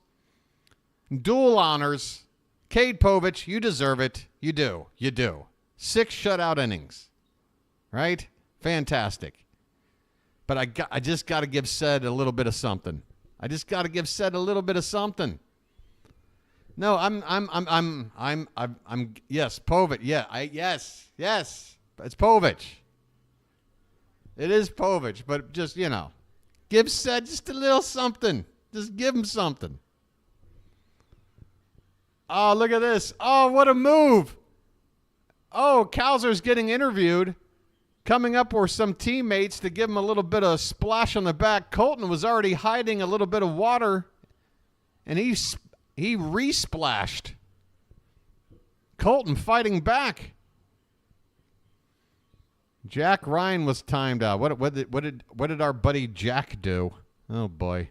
Dual honors. Cade Povich, you deserve it. You do. 6 shutout innings. Right? Fantastic. But I just got to give Ced a little bit of something. No, yes, Povich. Yeah, yes. It's Povich. It is Povich, but just, give Ced just a little something. Just give him something. Oh, look at this. Oh, what a move. Oh, Cowser's getting interviewed. Coming up were some teammates to give him a little bit of splash on the back. Colton was already hiding a little bit of water, and he re-splashed. Colton fighting back. Jack Ryan was timed out. What did our buddy Jack do? Oh boy,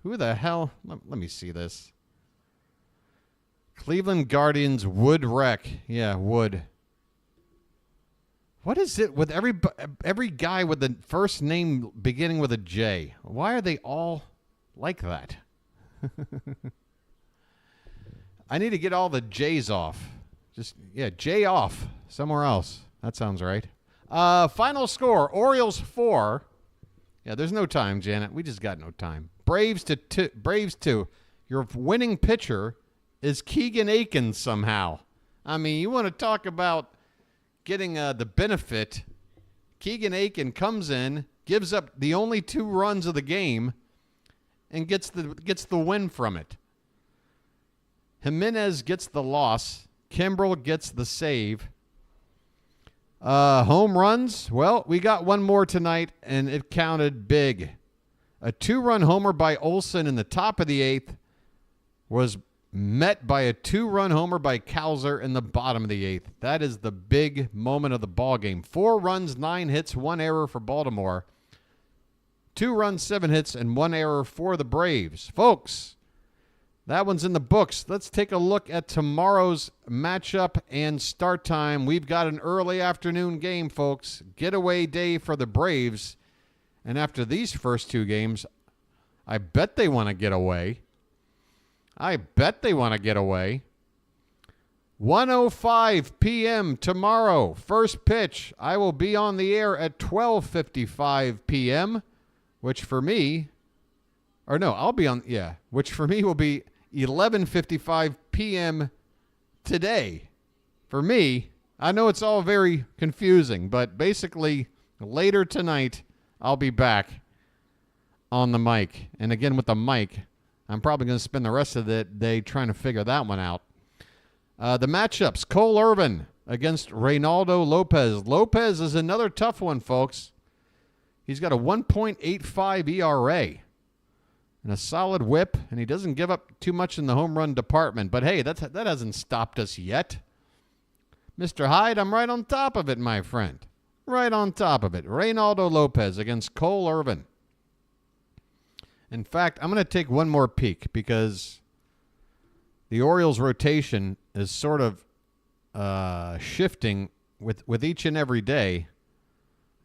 who the hell? Let me see this. Cleveland Guardians Wood Wreck. Yeah, Wood. What is it with every guy with the first name beginning with a J? Why are they all like that. I need to get all the J's off. J off somewhere else. That sounds right. Final score, Orioles 4. Yeah, there's no time, Janet. We just got no time. Braves 2. Your winning pitcher is Keegan Aikens somehow. I mean, you want to talk about getting the benefit. Keegan Aiken comes in, gives up the only 2 runs of the game, and gets the win from it. Jimenez gets the loss. Kimbrel gets the save. Home runs, well, we got one more tonight, and it counted big. A 2-run homer by Olsen in the top of the 8th was met by a 2-run homer by Cowser in the bottom of the 8th. That is the big moment of the ballgame. 4 runs, 9 hits, 1 error for Baltimore. 2 runs, 7 hits, and 1 error for the Braves. Folks, that one's in the books. Let's take a look at tomorrow's matchup and start time. We've got an early afternoon game, folks. Getaway day for the Braves. And after these first 2 games, I bet they want to get away. 1:05 p.m. tomorrow. First pitch. I will be on the air at 12:55 p.m., which for me will be 11:55 p.m. today. For me, I know it's all very confusing, but basically later tonight, I'll be back on the mic. And again, with the mic, I'm probably going to spend the rest of the day trying to figure that one out. The matchups, Cole Irvin against Reynaldo Lopez. Lopez is another tough one, folks. He's got a 1.85 ERA and a solid whip, and he doesn't give up too much in the home run department. But, hey, that hasn't stopped us yet. Mr. Hyde, I'm right on top of it, my friend. Right on top of it. Reynaldo Lopez against Cole Irvin. In fact, I'm going to take one more peek because the Orioles rotation is sort of shifting with each and every day.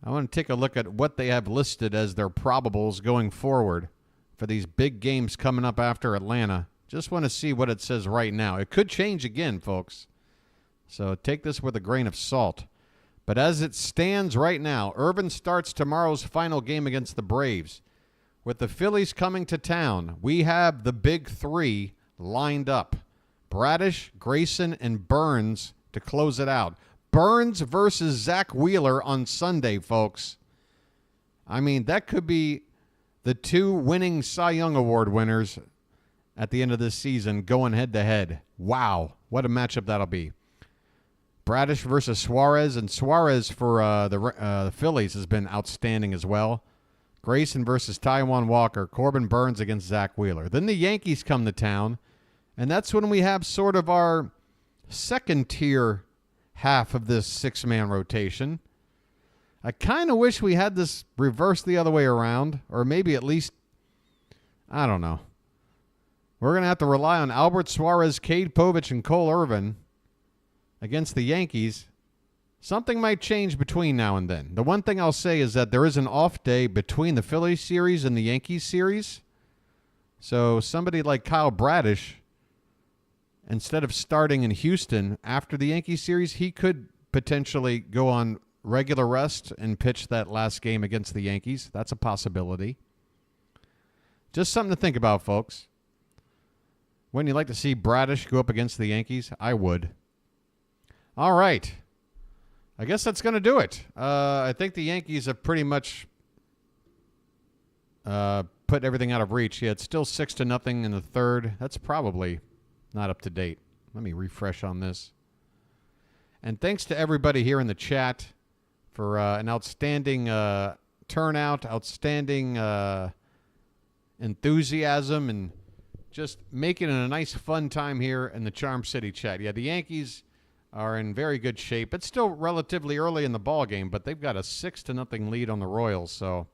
I want to take a look at what they have listed as their probables going forward for these big games coming up after Atlanta. Just want to see what it says right now. It could change again, folks. So take this with a grain of salt. But as it stands right now, Irvin starts tomorrow's final game against the Braves. With the Phillies coming to town, we have the big 3 lined up. Bradish, Grayson, and Burns to close it out. Burns versus Zach Wheeler on Sunday, folks. I mean, that could be the 2 winning Cy Young Award winners at the end of this season going head-to-head. Wow, what a matchup that'll be. Bradish versus Suarez, and Suarez for the Phillies has been outstanding as well. Grayson versus Taijuan Walker. Corbin Burns against Zach Wheeler. Then the Yankees come to town, and that's when we have sort of our second-tier half of this 6-man rotation. I kind of wish we had this reversed the other way around, or maybe at least, I don't know. We're going to have to rely on Albert Suarez, Cade Povich, and Cole Irvin against the Yankees. Something might change between now and then. The one thing I'll say is that there is an off day between the Phillies series and the Yankees series. So somebody like Kyle Bradish, instead of starting in Houston after the Yankees series, he could potentially go on regular rest and pitch that last game against the Yankees. That's a possibility. Just something to think about, folks. Wouldn't you like to see Bradish go up against the Yankees? I would. All right. I guess that's going to do it. I think the Yankees have pretty much put everything out of reach. Yeah, it's still 6-0 in the third. That's probably not up to date. Let me refresh on this. And thanks to everybody here in the chat for an outstanding turnout, outstanding enthusiasm, and just making it a nice, fun time here in the Charm City chat. Yeah, the Yankees are in very good shape. It's still relatively early in the ball game, but they've got a 6-0 lead on the Royals. So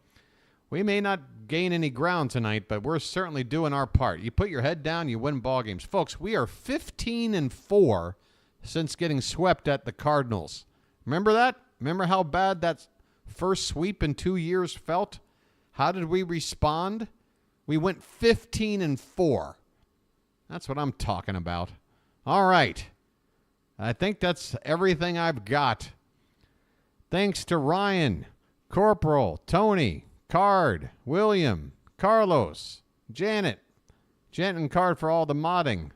we may not gain any ground tonight, but we're certainly doing our part. You put your head down, you win ball games. Folks, we are 15-4 since getting swept at the Cardinals. Remember that? Remember how bad that first sweep in 2 years felt? How did we respond? We went 15-4. That's what I'm talking about. All right. I think that's everything I've got. Thanks to Ryan, Corporal, Tony, Card, William, Carlos, Janet and Card for all the modding.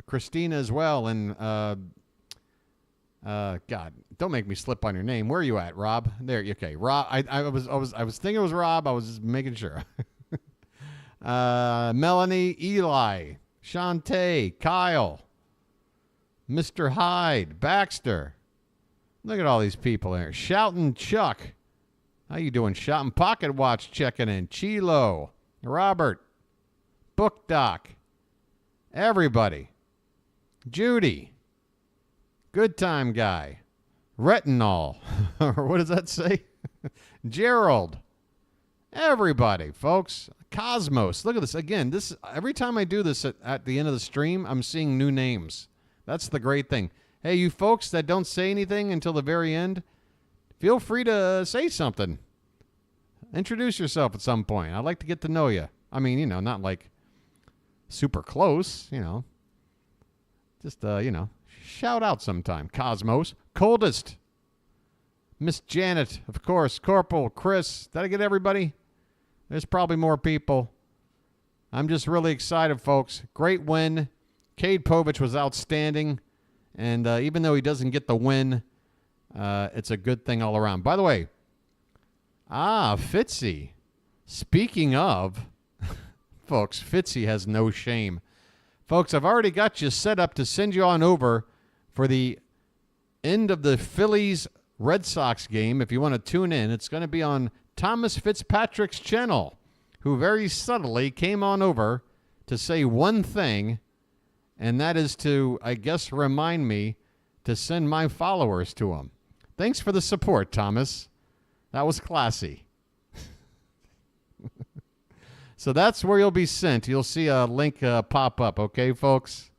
Christina as well, and God, don't make me slip on your name. Where are you at, Rob? There, okay, Rob. I was thinking it was Rob. I was just making sure. Melanie, Eli, Shantae, Kyle, Mr. Hyde, Baxter. Look at all these people there. Shoutin' Chuck. How you doing? Shoutin' Pocket Watch checking in. Chilo, Robert, Book Doc, everybody. Judy, Good Time Guy, Retinol, or what does that say? Gerald, everybody, folks. Cosmos, look at this. Again, this every time I do this at the end of the stream, I'm seeing new names. That's the great thing. Hey, you folks that don't say anything until the very end, feel free to say something. Introduce yourself at some point. I'd like to get to know you. I mean, not like super close, Just, shout out sometime. Cosmos. Coldest. Miss Janet, of course. Corporal, Chris. Did I get everybody? There's probably more people. I'm just really excited, folks. Great win. Cade Povich was outstanding. And even though he doesn't get the win, it's a good thing all around. By the way, Fitzy. Speaking of, folks, Fitzy has no shame. Folks, I've already got you set up to send you on over for the end of the Phillies Red Sox game. If you want to tune in, it's going to be on Thomas Fitzpatrick's channel, who very subtly came on over to say one thing, and that is to, I guess, remind me to send my followers to him. Thanks for the support, Thomas. That was classy. So that's where you'll be sent. You'll see a link pop up, okay, folks?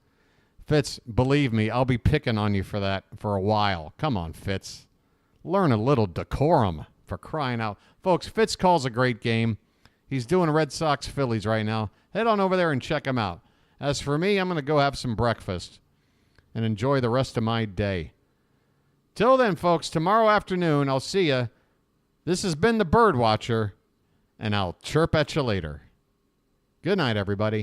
Fitz, believe me, I'll be picking on you for that for a while. Come on, Fitz. Learn a little decorum, for crying out. Folks, Fitz calls a great game. He's doing Red Sox Phillies right now. Head on over there and check him out. As for me, I'm going to go have some breakfast and enjoy the rest of my day. Till then, folks, tomorrow afternoon, I'll see you. This has been the BirdWatcher, and I'll chirp at you later. Good night, everybody.